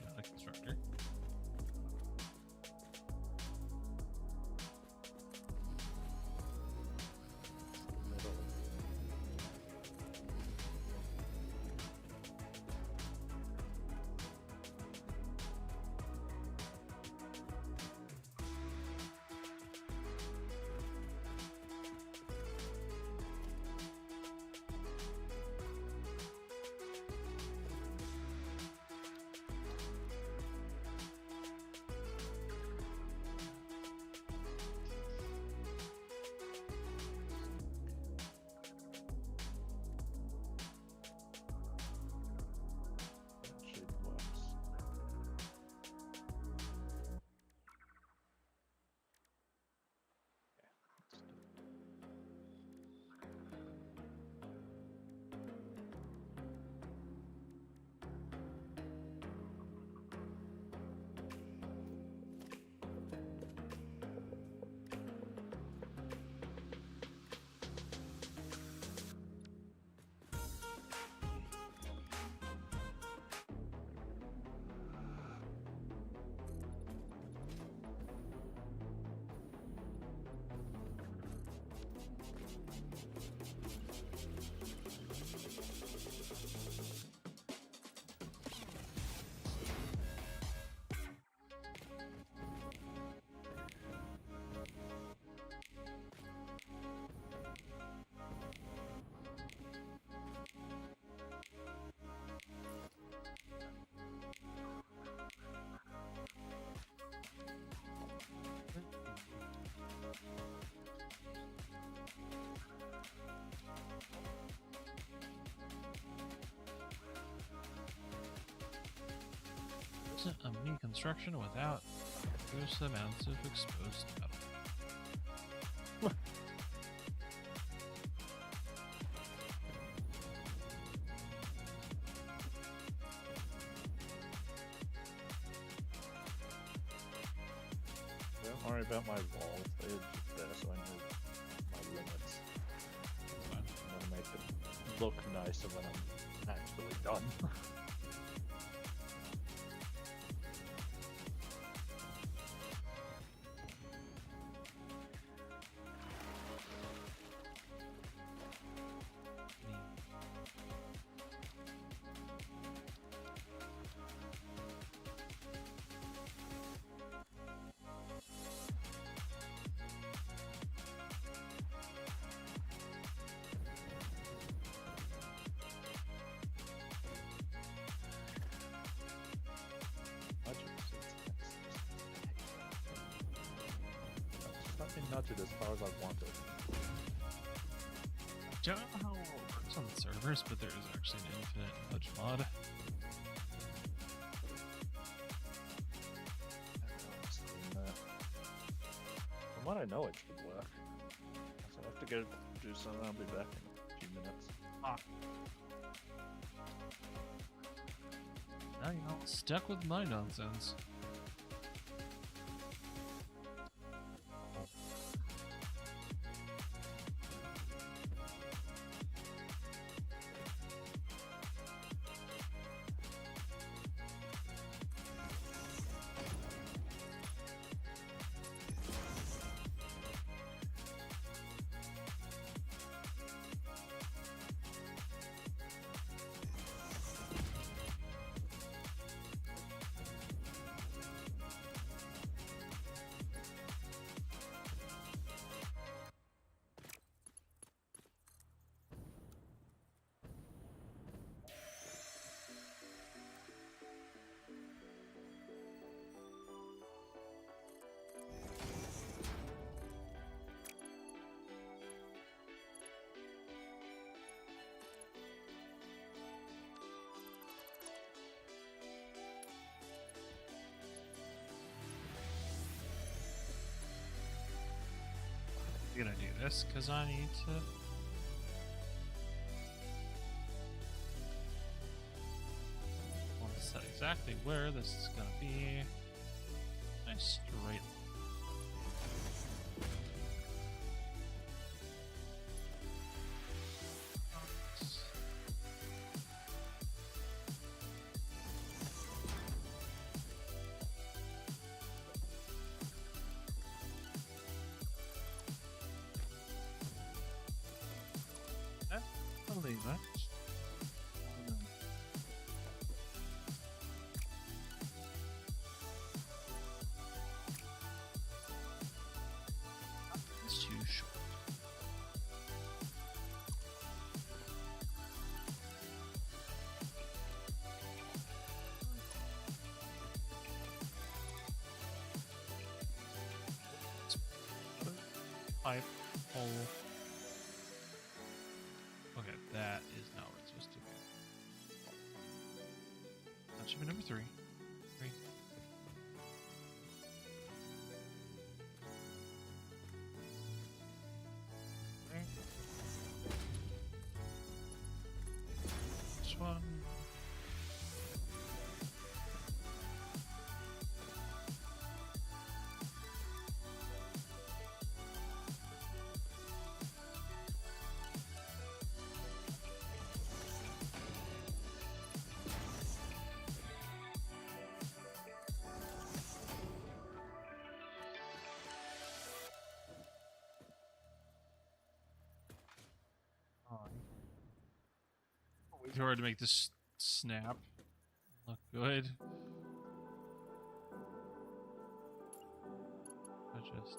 a mini construction without gross amounts of exposed metal. Don't worry about my walls. They're just there, so I know my limits. Fine. I'm gonna make it look nicer when I'm actually done. Just let me nudge it as far as I want it. Don't know how it works on the servers, but there is actually an infinite nudge mod. From what I know, it should work. So I have to go do something. I'll be back in a few minutes. Now you're all stuck with my nonsense. I'm gonna do this because I need to. I want to set exactly where this is gonna be. Nice straight. Believe it. It's too short. Pipe hole. Okay, that is not where it's supposed to be. That should be number 3. 3. Okay. This one. Way too hard to make this snap look good. I just.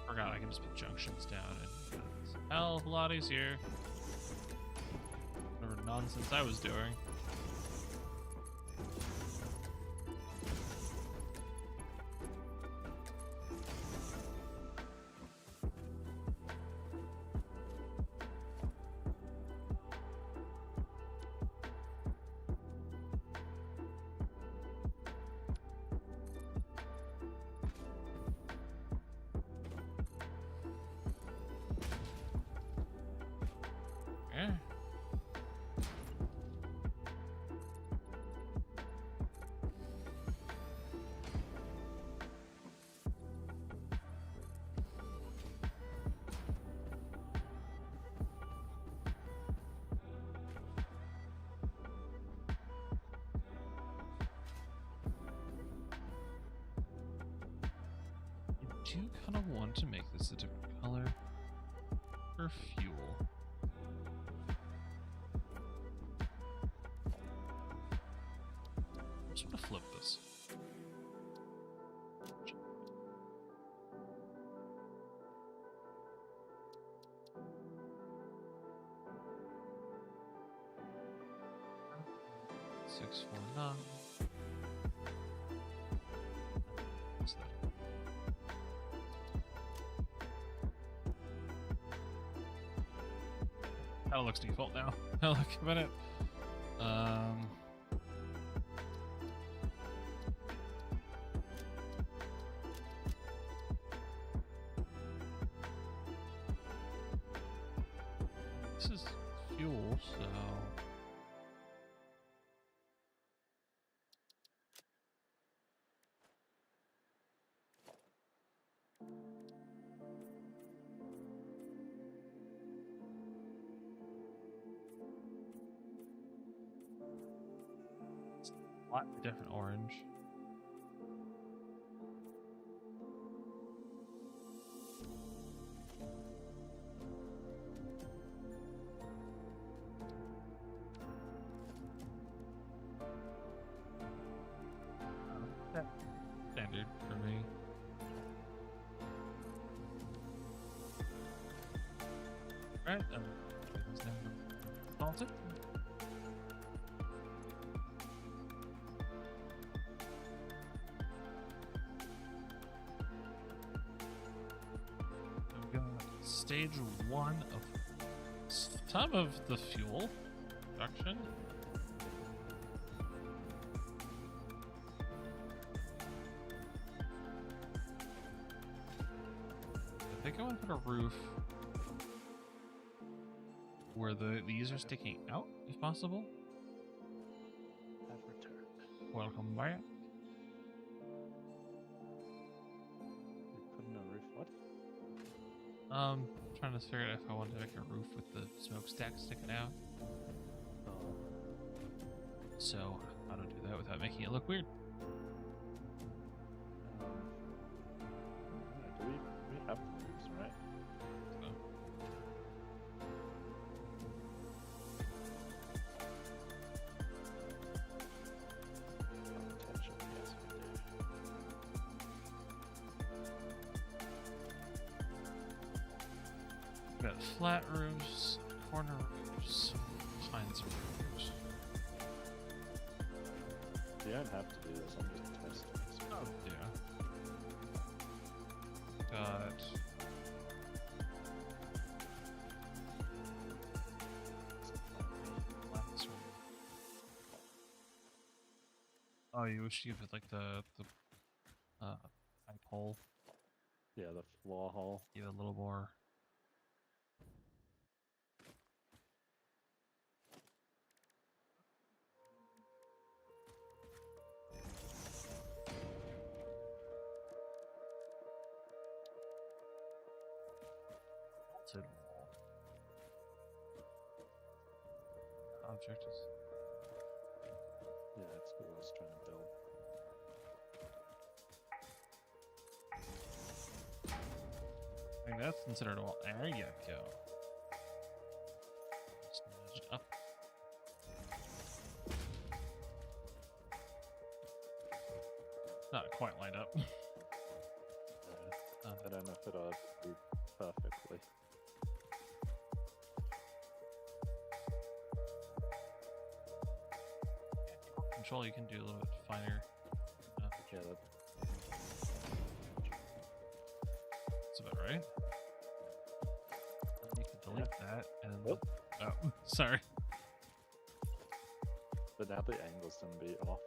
Forgot I can just put junctions down and it's a hell of a lot easier. nonsense I was doing. Yeah. I do kind of want to make this a different color for fuel. I just want to flip this. Six, 4, 9. What's that? That looks default now. Look a minute. This is fuel, so it's a lot different orange. That's standard for me. Right, everything's now salted. We've got stage 1 of some of the fuel production. I think I want to put a roof where these are sticking out, if possible. Have returned. Welcome back. You put in a roof, what? Trying to figure out if I want to make a roof with the smokestack sticking out. Oh, So, how to do that without making it look weird? do we have the roofs, right? So, Potential, yes, we do. we've got flat roofs, corner roofs, kinds of roofs. You don't have to do this, I'm just testing. So Oh, yeah. Got flats or- Oh, you should give it like the pipe hole. yeah, the floor hole. Give it a little more. Vaulted wall. Object is Yeah, that's what I was trying to build. I think that's considered a wall. There you go. Just nudge it up. Not quite lined up. I don't know if it'll do perfectly. control, you can do a little bit finer. Yeah, That's about right. You can delete that and. Nope. Oh, sorry. but now the angle's gonna be off.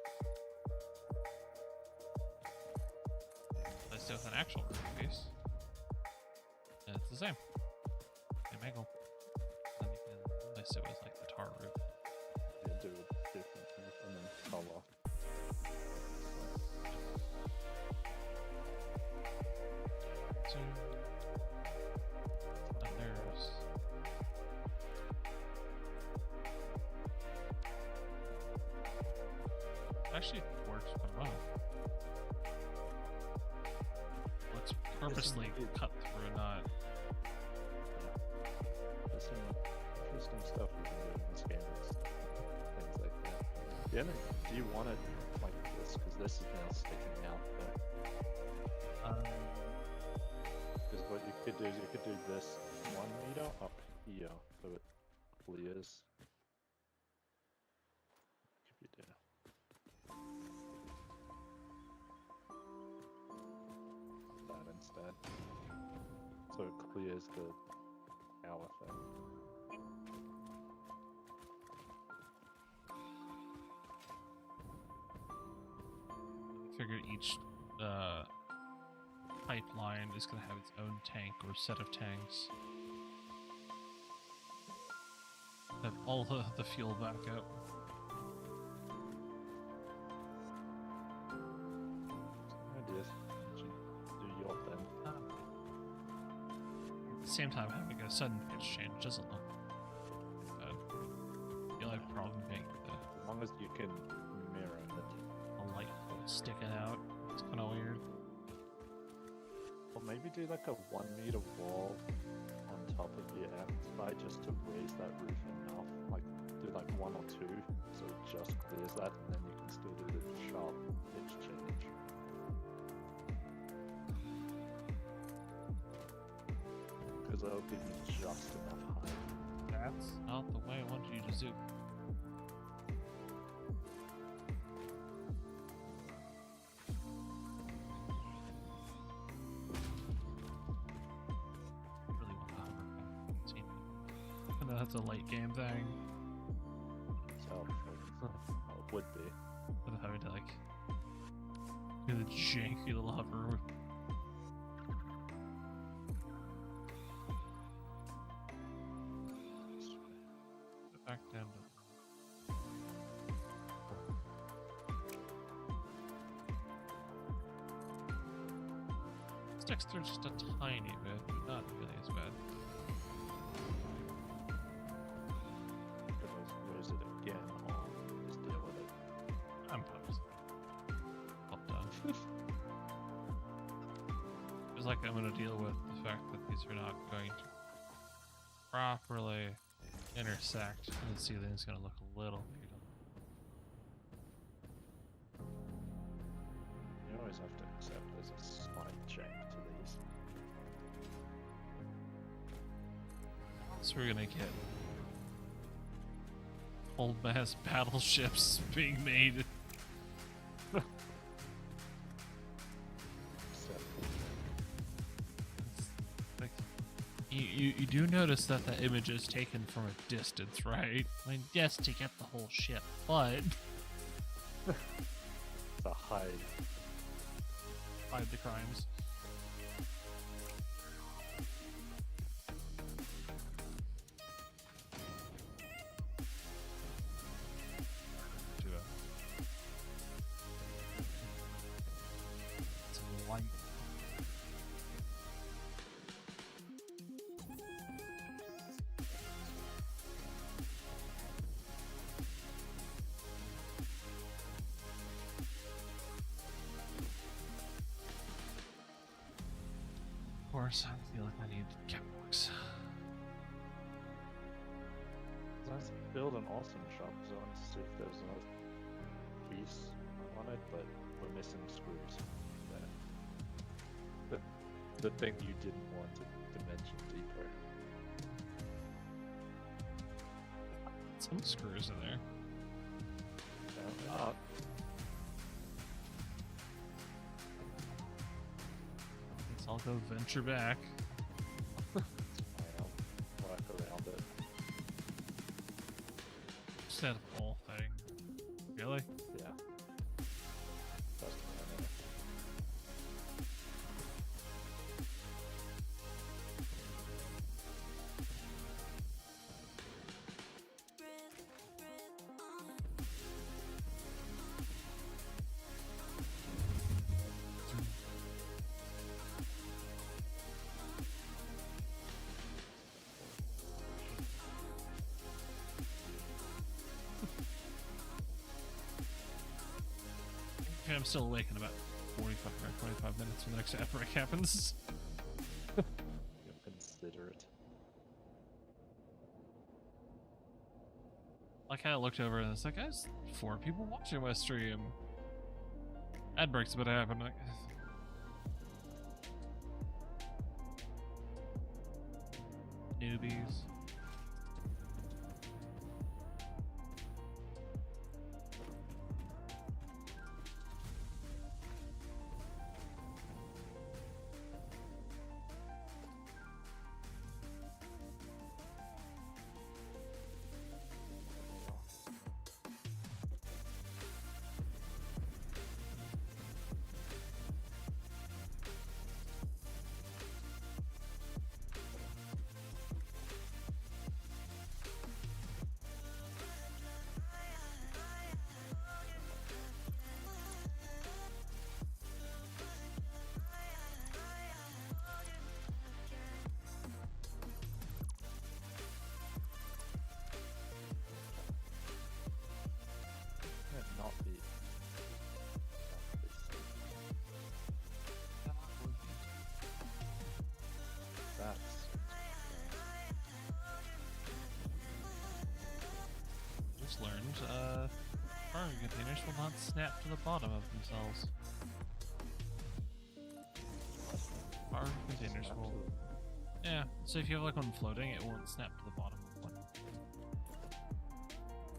Let's do with an actual roof piece. And it's the same. Same angle. Then you can replace it with like the tar roof. Yeah, do a different thing and then color. So, and there's. Actually, it works quite well. Let's purposely indeed. cut through, not. There's some interesting stuff you can do in this game. It's things like that. Yeah, do you want it like this? Because this is now sticking out there. Because what you could do is you could do this 1 meter up here so it clears. If you do. That instead. So it clears the tower thing. Figure each pipeline is going to have its own tank or set of tanks. Have all the fuel backup. Ideas. Do your thing. At the same time, having a sudden pitch change doesn't look bad. The only problem being As long as you can mirror it. the light hole sticking out. It's kind of weird. Or maybe do like a 1 meter wall on top of your outside just to raise that roof enough. Like do like 1 or 2 so it just clears that and then you can still do the sharp pitch change. Because that'll give you just enough height. That's not the way I wanted you to zoom. Really want to hover. See, I know that's a late game thing. So it would be. But having to like do the janky little hover. Back down to. Sticks through just a tiny bit, but not really as bad. Raise it again or just deal with it. I'm pumped. Well done. Feels like I'm gonna deal with the fact that these are not going to properly intersect, and the ceiling's gonna look a little weird. You always have to accept there's a slight change to these. So we're gonna get old mass battleships being made. Except Like, you do notice that the image is taken from a distance, right? I mean, yes, to get the whole ship, but the hide. hide the crimes. Do a- It's a light. Of course, I feel like I need catwalks. Let's build an awesome shop zone to see if there's another piece I wanted, but we're missing screws there. The thing you didn't want to dimension deeper. Some screws in there. Guess I'll go venture back. I'll work around it. Just that whole thing. Really? Yeah. First one, Okay, I'm still awake in about 45 or 25 minutes when the next outbreak happens. You'll consider it. Like I looked over and it's like, there's 4 people watching my stream. Ad break's about to happen. Like, newbies. Can't not be. That's Just learned, cargo containers will not snap to the bottom of themselves. Cargo containers will. Yeah, so if you have like one floating, it won't snap to the bottom of one.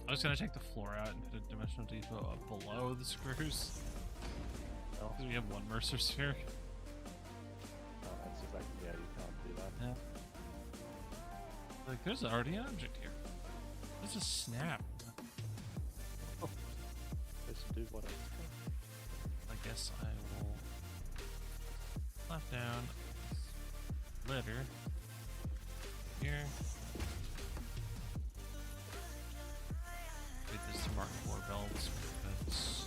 I was gonna take the floor out and put a dimensional depot up below the screws. no. We have one Mercer sphere. That's exactly, yeah, you can't do that. Yeah. Like, there's already an object here. Let's just snap. Just do what I guess I will slap down litter here. Wait, this to mark 4 belts because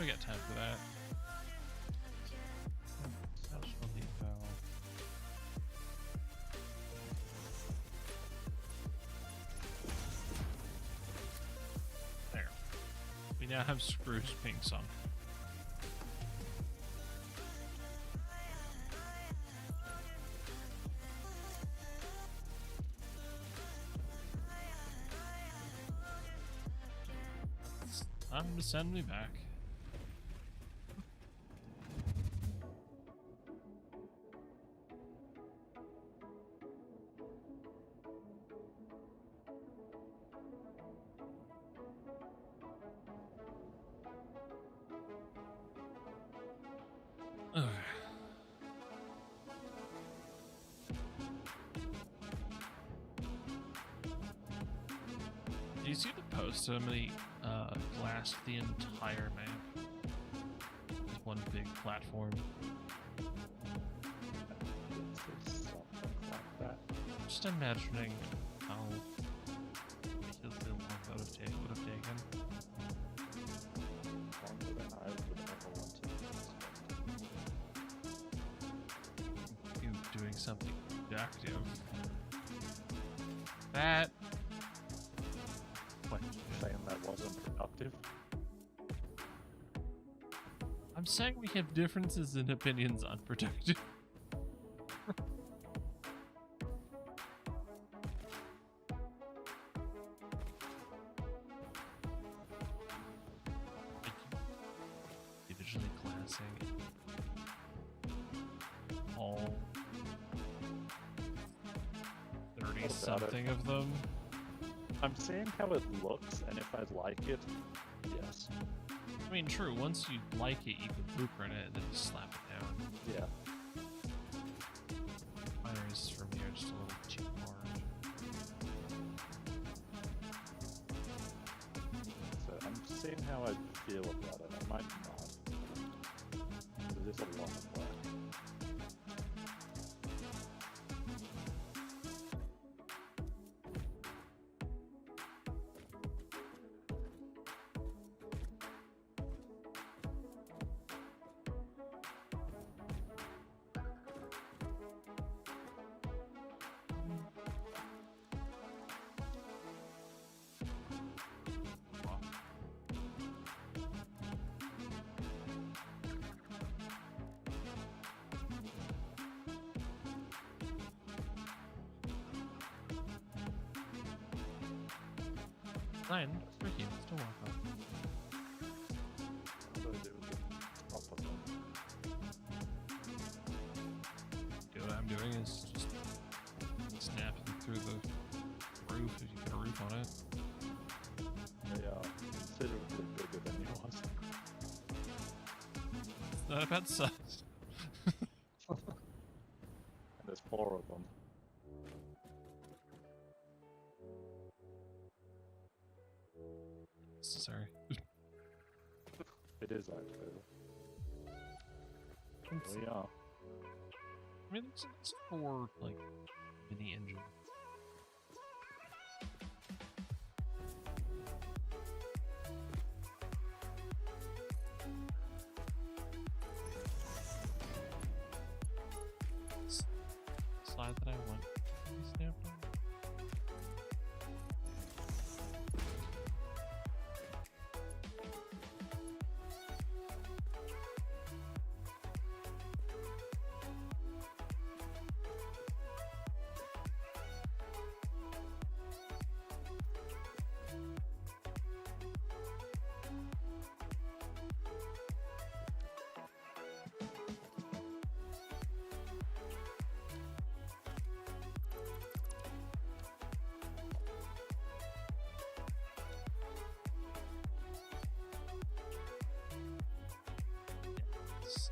we got time for that. National Depot. There. We now have screws being sunk. It's time to send me back. Okay. Do you see the post? Somebody glassed the entire map. Just one big platform. it's something like that. Just imagining how ridiculously long that would have taken. Longer than I would ever want to. You doing something productive. That. What? Saying that wasn't productive. I'm saying we have differences in opinions on productive. Individually classing all 30 something of them. I'm seeing how it looks, and if I like it, yes. I mean, true, once you like it, you can blueprint it and then just slap it down. Yeah. Binaries from here are just a little too large. So I'm seeing how I feel about it. I might not. But it is a lot of work. Wow. Fine, Ricky, still welcome. What do I do with the top of them? What I'm doing is just snapping through the roof if you put a roof on it. They are considerably bigger than yours. It's not about size. And there's 4 of them. Sorry. It is actually. It's- Here we are. I mean, it's 4, like, mini engines. Slide that I want. Snapped on.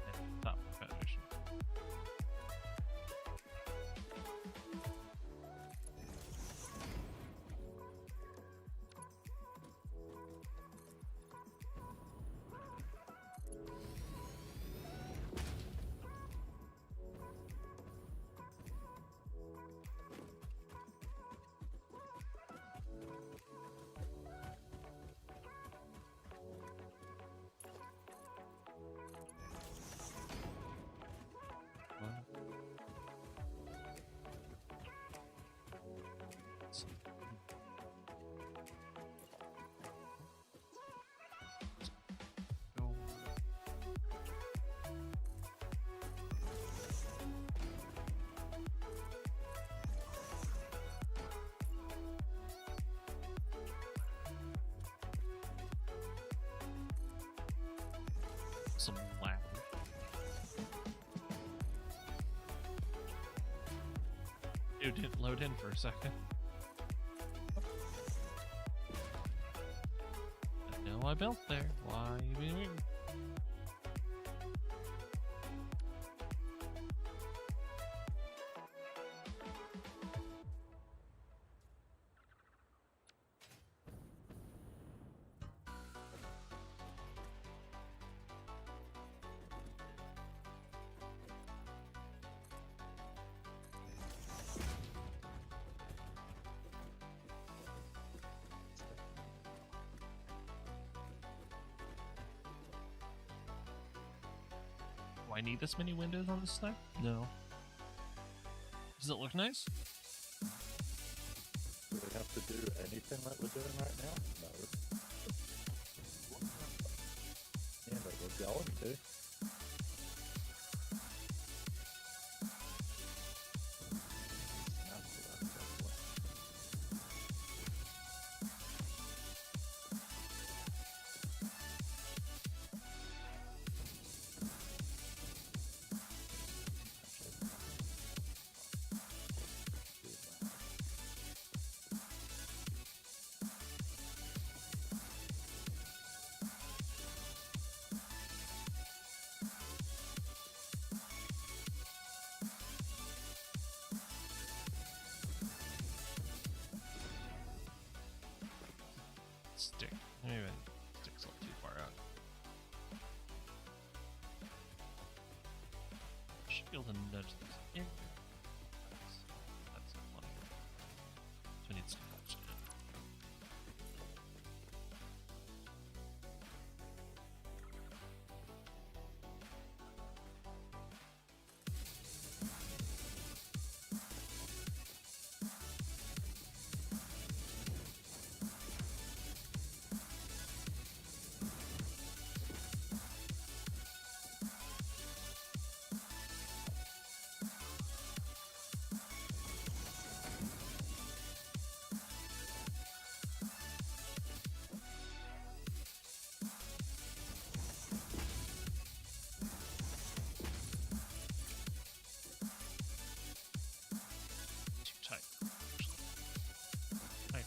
And top foundation. Go. Some ladders. Dude didn't load in for a second. I know I built there. Why you being weird? Do I need this many windows on this thing? No. Does it look nice? Do we have to do anything like we're doing right now? No. Yeah, but we're going to. be able to nudge these in. That's funny. So it needs to nudge in. Too tight. Tight.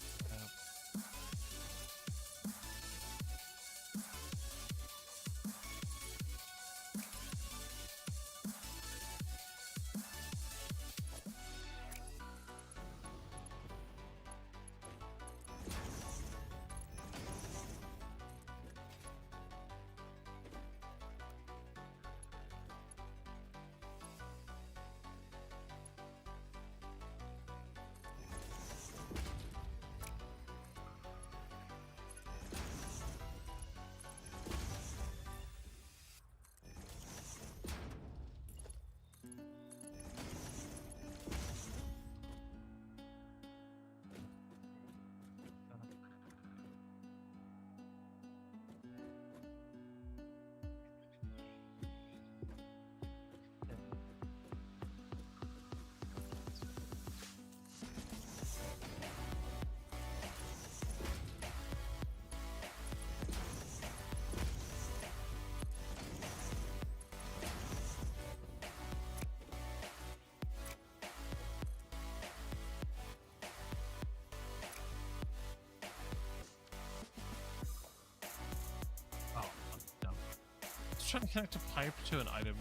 Oh, I'm dumb. I was trying to connect a pipe to an item.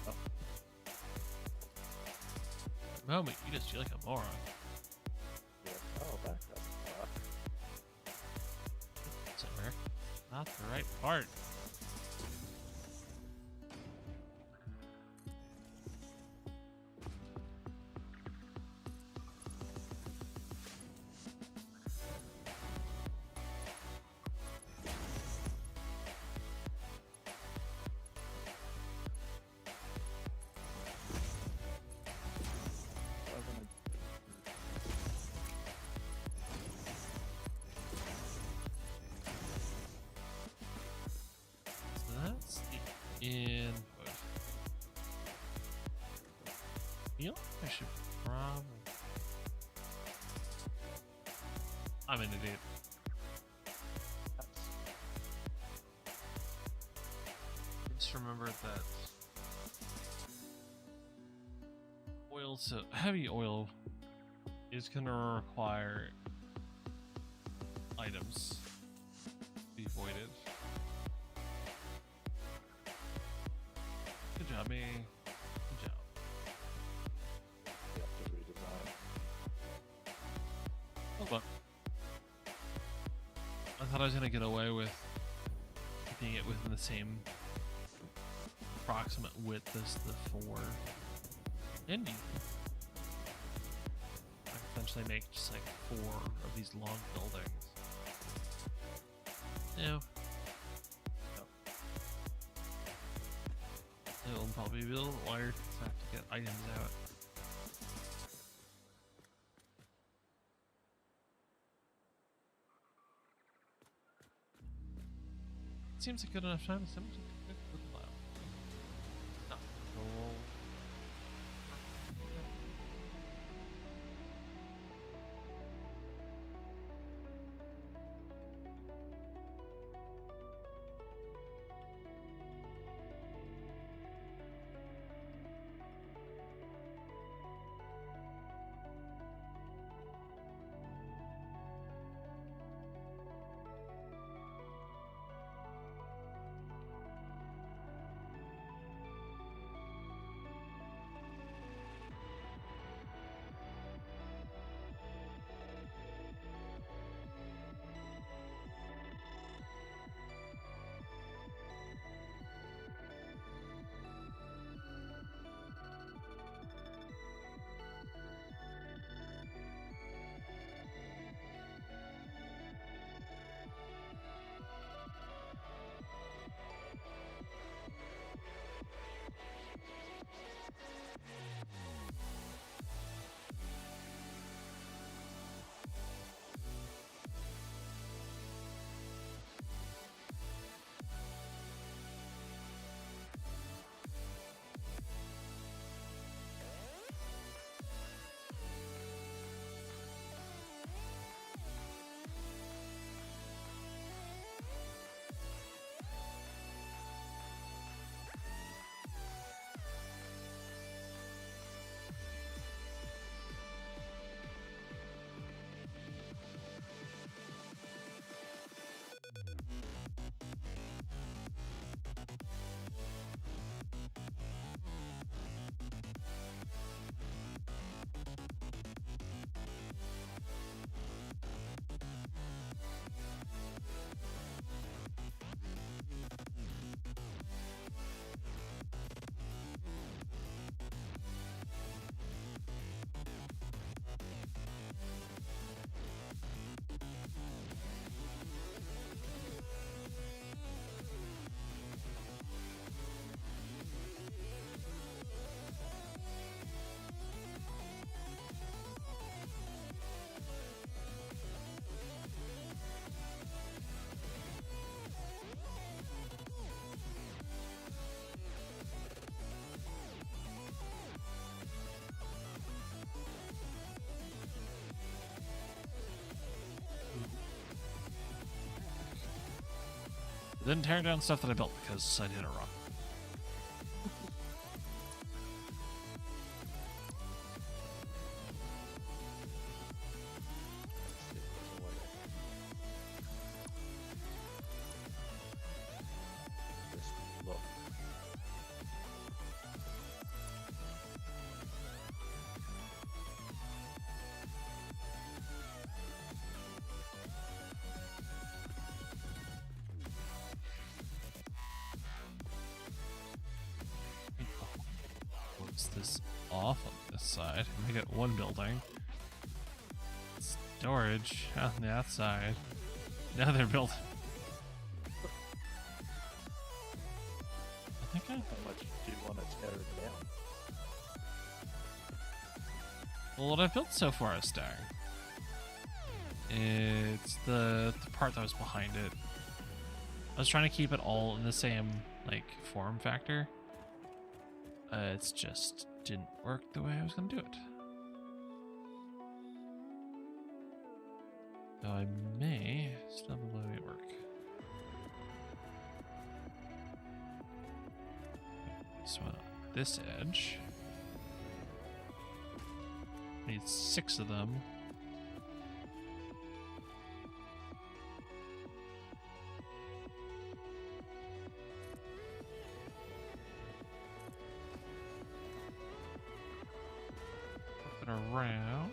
Oh. Moment, you just feel like a moron. Yeah. Oh, back up. Somewhere. Not the right part. So that's the input. You know, I should probably. I'm an idiot. Just remember that oil, so heavy oil is gonna require items to be voided. Good job, me. Good job. You have to redesign. Oh, look. I thought I was gonna get away with keeping it within the same approximate width as the 4 Indy. I could potentially make just like 4 of these long buildings. No. It'll probably be a little wired because I have to get items out. Seems like good enough time to assemble a good lab. No. Cool. Then tear down stuff that I built because I did it wrong. Just look. What's this off on this side? We got one building. Storage on the outside. Now they're building. I think How much do you want to tear it down? well, what I've built so far is staying. It's the part that was behind it. I was trying to keep it all in the same like form factor. It's just didn't work the way I was gonna do it. So I may still be letting it work. This one on this edge. Need 6 of them. Flip it around.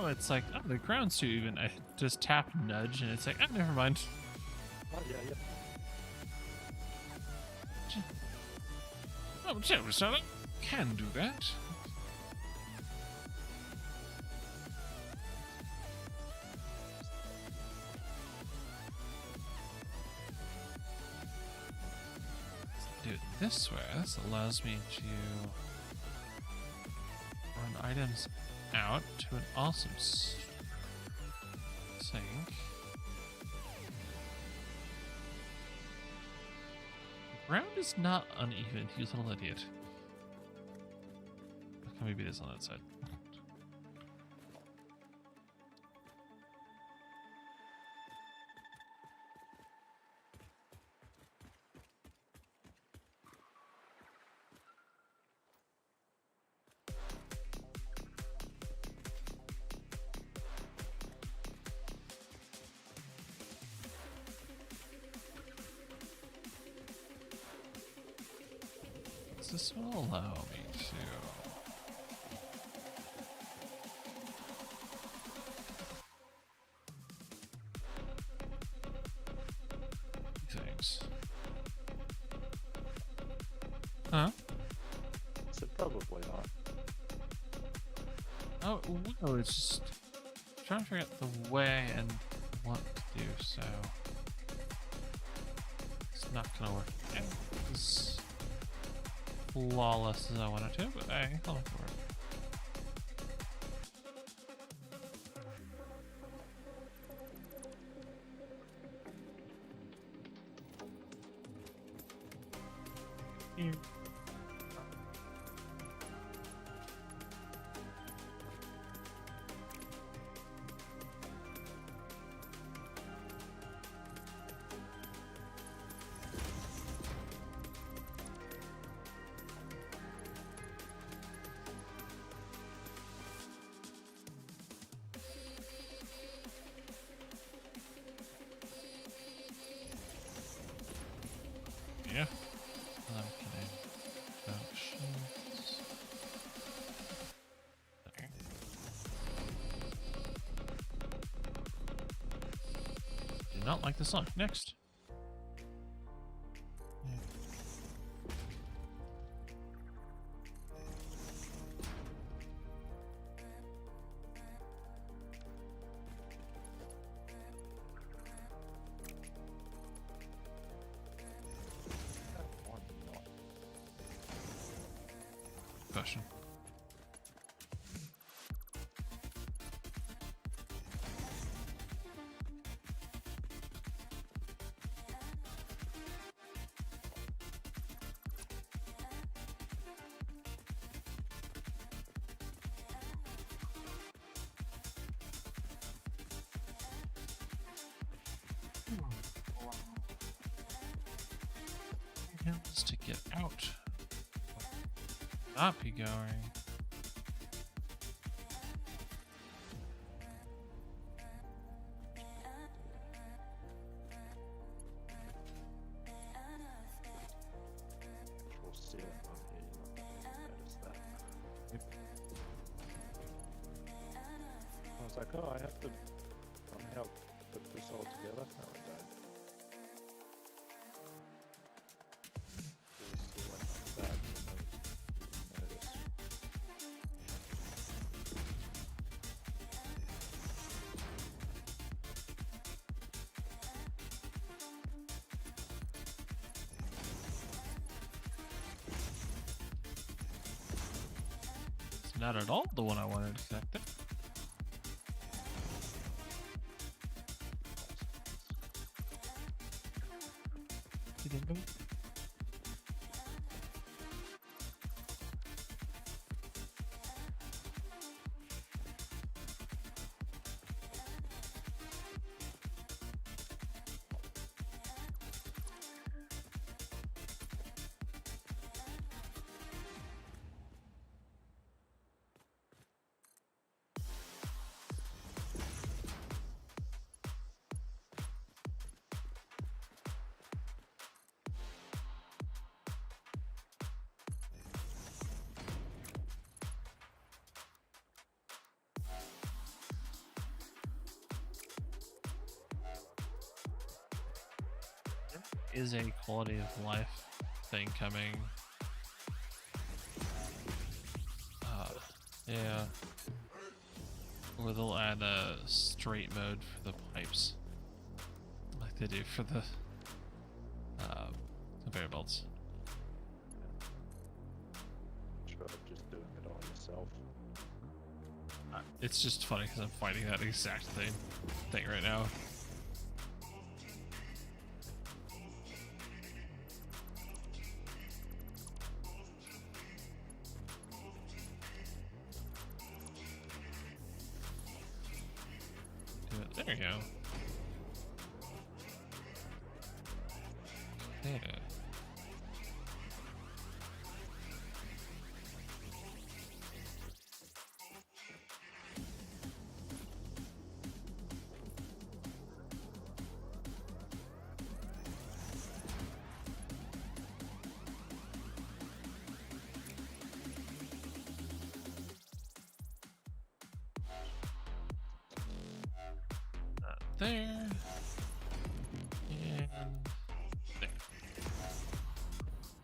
Oh, it's like, oh, the ground's too even. I just tap nudge and it's like, oh, never mind. Oh, yeah. Oh, Jerry, so I can do that. Let's do it this way. This allows me to run items out to an awesome sink. The ground is not uneven, you little idiot. Can maybe it is on that side. This will allow me to things. Huh? So probably not. Oh, no, it's just trying to figure out the way and what to do, so it's not gonna work as flawless as I wanted to, but I thought it worked. Here. Yeah. Okay. Functions. Okay. Do not like the song. Next. Question. Hills to get out. Not be going. We'll see it on here. Notice that. I was like, oh, I have to somehow put this all together. No, I don't. We see one like that, and then notice. It's not at all the one I wanted to connect it. You think of it? Is a quality of life thing coming? Yeah. Or they'll add a straight mode for the pipes, like they do for the conveyor belts. Try just doing it all yourself. It's just funny because I'm fighting that exact thing right now. There you go. Yeah. There. And there.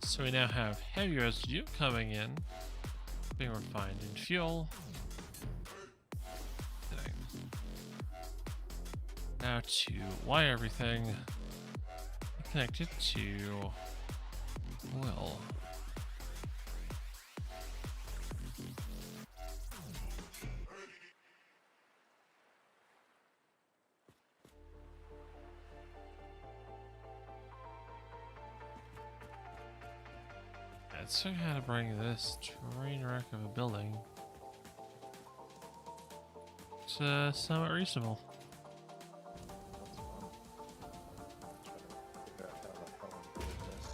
So we now have heavy residue coming in, being refined in fuel. Now to wire everything, connect it to oil. So how to bring this train wreck of a building to somewhat reasonable. Figure out how the hell I'm doing this.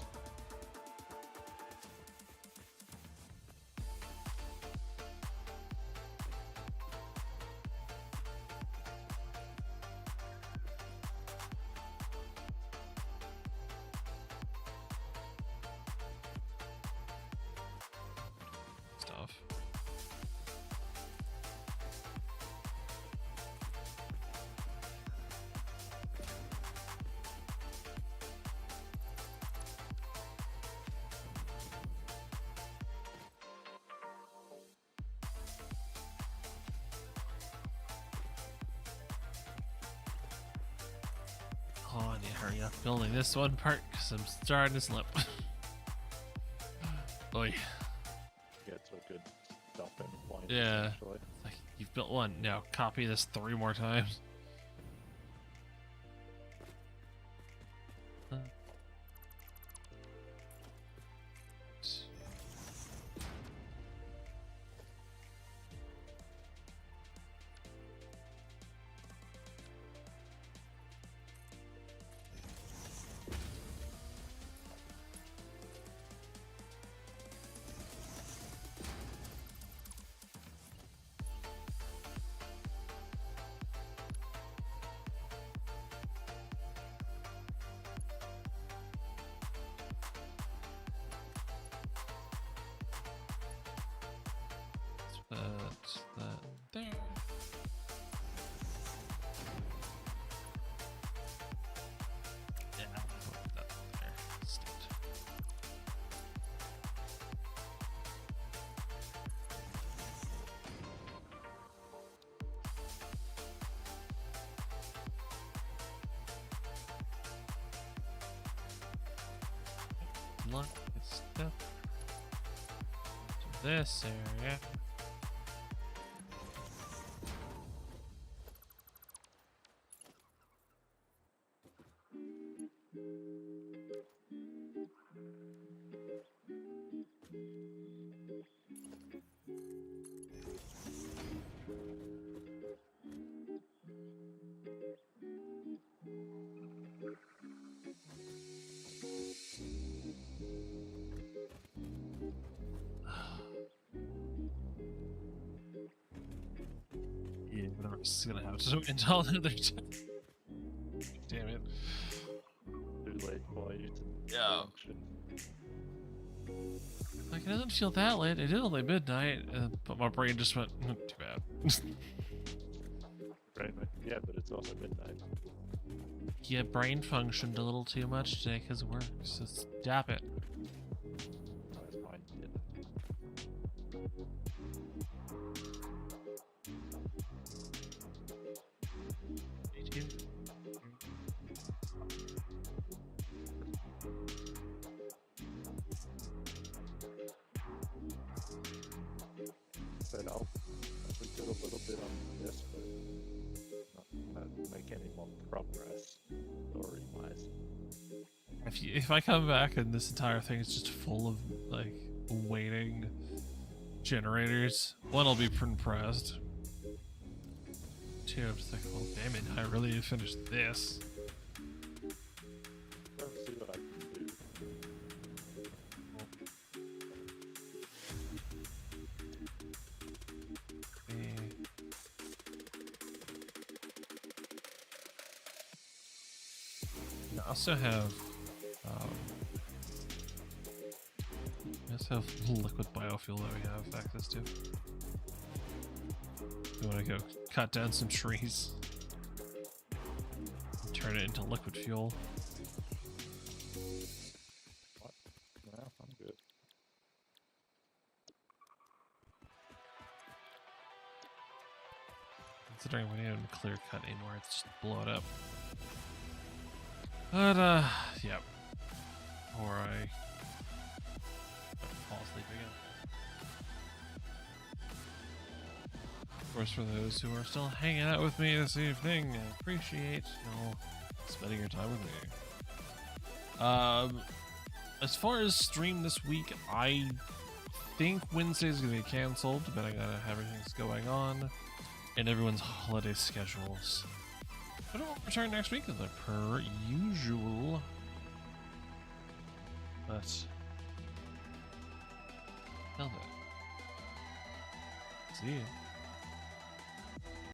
Stuff. Oh, I need to hurry up building this one part because I'm starting to slip. Oy. Get to a good stopping point. Yeah. Essentially. Like, you've built one, now copy this 3 more times. luck. Good stuff. To this area. Yeah, whatever. This is gonna have to wait all another time. Damn it. Too late for you to Yeah. function. Like, it doesn't feel that late. It is only midnight, but my brain just went, too bad. Right, yeah, but it's also midnight. Yeah, brain functioned a little too much today because of work, so stop it. That's mine did. Me too. But I'll do a little bit on this, but not make any more progress story-wise. If I come back and this entire thing is just full of like waiting generators, one, I'll be impressed. Two, I'm just like, well, damn it, I really need to finish this. Let's see what I can do. I also have liquid biofuel that we have access to. I want to go cut down some trees, and turn it into liquid fuel. What? No, I'm good. Considering we didn't even clear cut anymore, it's just blow it up. But yeah. Or I fall asleep again. Of course, for those who are still hanging out with me this evening, I appreciate spending your time with me. As far as stream this week, I think Wednesday's gonna be canceled, depending on how everything's going on and everyone's holiday schedules. But I will return next week as per usual. But till then, see ya.